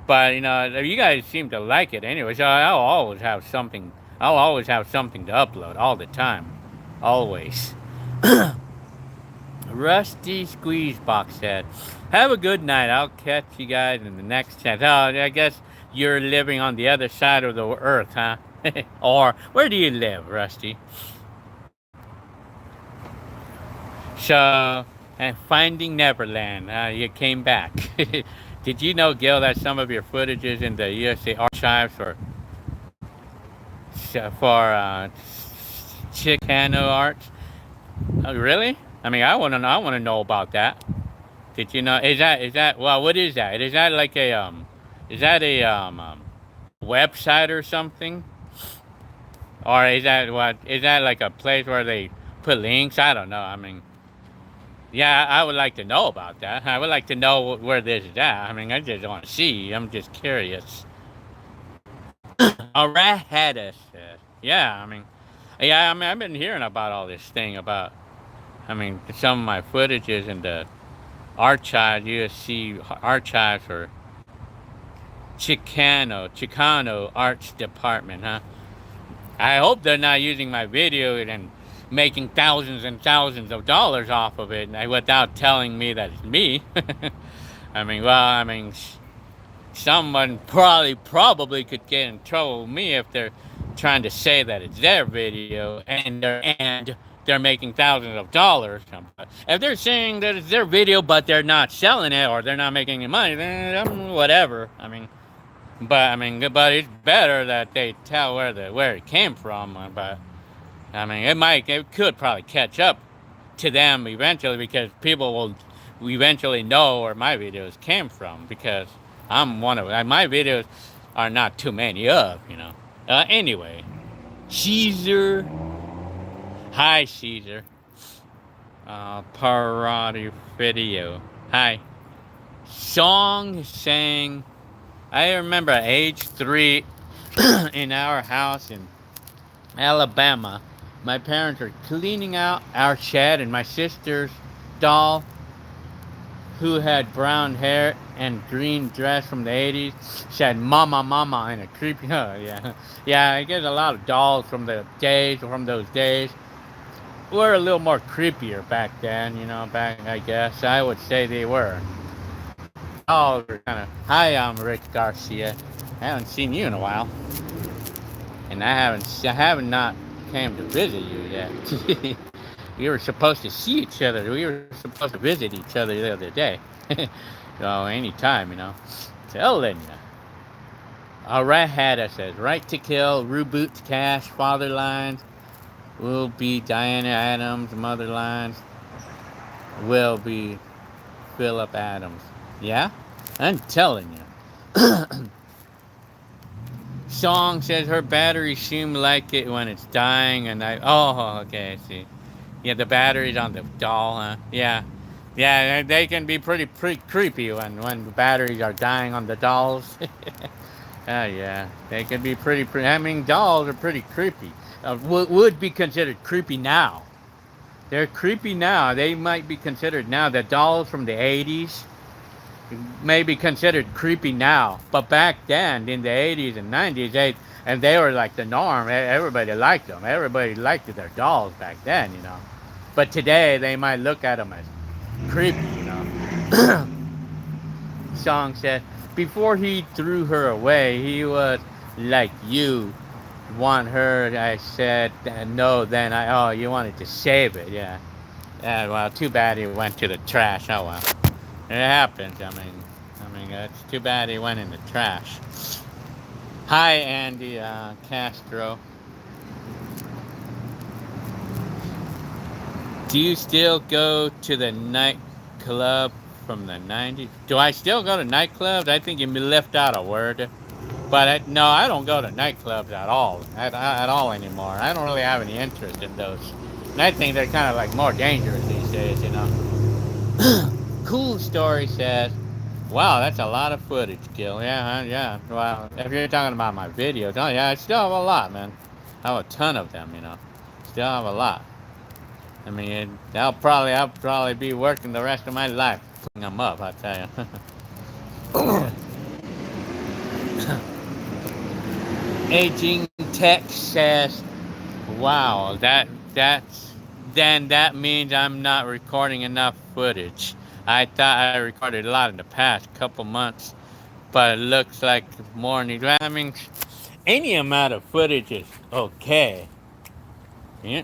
But you know, you guys seem to like it anyway. So I'll always have something. I'll always have something to upload all the time, always. Rusty Squeezebox said, "Have a good night. I'll catch you guys in the next chat." Oh, I guess you're living on the other side of the earth, huh? Or where do you live, Rusty? So, Finding Neverland. You came back. Did you know, Gil, that some of your footage is in the USA archives for Chicano arts? Oh, really? I mean, I want to know about that. Did you know? Is that? Well, what is that? Is that like is that a website or something? Or is that what? Is that like a place where they put links? I don't know. I mean, yeah, I would like to know about that. I would like to know where this is at. I mean, I just want to see. I'm just curious. A rat had us. Yeah, I mean, yeah, I mean, I've been hearing about all this thing about. I mean, some of my footages in the archive, USC archive for Chicano Arts Department, huh? I hope they're not using my video and making thousands and thousands of dollars off of it without telling me that it's me. I mean, well, I mean, someone probably could get in trouble with me if they're trying to say that it's their video and they're making thousands of dollars. If they're saying that it's their video but they're not selling it or they're not making any money, then whatever. But it's better that they tell where it came from. But I mean, it could probably catch up to them eventually because people will eventually know where my videos came from because I'm one of my videos are not too many of. Anyway, Caesar, hi Caesar, parody video, hi. Song saying, I remember at age 3 in our house in Alabama, my parents were cleaning out our shed, and my sister's doll, who had brown hair and green dress from the 80s, said "Mama, Mama" in a creepy. Oh yeah, yeah. I guess a lot of dolls from those days were a little more creepier back then. Back I guess I would say they were. Dolls were kind of. Hi, I'm Rick Garcia. I haven't seen you in a while, and I haven't not came to visit you yet. We were supposed to see each other. We were supposed to visit each other the other day. So anytime. Telling you. All right, Hada says, right to kill, reboots cash, father lines, will be Diana Adams, mother lines, will be Philip Adams. Yeah? I'm telling you. Song says her batteries seem like it when it's dying, and okay, I see. Yeah, the batteries on the doll, huh? Yeah. Yeah, they can be pretty creepy when the batteries are dying on the dolls. Oh, yeah. They can be I mean, dolls are pretty creepy. Would be considered creepy now. They're creepy now. They might be considered now. The dolls from the 80s may be considered creepy now. But back then, in the 80s and 90s, they were like the norm. Everybody liked them. Everybody liked their dolls back then. But today, they might look at them as creepy. Song said, before he threw her away, he was like, you want her. I said, no, then you wanted to save it. Yeah. Yeah, well, too bad he went to the trash. Oh, well. It happens. I mean, it's too bad he went in the trash. Hi, Andy Castro. Do you still go to the nightclub from the 90s? Do I still go to nightclubs? I think you left out a word. But no, I don't go to nightclubs at all. At all anymore. I don't really have any interest in those. And I think they're kind of like more dangerous these days. Cool Story says, wow, that's a lot of footage, Gil. Yeah. Well, if you're talking about my videos, yeah, I still have a lot, man. I have a ton of them. Still have a lot. I mean, I'll probably be working the rest of my life putting them up, I tell you. Aging Tech says, wow, that means I'm not recording enough footage. I thought I recorded a lot in the past couple months, but it looks like more needs. I mean, any amount of footage is okay. Yeah.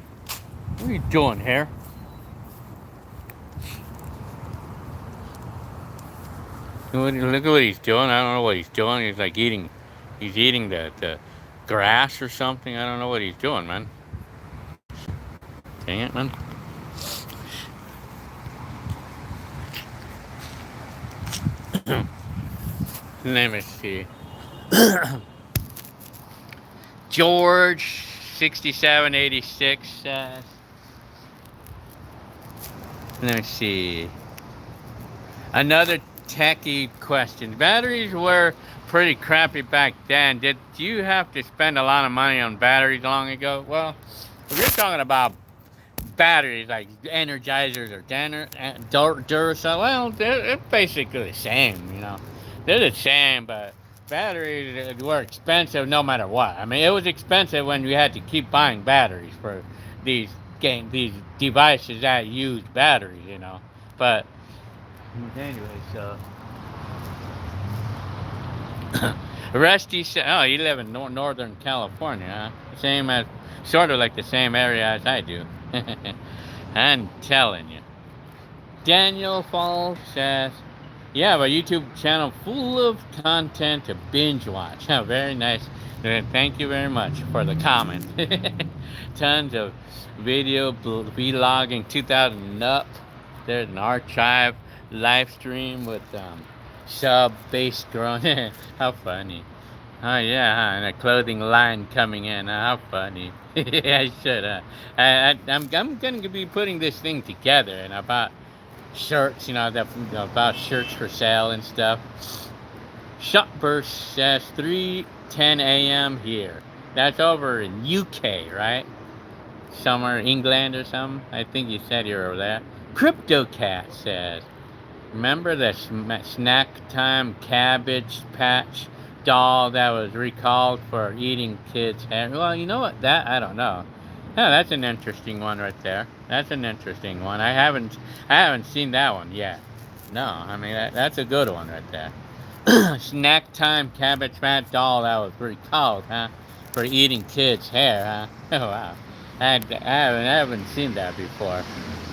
What are you doing here? Look at what he's doing. I don't know what he's doing. He's like eating the grass or something. I don't know what he's doing, man. Dang it, man. Let me see. George 6786 says. Let me see. Another techie question. Batteries were pretty crappy back then. Did you have to spend a lot of money on batteries long ago? Well, if you're talking about batteries like energizers or Duracell, well, they're basically the same, you know. They're the same, but batteries were expensive no matter what. I mean, it was expensive when you had to keep buying batteries for these these devices that used batteries, you know. But anyway, so Rusty said, "Oh, you live in Northern California, huh? Same as, sort of like the same area as I do." I'm telling you. Daniel Falls says, "Yeah, a YouTube channel full of content to binge watch." Oh, very nice. Thank you very much for the comment. Tons of video vlogging 2000 and up. There's an archive live stream with sub bass growing. How funny. Oh yeah, huh? And a clothing line coming in. How funny. I should. I'm gonna be putting this thing together, and about shirts, you know, about shirts for sale and stuff. Shopburst says 3:10 a.m. here. That's over in UK, right? Somewhere England or something. I think you said you were over there. Crypto Cat says, "Remember the snack time Cabbage Patch doll that was recalled for eating kids' hair?" Well, you know what? That I don't know. Yeah, that's an interesting one right there. That's an interesting one. I haven't seen that one yet. No, I mean that's a good one right there. Snack time Cabbage Patch doll that was recalled, huh? For eating kids' hair, huh? Oh wow. I haven't seen that before.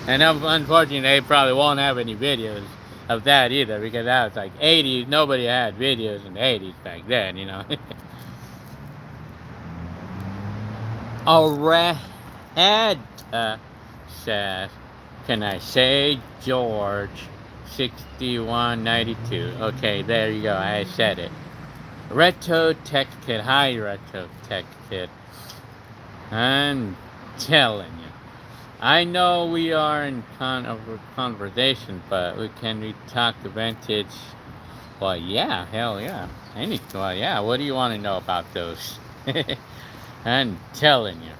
And unfortunately, they probably won't have any videos of that either, because that was like 80s. Nobody had videos in the 80s back then, you know. Arad says, "Can I say George 6192? Okay, there you go. I said it. Retro Tech Kid. Hi, Retro Tech Kid. I'm telling you. I know we are in conversation, but can we talk vintage?" Well, yeah, hell yeah. Well, yeah, what do you want to know about those? I'm telling you.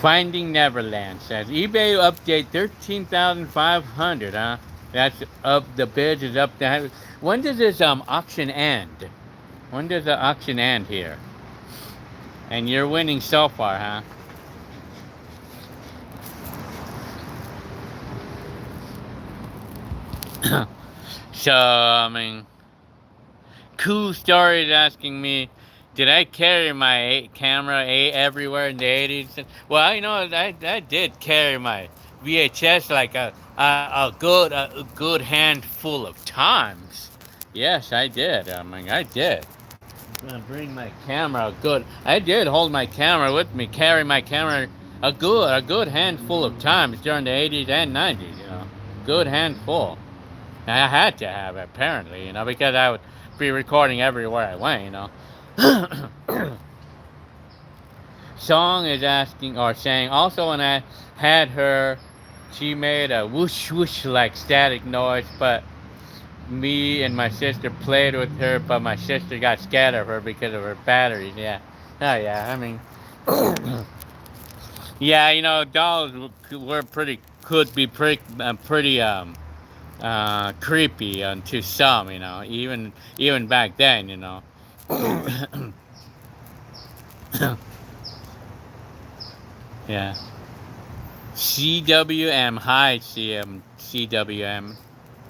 Finding Neverland says, "eBay update 13,500, huh? That's up, the bids is up to, when does this auction end? When does the auction end here? And you're winning so far, huh?" So, I mean, Cool Story is asking me, did I carry my camera everywhere in the 80s? Well, you know, I did carry my VHS like a good handful of times. Yes, I did. I mean, I did. Bring my camera good. I did hold my camera with me, carry my camera a good handful of times during the 80s and 90s. You know, good handful. I had to have it, apparently, you know, because I would be recording everywhere I went, you know. Song is asking or saying, also when I had her, she made a whoosh whoosh like static noise, but me and my sister played with her, but my sister got scared of her because of her batteries. Yeah. Oh yeah, I mean, yeah, you know, dolls could be pretty creepy to some, you know, even back then, you know. Yeah. CWM, hi CWM.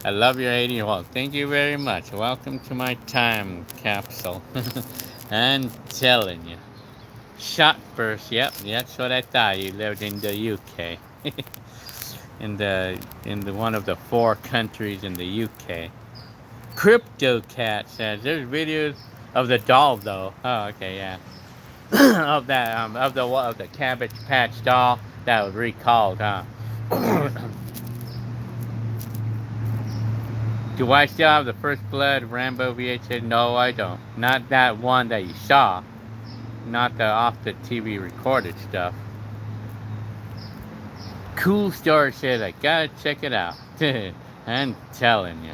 I love your 80. Well, thank you very much. Welcome to my time capsule. I'm telling you. Shotburst, yep, that's what I thought. You lived in the UK. in the one of the 4 countries in the UK. Crypto Cat says there's videos of the doll though. Oh, okay, yeah. of that of the Cabbage Patch doll that was recalled, huh? Do I still have the First Blood Rambo VHS? No, I don't. Not that one that you saw. not the off the TV recorded stuff. Cool Story said, I gotta check it out. I'm telling you.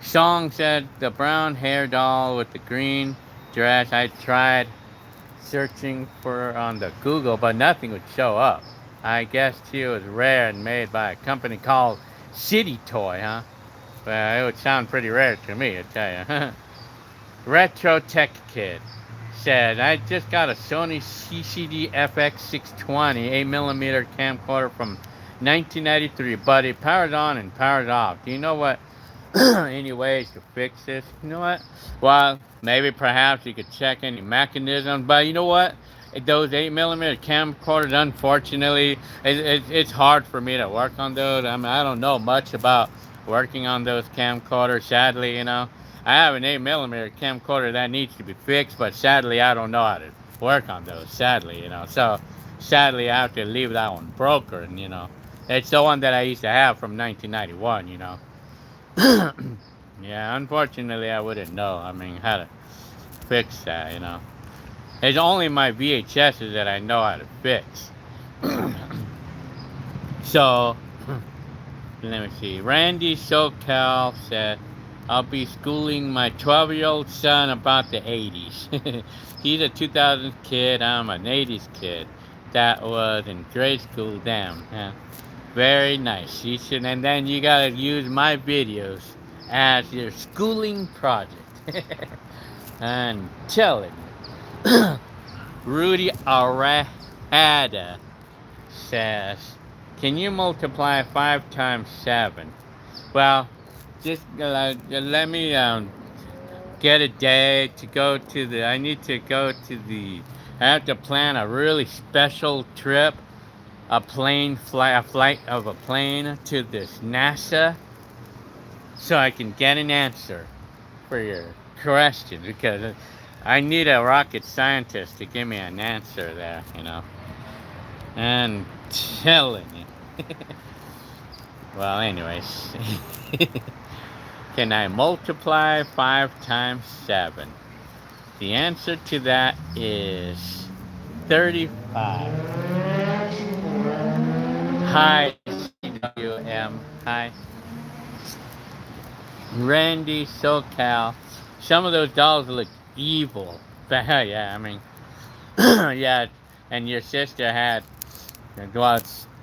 Song said, the brown hair doll with the green dress. I tried searching for on the Google, but nothing would show up. I guess she was rare and made by a company called City Toy, huh? Well, it would sound pretty rare to me, I tell you. Retro Tech Kid said, I just got a Sony CCD FX620 8mm camcorder from 1993, but it powers on and powers off. Do you know what any ways to fix this? You know what? Well, maybe perhaps you could check any mechanisms, but you know what? Those 8mm camcorders, unfortunately, it's hard for me to work on those. I mean, I don't know much about working on those camcorders, sadly, you know. I have an 8mm camcorder that needs to be fixed, but sadly, I don't know how to work on those, sadly, you know. So, sadly, I have to leave that one broken, you know. It's the one that I used to have from 1991, you know. Yeah, unfortunately, I wouldn't know, I mean, how to fix that, you know. It's only my VHSs that I know how to fix. So, let me see. Randy SoCal said, I'll be schooling my 12-year-old son about the 80s. He's a 2000s kid. I'm an 80s kid. That was in grade school. Damn. Yeah. Very nice. You should, and then you gotta use my videos as your schooling project. I'm telling you. Rudy Arada says, can you multiply 5 times 7? Well, just let me get a day to go to the, I need to go to the, I have to plan a really special trip, a flight of a plane to this NASA, so I can get an answer for your question, because I need a rocket scientist to give me an answer there, you know. And telling you. Well, anyways. Can I multiply 5 times 7? The answer to that is 35. Hi, CWM. Hi. Randy SoCal. Some of those dolls look evil. Yeah, I mean, yeah, and your sister had, well,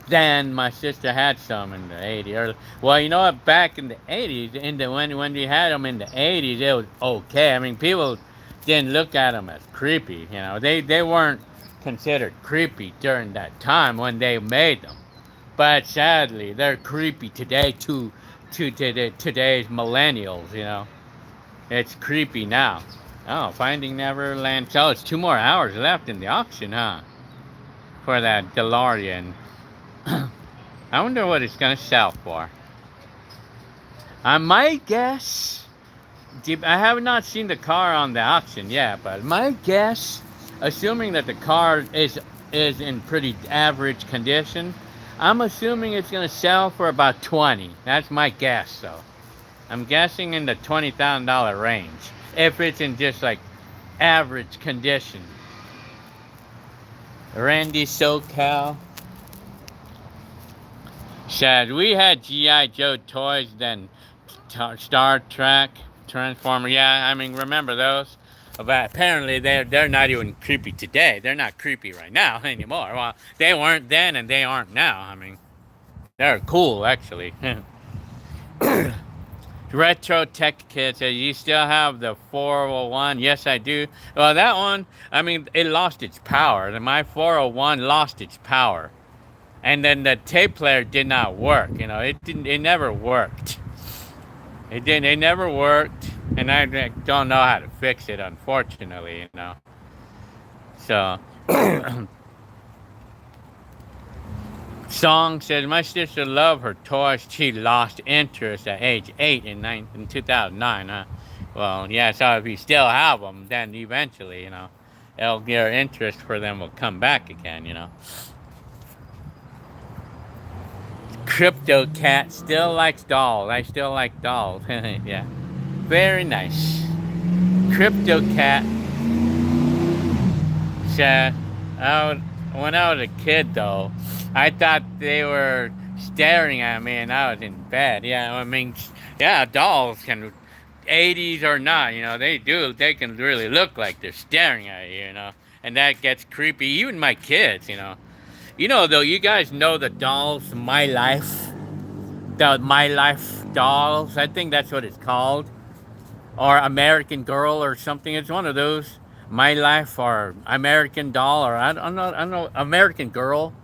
then my sister had some in the 80s. Well, you know what, back in the 80s, when we had them in the 80s, it was okay. I mean, people didn't look at them as creepy, you know. They weren't considered creepy during that time when they made them. But sadly, they're creepy today to today's millennials, you know. It's creepy now. Oh, Finding Neverland. So it's 2 more hours left in the auction, huh? For that DeLorean. I wonder what it's gonna sell for. I might guess. I have not seen the car on the auction yet, but my guess, assuming that the car is in pretty average condition, I'm assuming it's gonna sell for about 20. That's my guess, though. I'm guessing in the $20,000 range, if it's in just like average condition. Randy SoCal said, we had G.I. Joe toys, then Star Trek, Transformer. Yeah, I mean, remember those? But apparently they're not even creepy today. They're not creepy right now anymore. Well, they weren't then and they aren't now. I mean, they're cool, actually. Retro Tech Kid says, you still have the 401? Yes, I do. Well, that one, I mean, it lost its power. My 401 lost its power. And then the tape player did not work. You know, it never worked. It never worked. And I don't know how to fix it, unfortunately, you know. So, Song says, my sister loved her toys. She lost interest at age 8 in 2009, huh? Well, yeah, so if you still have them, then eventually, you know, your interest for them will come back again, you know. Crypto Cat still likes dolls. I still like dolls. Yeah. Very nice. Crypto Cat said, when I was a kid, though, I thought they were staring at me and I was in bed. Yeah, I mean, yeah, dolls can, 80s or not, they can really look like they're staring at you, and that gets creepy. Even my kids, though, you guys know the dolls, the My Life dolls. I think that's what it's called, or American Girl or something. It's one of those. My Life or American Doll or I don't know American Girl.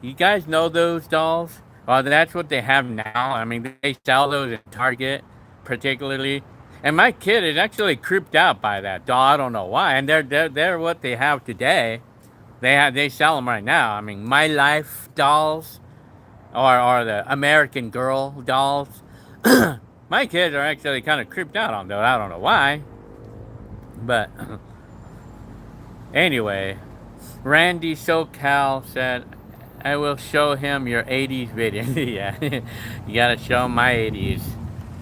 You guys know those dolls? Well, that's what they have now. I mean, they sell those at Target, particularly. And my kid is actually creeped out by that doll. I don't know why. And they're what they have today. They sell them right now. I mean, My Life dolls or the American Girl dolls. My kids are actually kind of creeped out on those. I don't know why. But anyway, Randy SoCal said, I will show him your 80s video. Yeah, you gotta show him my 80s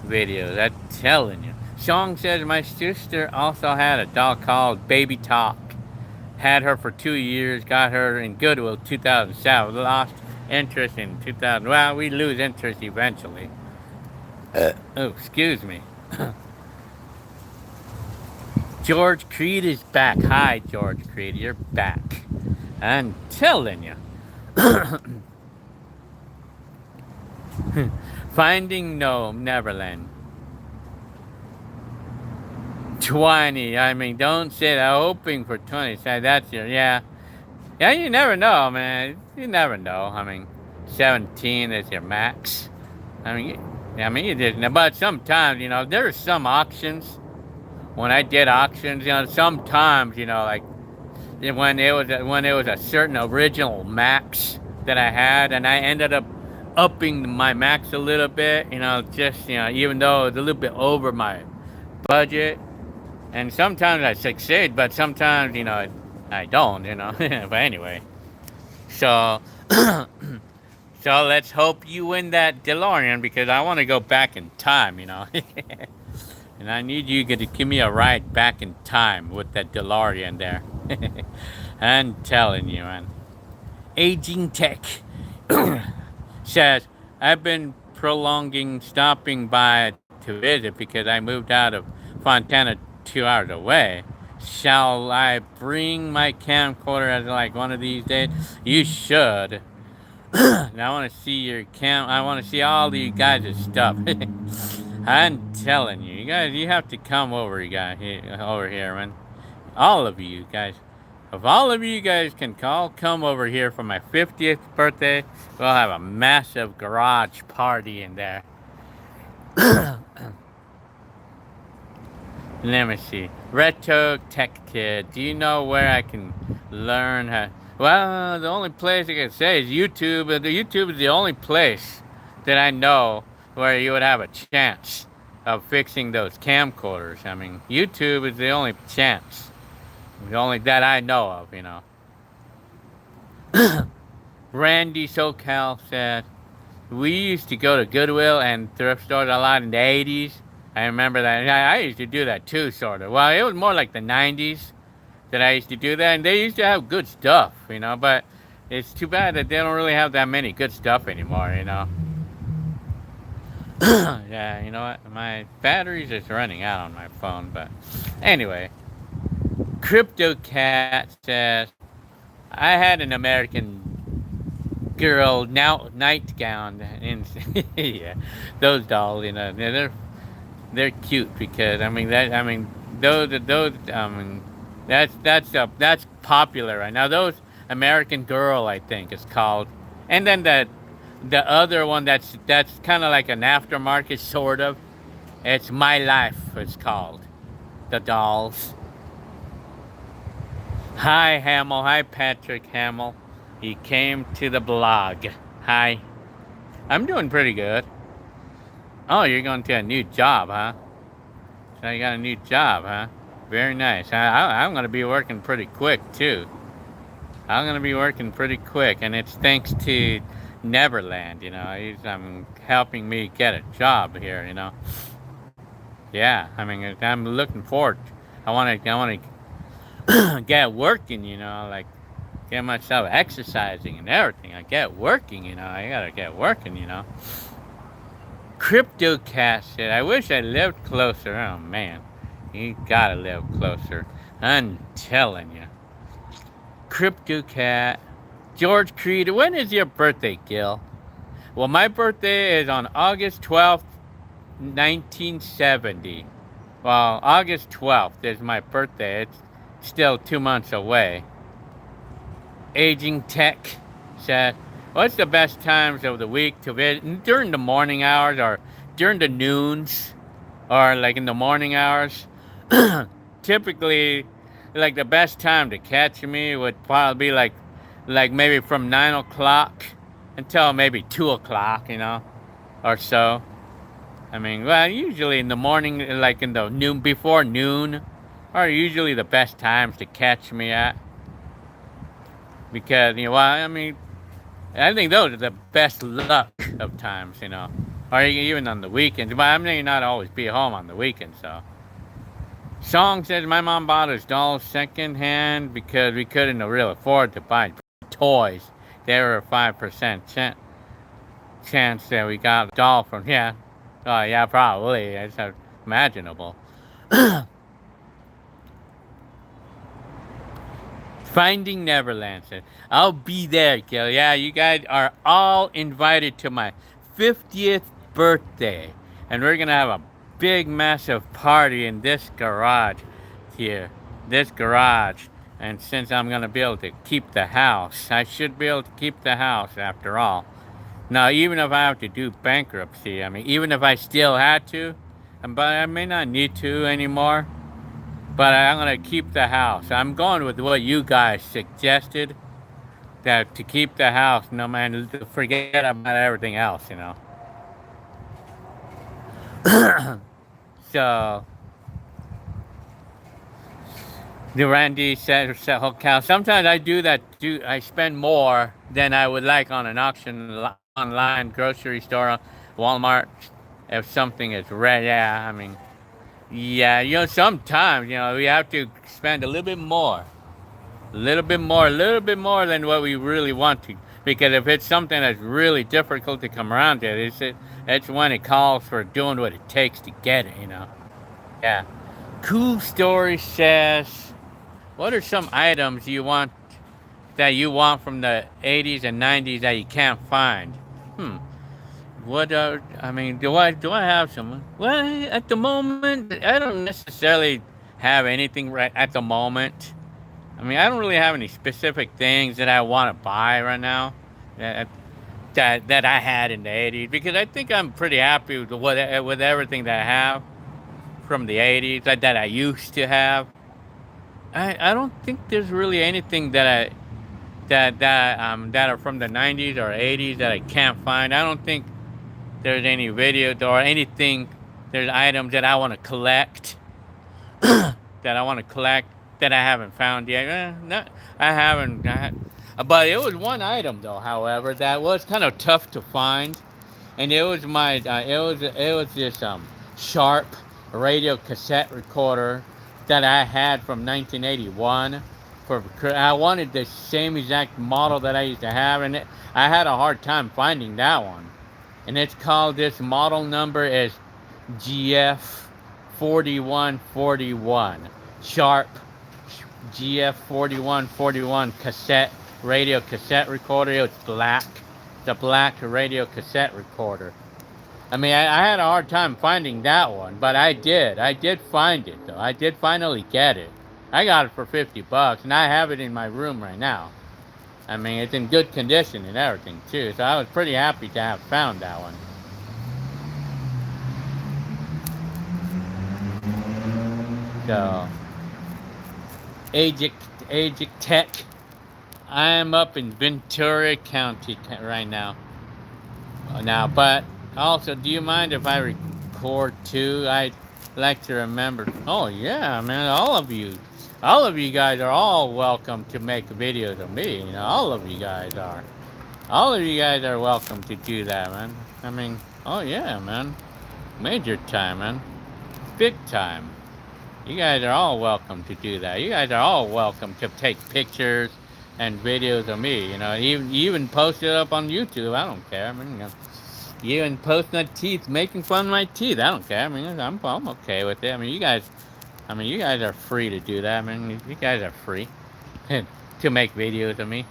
videos. I'm telling you. Song says, my sister also had a doll called Baby Talk. Had her for 2 years, got her in Goodwill 2007. Lost interest in 2000. Well, we lose interest eventually. Oh, excuse me. George Creed is back. Hi, George Creed, you're back. I'm telling you. Finding Neverland. 20. I mean, don't say that. Hoping for 20. Say that's your, yeah. Yeah, you never know, man. You never know. I mean, 17 is your max. You didn't. But sometimes, there's some auctions. When I did auctions, sometimes, like when it was a certain original max that I had, and I ended up upping my max a little bit, just even though it was a little bit over my budget. And sometimes I succeed, but sometimes, I don't, But anyway, so so let's hope you win that DeLorean because I want to go back in time, And I need you to give me a ride back in time with that DeLorean there. I'm telling you, man. Aging Tech says, I've been prolonging stopping by to visit because I moved out of Fontana 2 hours away. Shall I bring my camcorder as like one of these days? You should. And I want to see your I want to see all you guys' stuff. I'm telling you, you guys, you have to come over, over here, man. All of you guys. If all of you guys can come over here for my 50th birthday. We'll have a massive garage party in there. Let me see. Retro Tech Kid. Do you know where I can learn how? Well, the only place I can say is YouTube. YouTube is the only place that I know where you would have a chance of fixing those camcorders. I mean, YouTube is the only chance. The only that I know of, Randy SoCal said, we used to go to Goodwill and thrift stores a lot in the 80s. I remember that. I used to do that too, sort of. Well, it was more like the 90s that I used to do that. And they used to have good stuff, But it's too bad that they don't really have that many good stuff anymore, Yeah, you know what? My battery's just running out on my phone. But anyway, Crypto Cat says, I had an American Girl nightgown. Yeah, those dolls, they're cute because that's popular right now. Those American Girl, I think, is called, and then the other one that's kind of like an aftermarket sort of. It's My Life. It's called the dolls. Hi Hamill. Hi Patrick Hamill. He came to the blog. Hi. I'm doing pretty good. Oh, you're going to a new job, huh? So you got a new job, huh? Very nice. I'm going to be working pretty quick, too. I'm going to be working pretty quick, and it's thanks to Neverland, He's helping me get a job here, Yeah, I'm looking forward. I want to get working, like get myself exercising and everything. I get working, I gotta get working. Crypto Cat said, I wish I lived closer. Oh man, you gotta live closer. I'm telling you. Crypto Cat. George Creed, when is your birthday, Gil? Well, my birthday is on August 12th, 1970. Well, August 12th is my birthday. It's still 2 months away. Aging Tech said, what's the best times of the week to visit? During the morning hours or during the noons or like in the morning hours? Typically, like the best time to catch me would probably be like maybe from 9 o'clock until maybe 2 o'clock, or so. I mean, well, usually in the morning, like in the noon, before noon, are usually the best times to catch me at. Because, well, I mean, I think those are the best luck of times, or even on the weekends. But I may not always be home on the weekends, so. Song says my mom bought us dolls secondhand because we couldn't really afford to buy toys. There were a 5% chance that we got a doll from, yeah. Oh, yeah, probably. It's imaginable. Finding Neverland said, I'll be there, Gil. Yeah, you guys are all invited to my 50th birthday. And we're going to have a big, massive party in this garage here. This garage. And since I'm going to be able to keep the house, I should be able to keep the house after all. Now, even if I have to do bankruptcy, I mean, even if I still had to, but I may not need to anymore, but I'm going to keep the house. I'm going with what you guys suggested, that to keep the house, no man, forget about everything else, So, the Randy said, sometimes I do that, I spend more than I would like on an auction online, grocery store, Walmart, if something is red. Yeah, I mean, yeah, sometimes, we have to spend a little bit more than what we really want to. Because if it's something that's really difficult to come around to, it's when it calls for doing what it takes to get it, Yeah. Cool Story says, what are some items you want from the 80s and 90s that you can't find? What I mean, do I have some? Well, at the moment, I don't necessarily have anything right at the moment. I mean, I don't really have any specific things that I want to buy right now that I had in the 80s, because I think I'm pretty happy with everything that I have from the 80s that I used to have. I don't think there's really anything that are from the 90s or 80s that I can't find. I don't think there's any video or anything. There's items that I want to collect that I haven't found yet. No, I haven't. But it was one item though, however, that was kind of tough to find, and it was it was this Sharp radio cassette recorder that I had from 1981. I wanted the same exact model that I used to have, and I had a hard time finding that one. And it's called, this model number is GF4141. Sharp GF4141 radio cassette recorder. It's black. It's a black radio cassette recorder. I mean, I had a hard time finding that one, but I did find it though. I did finally get it. I got it for $50, and I have it in my room right now. I mean, it's in good condition and everything too, so I was pretty happy to have found that one. So, Agic Tech. I'm up in Ventura County right now. But also, do you mind if I record too? I'd like to remember. Oh yeah, man! All of you guys are all welcome to make videos of me. All of you guys are. All of you guys are welcome to do that, man. I mean, oh yeah, man. Major time, man. Big time. You guys are all welcome to do that. You guys are all welcome to take pictures and videos of me. You know, you even post it up on YouTube. I don't care. I mean, you even post my teeth, making fun of my teeth. I don't care. I mean, I'm okay with it. I mean, you guys are free to do that. I mean, you guys are free to make videos of me.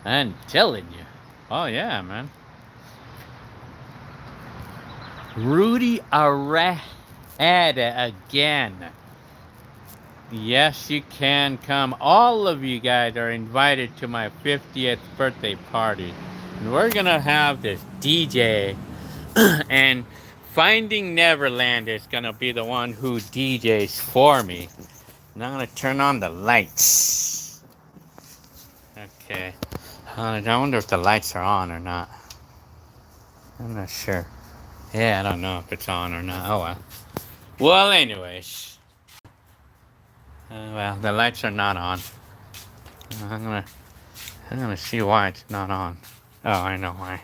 I'm telling you. Oh yeah, man. Rudy Arada again. Yes, you can come. All of you guys are invited to my 50th birthday party. And we're gonna have this DJ and Finding Neverland is gonna be the one who DJs for me. And I'm gonna turn on the lights. Okay. I wonder if the lights are on or not. I'm not sure. Yeah, I don't know if it's on or not. Oh well. Well, anyways. Well, the lights are not on. I'm gonna see why it's not on. Oh, I know why.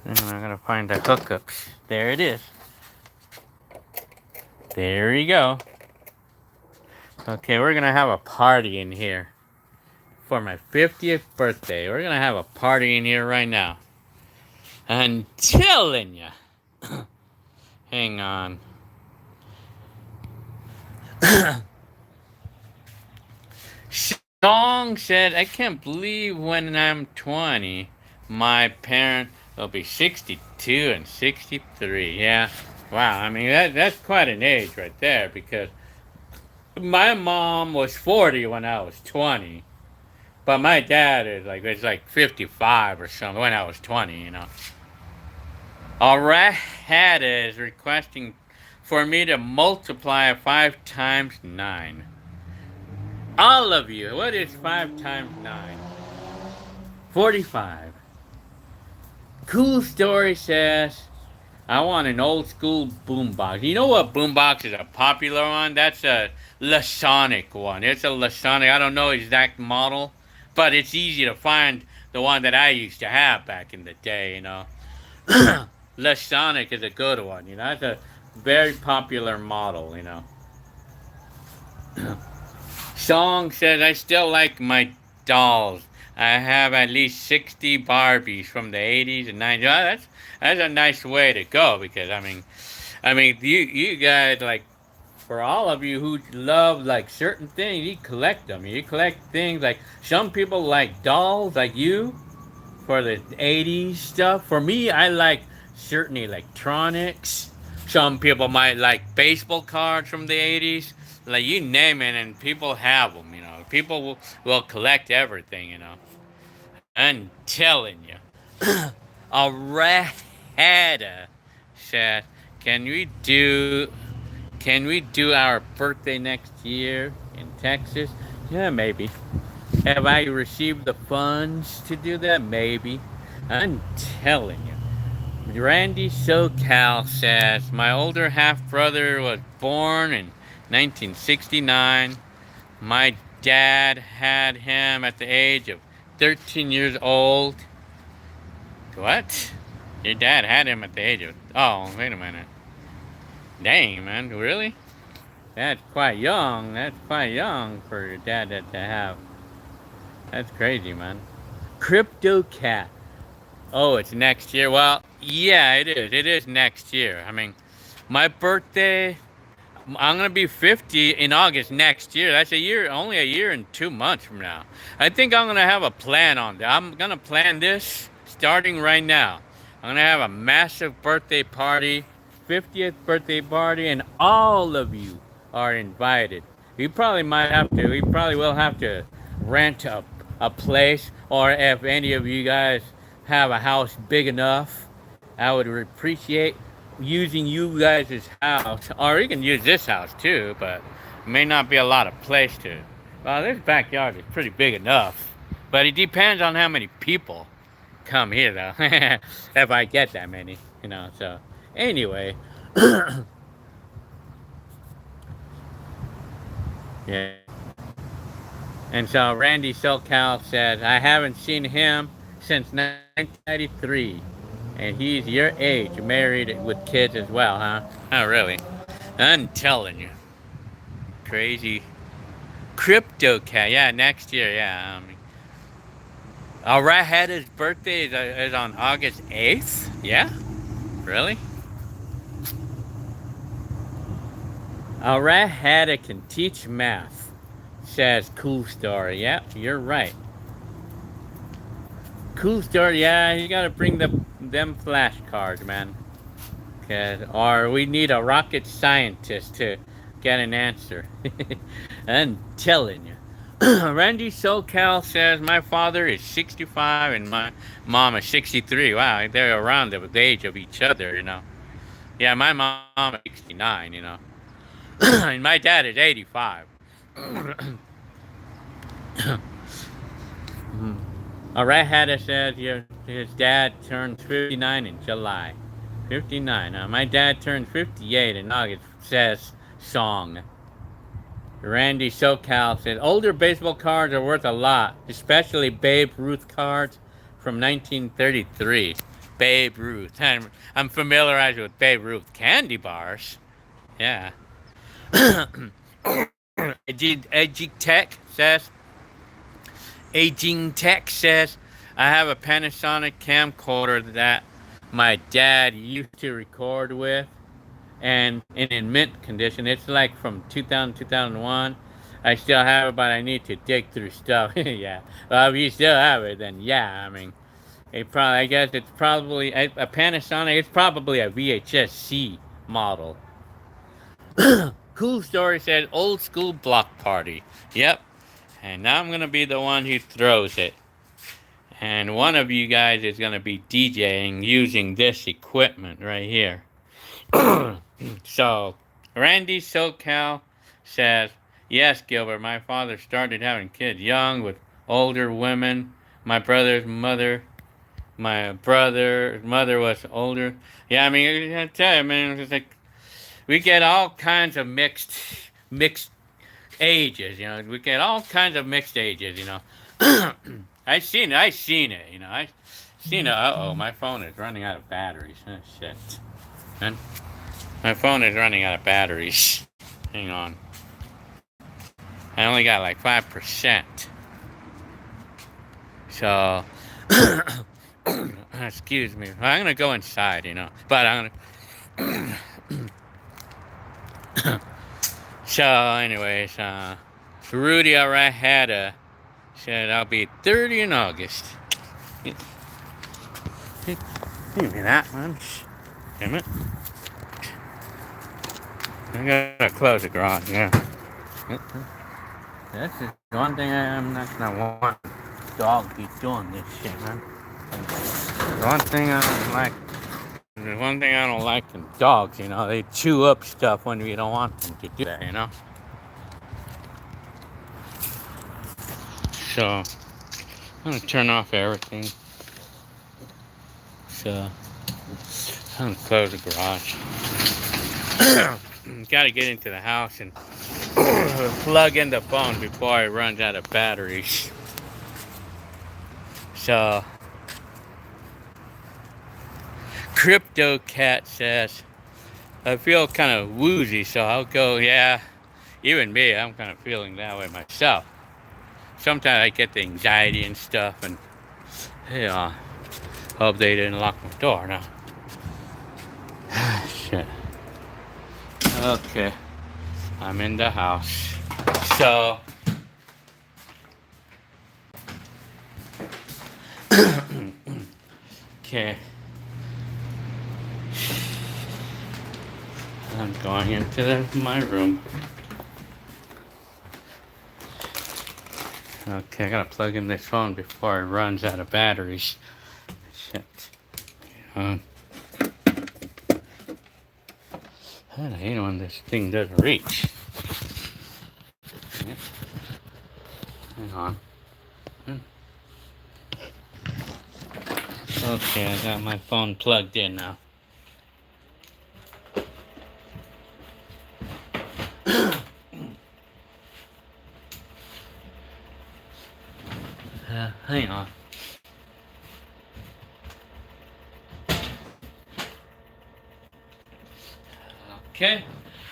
And I'm gonna find the hookups. There it is. There you go. Okay, we're gonna have a party in here for my 50th birthday. We're gonna have a party in here right now. I'm telling ya. Hang on. Song said, I can't believe when I'm 20, my parent will be 62 and 63. Yeah. Wow. I mean, that's quite an age right there because my mom was 40 when I was 20. But my dad is like 55 or something when I was 20, you know. Alrahada is requesting for me to multiply 5 times 9. All of you, what is 5 times 9? 45. Cool Story says, I want an old school boombox. You know what boombox is a popular one? That's a Lasonic one. It's a Lasonic. I don't know exact model, but it's easy to find the one that I used to have back in the day, you know. Lasonic is a good one, you know. It's a very popular model, you know. Song says, I still like my dolls. I have at least 60 Barbies from the 80s and 90s. Oh, that's a nice way to go because I mean you guys, like, for all of you who love like certain things, you collect them. You collect things like some people like dolls like you for the 80s stuff. For me, I like certain electronics. Some people might like baseball cards from the 80s. Like, you name it, and people have them, you know. People will collect everything, you know. I'm telling you. Arahada said, can we do our birthday next year in Texas? Yeah, maybe. Have I received the funds to do that? Maybe. I'm telling you. Randy SoCal says, my older half brother was born in 1969. My dad had him at the age of 13 years old. What? Your dad had him at the age of... Oh, wait a minute. Dang, man, really? That's quite young. That's quite young for your dad to have. That's crazy, man. Crypto Cat. Oh, it's next year. Well, yeah, it is. It is next year. I mean, my birthday, I'm gonna be 50 in August next year. That's only a year and 2 months from now. I think I'm gonna have a plan on that. I'm gonna plan this starting right now. I'm gonna have a massive birthday party, 50th birthday party, and all of you are invited. We probably will have to rent a place, or if any of you guys have a house big enough, I would appreciate using you guys' house, or you can use this house too, but it may not be a lot of place to. Well, this backyard is pretty big enough, but it depends on how many people come here, though. If I get that many, you know. So anyway, yeah. And so Randy SoCal says, I haven't seen him since 1993, and he's your age, married with kids as well, huh? Oh, really? I'm telling you. Crazy. Crypto cat. Yeah, next year. Yeah. Our redhead's birthday is on August 8th. Yeah? Really? Our redhead can teach math. Says cool story. Yep, you're right. Cool story. Yeah, you gotta bring them flashcards, man. Or we need a rocket scientist to get an answer. I'm telling you. Randy SoCal says my father is 65 and my mom is 63. Wow, they're around the age of each other. Yeah, my mom is 69. And my dad is 85. A redhead says his dad turns 59 in July. 59. My dad turned 58 in August, says Song. Randy SoCal said older baseball cards are worth a lot, especially Babe Ruth cards from 1933. Babe Ruth. I'm familiarized with Babe Ruth candy bars. Yeah. Aging Tech says, Aging Tech says, I have a Panasonic camcorder that my dad used to record with, and in mint condition. It's like from 2000, 2001. I still have it, but I need to dig through stuff. Yeah. Well, if you still have it, then yeah. I guess it's probably a Panasonic. It's probably a VHS-C model. Cool story said old school block party. Yep. And now I'm gonna be the one who throws it. And one of you guys is gonna be DJing using this equipment right here. So, Randy SoCal says, yes, Gilbert, my father started having kids young with older women. My brother's mother was older. Yeah, I tell you, it's like we get all kinds of mixed ages. We get all kinds of mixed ages. I seen it. I seen it. Uh oh, my phone is running out of batteries. Oh, shit. And my phone is running out of batteries. Hang on. I only got like 5%. So, excuse me. I'm gonna go inside. But I'm gonna. So, anyways, Rudy Arahada said I'll be 30 in August. Give me that one. Damn it. I gotta close the garage, yeah. That's just one thing I'm not gonna want dog be doing this shit, man. One thing I don't like. The one thing I don't like in dogs, they chew up stuff when we don't want them to do that. So I'm gonna turn off everything. So I'm gonna close the garage. Gotta get into the house and plug in the phone before it runs out of batteries. So, Crypto Cat says, I feel kind of woozy, so I'll go, yeah, even me, I'm kind of feeling that way myself. Sometimes I get the anxiety and stuff, and, hope they didn't lock my door now. Shit. Okay. I'm in the house. So, okay. I'm going into my room. Okay, I gotta plug in this phone before it runs out of batteries. Shit. I hate when this thing doesn't reach. Hang on. Okay, I got my phone plugged in now. Hang on. Okay,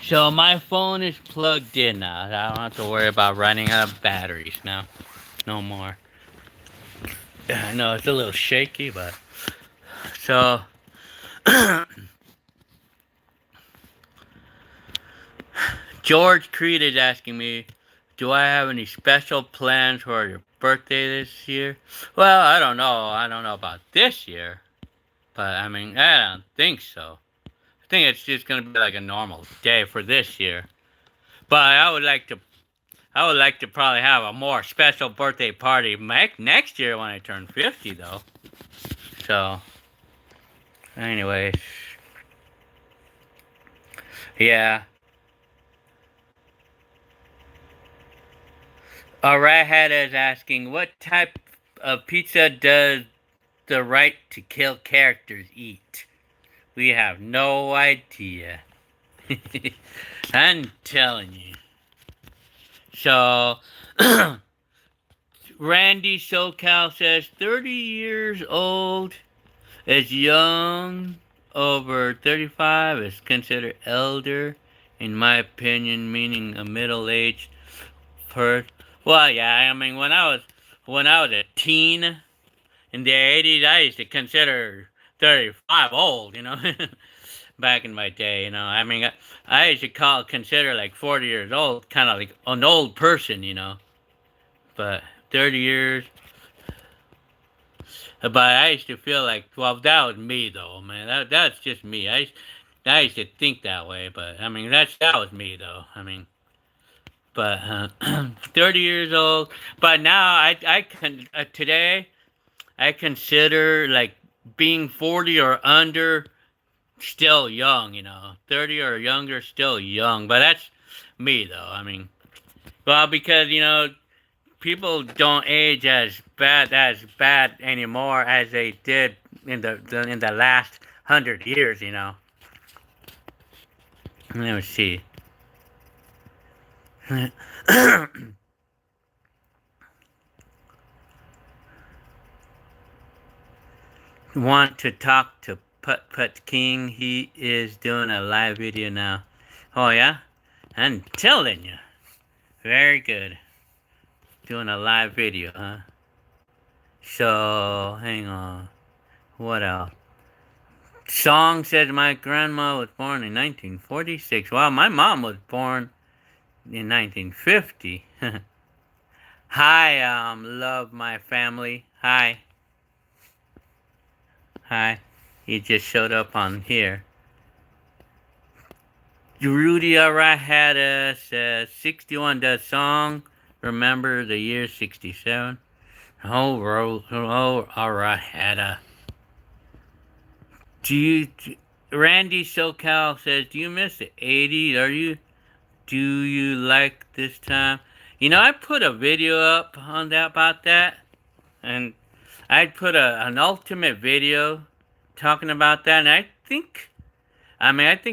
So my phone is plugged in now. I don't have to worry about running out of batteries now. No more. I know it's a little shaky, but so George Creed is asking me, do I have any special plans for your birthday this year? Well, I don't know. I don't know about this year, but I mean, I don't think so. I think it's just gonna be like a normal day for this year. But I would like to probably have a more special birthday party next year when I turn 50, though. So, anyways, yeah. Our redhead is asking, what type of pizza does the right to kill characters eat? We have no idea. I'm telling you. So, Randy SoCal says 30 years old is young, over 35 is considered elder, in my opinion, meaning a middle-aged person. Well, yeah, I mean, when I was a teen in the 80s, I used to consider 35 old, you know. Back in my day, you know. I mean, I used to consider like 40 years old kind of like an old person, you know. But 30 years, but I used to feel like, well, that was me though, man. That's just me. I used to think that way, but I mean, that was me though. I mean, but 30 years old. But now I can today I consider like being 40 or under still young. You know, 30 or younger still young. But that's me though. I mean, well, because you know people don't age as bad anymore as they did in the last 100 years. You know. Let me see. Want to talk to Put Put King? He is doing a live video now. Oh yeah, I'm telling you, very good. Doing a live video, huh? So hang on. What else? Song said my grandma was born in 1946. Wow, my mom was born in 1950. Hi, love my family. Hi. Hi. He just showed up on here. Rudy alright had us 61 does song. Remember the year 67? Oh, alright had a. Randy SoCal says, do you miss the 80s? Do you like this time? You know, I put a video up on that about that, and I put an ultimate video talking about that, and I think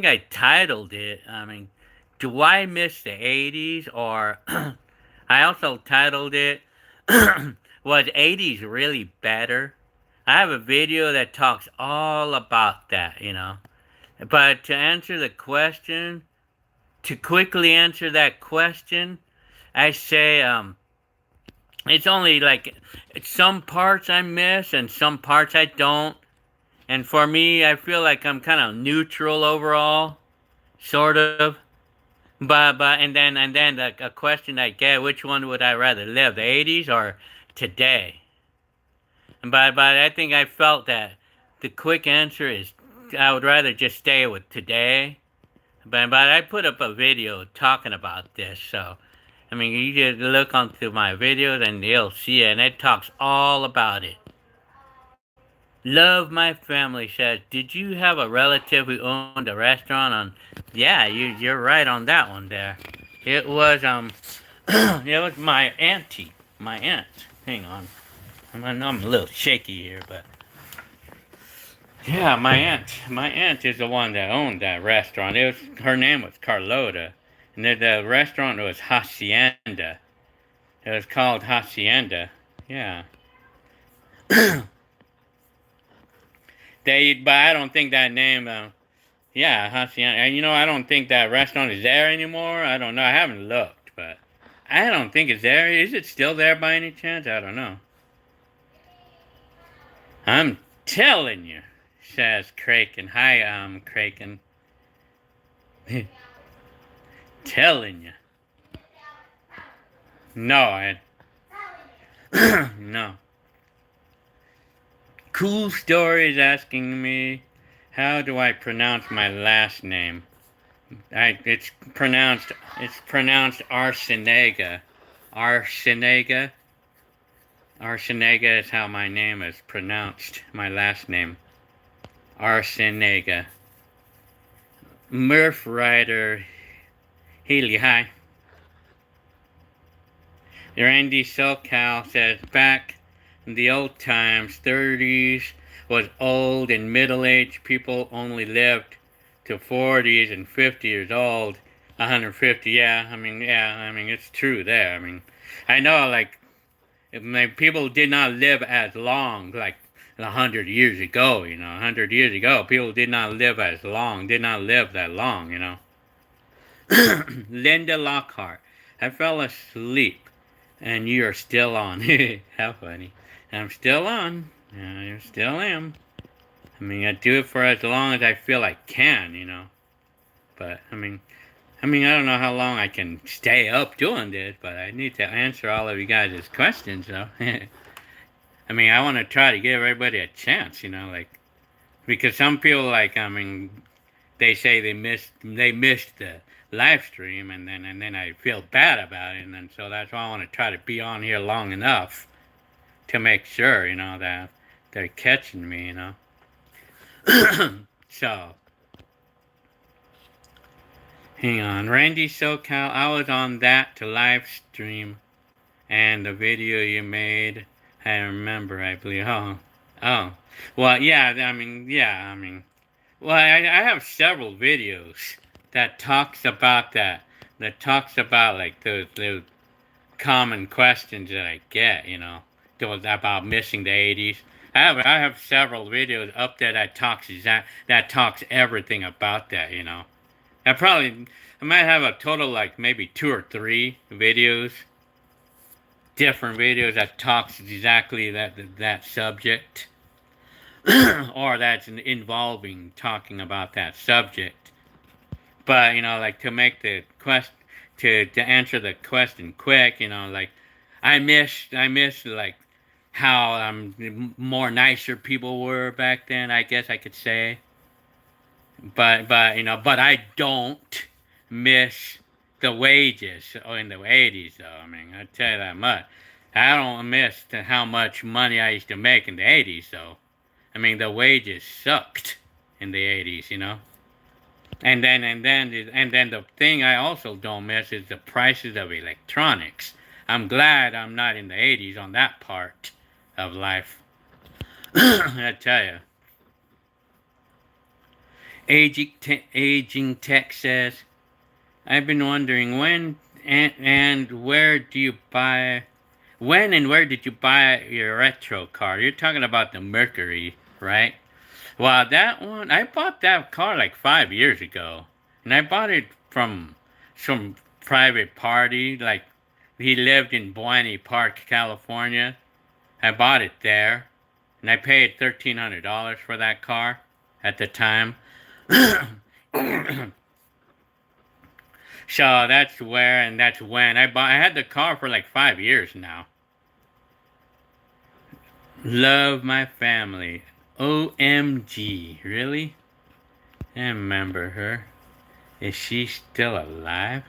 I titled it. I mean, do I miss the 80s? Or I also titled it, was 80s really better? I have a video that talks all about that, you know. But to answer the question, to quickly answer that question, I say it's only like some parts I miss and some parts I don't. And for me, I feel like I'm kind of neutral overall, sort of. But and then a question I get: which one would I rather live, the 80s or today? But I think I felt that the quick answer is I would rather just stay with today. But I put up a video talking about this, so I mean you just look onto my videos and you'll see it, and it talks all about it. Love my family says, did you have a relative who owned a restaurant on? Yeah, you're right on that one there. It was it was my auntie, my aunt. Hang on, I'm a little shaky here, but yeah, my aunt is the one that owned that restaurant. Her name was Carlota, and the restaurant was Hacienda. It was called Hacienda. Yeah. But I don't think that name Yeah, Hacienda. You know, I don't think that restaurant is there anymore. I don't know. I haven't looked, but I don't think it's there. Is it still there by any chance? I don't know. I'm telling you, says Kraken. Hi, Kraken. Telling you. No, no. Cool Story is asking me, how do I pronounce my last name? It's pronounced Arsenega. Arsenega. Arsenega is how my name is pronounced. My last name. Arsenega. Murph Rider. Healy, hi. Randy SoCal says, back in the old times, 30s was old and middle-aged people only lived to 40s and 50 years old. 150, yeah, I mean, it's true there. I mean, I know, like, people did not live as long, like, 100 years ago, you know. 100 years ago, people did not live as long, did not live that long, you know. Linda Lockhart, I fell asleep and you are still on. How funny. I'm still on. I still am. I mean, I do it for as long as I feel I can, you know. But, I don't know how long I can stay up doing this, but I need to answer all of you guys' questions, though. I mean, I want to try to give everybody a chance, you know, like, because some people, like, they say they missed the live stream, and then I feel bad about it, and then so that's why I want to try to be on here long enough to make sure, you know, that they're catching me, you know. So, hang on, Randy SoCal, I was on that to live stream, and the video you made, I remember, I believe. Oh, well, well, I have several videos that talks about that. That talks about like the common questions that I get, you know, about missing the 80s. I have several videos up there that talks everything about that, you know. I might have a total like maybe 2 or 3 videos, different videos that talks exactly that subject, or that's involving talking about that subject. But you know, like to make the quest to answer the question quick, you know, like I miss like how more nicer people were back then. I guess I could say, but you know, but I don't miss the wages in the 80s, though. I mean, I tell you that much. I don't miss how much money I used to make in the 80s, though. I mean, the wages sucked in the 80s, you know. And then the thing I also don't miss is the prices of electronics. I'm glad I'm not in the 80s on that part of life. I tell you. Aging Tech says, I've been wondering and where do you buy, when and where did you buy your retro car? You're talking about the Mercury, right? Well, that one, I bought that car like 5 years ago. And I bought it from some private party. Like, he lived in Buena Park, California. I bought it there. And I paid $1,300 for that car at the time. So that's where and that's when I had the car for like 5 years now. Love my family. OMG, really? I remember her. Is she still alive?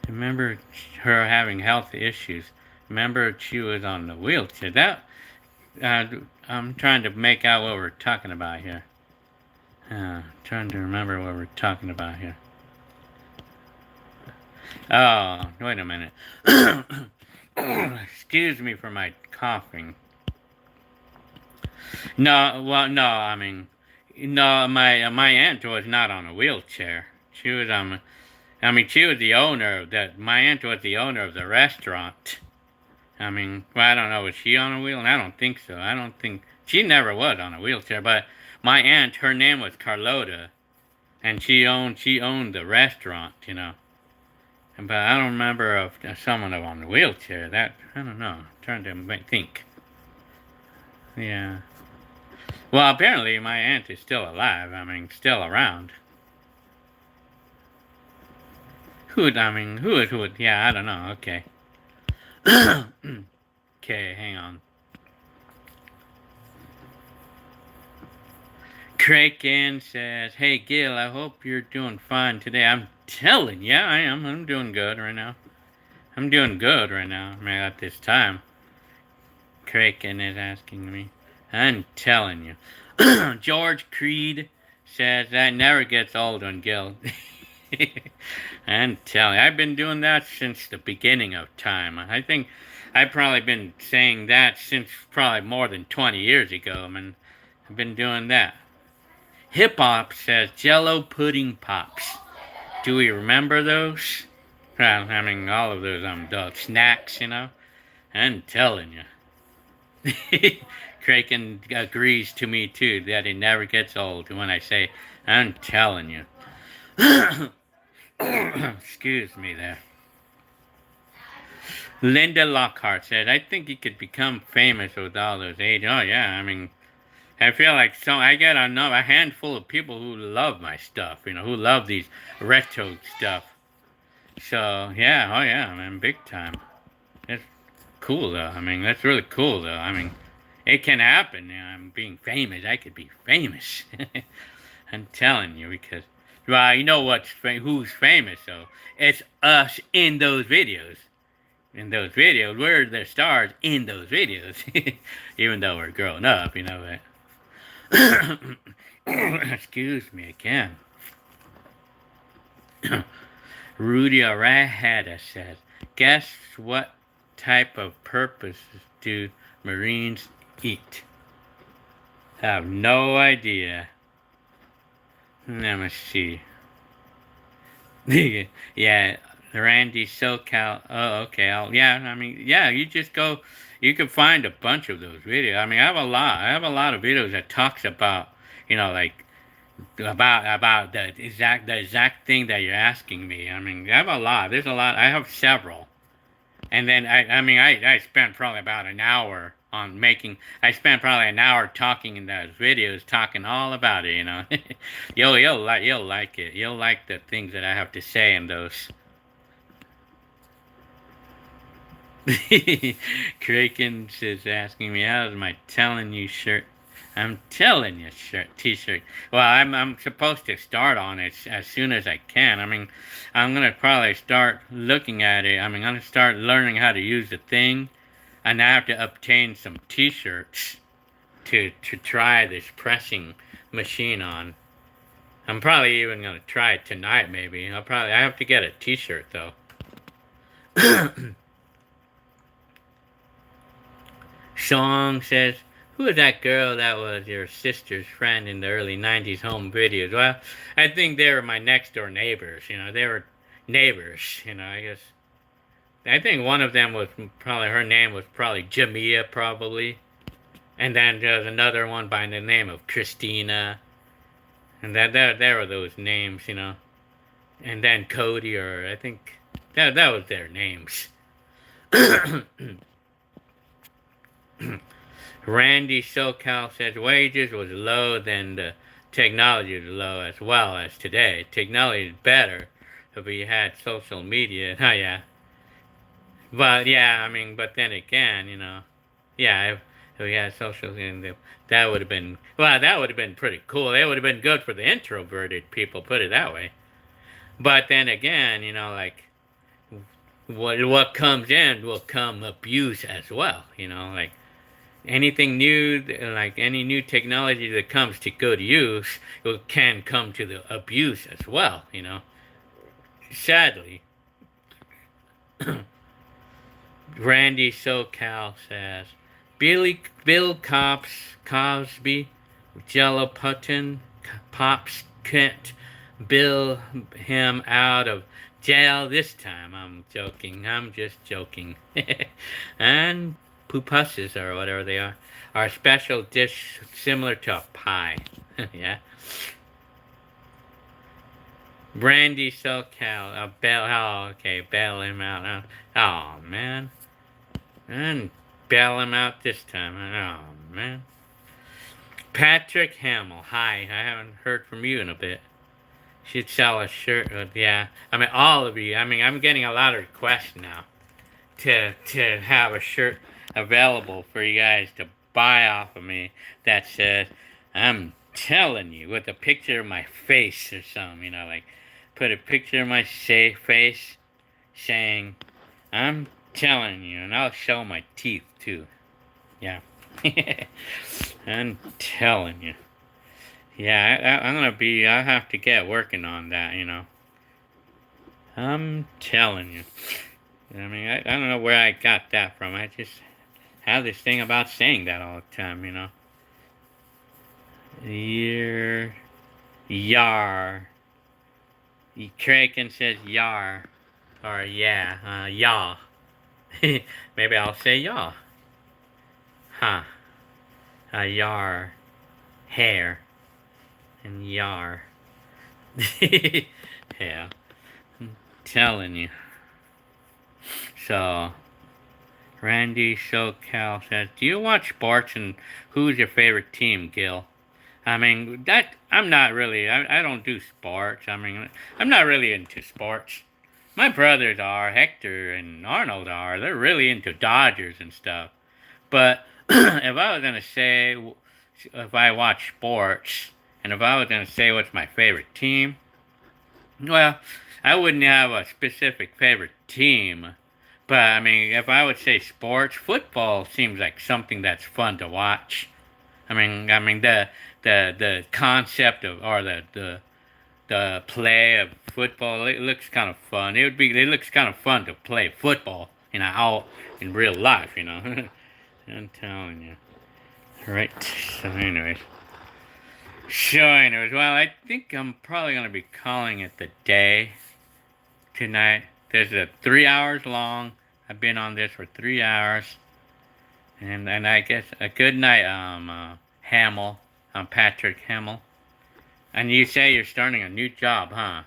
Remember her having health issues. Remember she was on the wheelchair. I'm trying to make out what we're talking about here. Trying to remember what we're talking about here. Oh, wait a minute. Excuse me for my coughing. No, well, no, no, my aunt was not on a wheelchair. She was she was the owner of that. My aunt was the owner of the restaurant. Well, I don't know, was she on a wheel? I don't think so. I don't think she never was on a wheelchair. But my aunt, her name was Carlota, and she owned the restaurant, you know. But I don't remember of someone on the wheelchair. That I don't know. I'm trying to think. Yeah. Well, apparently my aunt is still alive. I mean, still around. Who would? Yeah, I don't know. Okay. Okay, hang on. Kraken says, "Hey Gil, I hope you're doing fine today." I'm telling you, I am. I'm doing good right now. I'm doing good right now. I mean, at this time. Kraken is asking me. I'm telling you. George Creed says that never gets old on Gil. I'm telling you, I've been doing that since the beginning of time. I think I've probably been saying that since probably more than 20 years ago. I mean, I've been doing that. Hip Hop says Jello pudding pops. Do we remember those? Well, I mean, all of those dog snacks, you know. I'm telling you. Kraken agrees to me too that it never gets old when I say, I'm telling you. Excuse me there. Linda Lockhart said, I think you could become famous with all those age. Oh, yeah, I mean, I feel like I get a handful of people who love my stuff, you know, who love these retro stuff. So, yeah, oh, yeah, man, big time. That's cool, though. I mean, that's really cool, though. I mean, it can happen. You know, I'm being famous. I could be famous. I'm telling you, because, well, you know who's famous, though? It's us in those videos. In those videos, we're the stars in those videos. Even though we're growing up, you know. But excuse me again. Rudy Arahada says, guess what type of purposes do Marines eat? Have no idea. Let me see. Yeah, Randy SoCal. Oh, okay. Yeah, I mean, yeah, you just go. You can find a bunch of those videos. I mean, I have a lot. I have a lot of videos that talks about, you know, like about the exact thing that you're asking me. I mean, I have a lot. There's a lot. I have several. And then I spent probably about an hour on making. I spent probably an hour talking in those videos, talking all about it. You know, you'll like it. You'll like the things that I have to say in those. Kraken is asking me, how's my telling you shirt? I'm telling you shirt, t-shirt. Well, I'm supposed to start on it as soon as I can. I mean, I'm gonna probably start looking at it. I'm gonna start learning how to use the thing, and I have to obtain some t-shirts to try this pressing machine on. I'm probably even gonna try it tonight. Maybe I have to get a t-shirt though. Song says, who is that girl that was your sister's friend in the early 90s home videos? Well, I think they were my next door neighbors. You know, they were neighbors. You know, I guess. I think one of them was probably, her name was probably Jamia, probably. And then there's another one by the name of Christina. And there were those names, you know. And then Cody, or I think that was their names. Randy SoCal says wages was low, then the technology was low as well as today. Technology is better if we had social media. Oh, yeah. But, yeah, I mean, but then again, you know, yeah, if we had social media, that would have been, well, that would have been pretty cool. It would have been good for the introverted people, put it that way. But then again, you know, like, what comes in will come abuse as well, you know, like, anything new, like any new technology that comes to good use, it can come to the abuse as well, you know. Sadly. Randy SoCal says, Bill Cosby, Jello Pudding Pops can't bill him out of jail this time. I'm joking. I'm just joking. And pupusses, or whatever they are a special dish similar to a pie. Yeah. Brandy SoCal. Bail. Oh, okay. Bail him out. Oh, man. And bail him out this time. Oh, man. Patrick Hamill. Hi. I haven't heard from you in a bit. Should sell a shirt. Yeah. I mean, all of you. I mean, I'm getting a lot of requests now to have a shirt available for you guys to buy off of me that says, I'm telling you, with a picture of my face or something, like put a picture of my face saying, I'm telling you, and I'll show my teeth too. Yeah. I'm telling you. Yeah, I have to get working on that. I'm telling you. I mean, I don't know where I got that from. I just have this thing about saying that all the time. Yar. Kraken says yar. Or yeah, yaw. Maybe I'll say yaw. Huh. Yar. Hair. And yar. Yeah. I'm telling you. So, Randy SoCal says, do you watch sports and who's your favorite team, Gil? I mean, I'm not really, I don't do sports. I mean, I'm not really into sports. My brothers are, Hector and Arnold are. They're really into Dodgers and stuff. But if I was going to say, if I watch sports, and if I was going to say what's my favorite team, well, I wouldn't have a specific favorite team. But I mean, if I would say sports, football seems like something that's fun to watch. I mean the concept of or the play of football, it looks kind of fun. It looks kind of fun to play football, out in real life. I'm telling you. Right. So anyways, well, I think I'm probably gonna be calling it the day tonight. This is 3 hours long. I've been on this for 3 hours. And I guess a good night, Hamill. Patrick Hamill. And you say you're starting a new job, huh?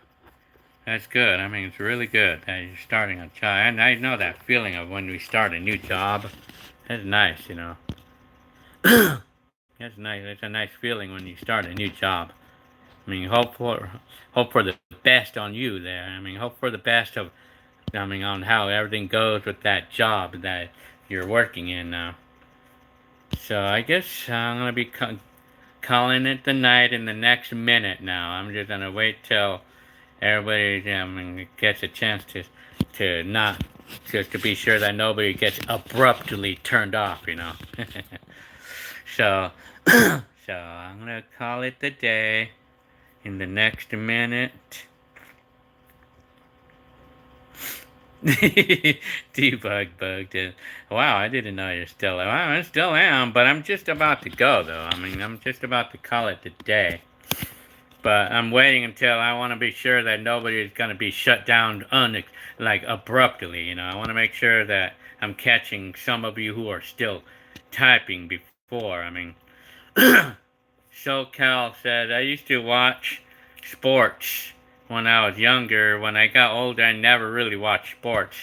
That's good. I mean, it's really good that you're starting a job. And I know that feeling of when we start a new job. That's nice. That's nice. It's a nice feeling when you start a new job. I mean, hope for the best on you there. I mean, hope for the best on how everything goes with that job that you're working in now. So I guess I'm gonna be calling it the night in the next minute now. I'm just gonna wait till everybody gets a chance to not just to be sure that nobody gets abruptly turned off. So so I'm gonna call it the day in the next minute. Debug bugged it. Wow, I didn't know you're still. Well, I still am, but I'm just about to go though. I mean, I'm just about to call it the day. But I'm waiting until I want to be sure that nobody is going to be shut down abruptly. I want to make sure that I'm catching some of you who are still typing before. I mean, SoCal said I used to watch sports when I was younger. When I got older, I never really watched sports.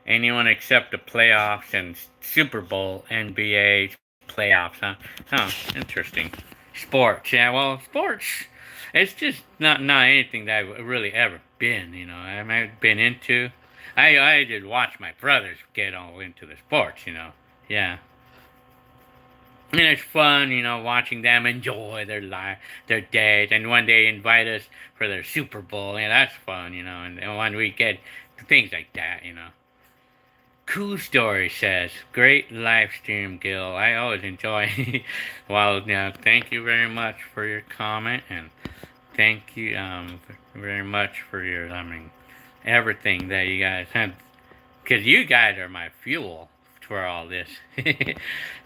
Anyone except the playoffs and Super Bowl, NBA playoffs, huh? Huh, interesting. Sports, yeah, well, sports, it's just not anything that I've really ever been. I've been into. I did watch my brothers get all into the sports. Yeah. And it's fun, watching them enjoy their days, and when they invite us for their Super Bowl, that's fun, and when we get things like that. Cool Story says, great live stream, Gil. I always enjoy. Well, thank you very much for your comment, and thank you very much for your, everything that you guys have, because you guys are my fuel for all this.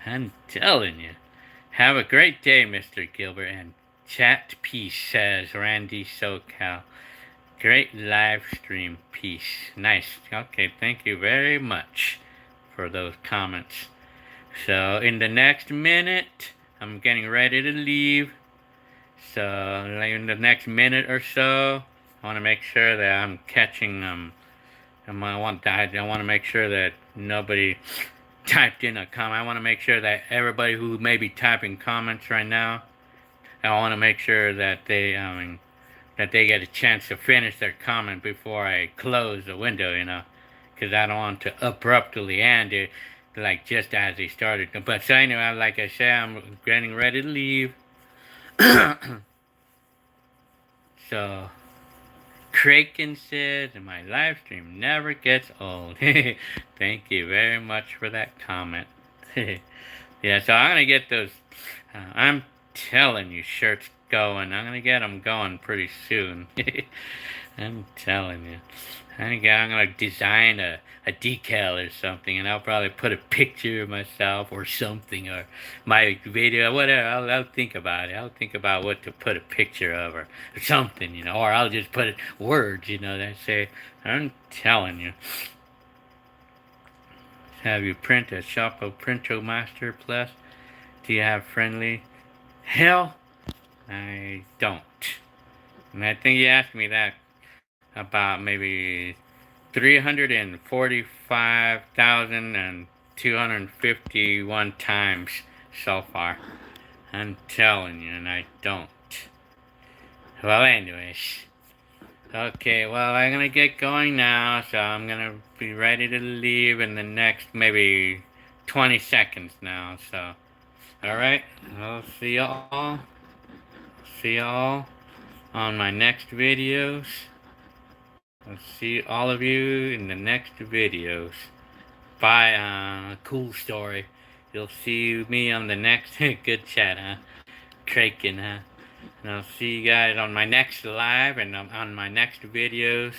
I'm telling you. Have a great day, Mr. Gilbert. And chat peace, says Randy SoCal. Great live stream, peace. Nice. Okay, thank you very much for those comments. So, in the next minute, I'm getting ready to leave. So, in the next minute or so, I want to make sure that I'm catching I want to make sure that nobody typed in a comment. I want to make sure that everybody who may be typing comments right now, I want to make sure that that they get a chance to finish their comment before I close the window, because I don't want to abruptly end it, like just as they started. But so anyway, like I said, I'm getting ready to leave. So, Kraken says, my live stream never gets old. Thank you very much for that comment. Yeah, so I'm gonna get those. I'm telling you, shirts going. I'm gonna get them going pretty soon. I'm telling you. I'm gonna design a decal or something, and I'll probably put a picture of myself or something, or my video, whatever. I'll think about it. I'll think about what to put a picture of, or something, or I'll just put words, that say, I'm telling you. Have you print a Shoppo Printo Master Plus? Do you have friendly? Hell, I don't. And I think you asked me that about maybe 345,251 times so far. I'm telling you, and I don't. Well, anyways. Okay, well, I'm gonna get going now, so I'm gonna be ready to leave in the next maybe 20 seconds now, so. Alright, I'll see y'all. See y'all on my next videos. I'll see all of you in the next videos. Bye, cool story. You'll see me on the next good chat, huh? Kraken, huh? And I'll see you guys on my next live and on my next videos.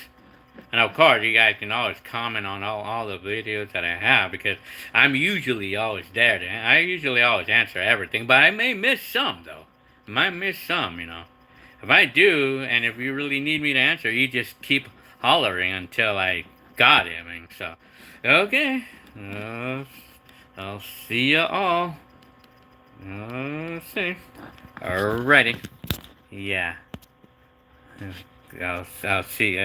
And of course, you guys can always comment on all the videos that I have, because I'm usually always there. I usually always answer everything, but I may miss some, though. I might miss some, If I do, and if you really need me to answer, you just keep hollering until I got it. So, okay. I'll see you all. Let's see. Alrighty. Yeah. I'll see you.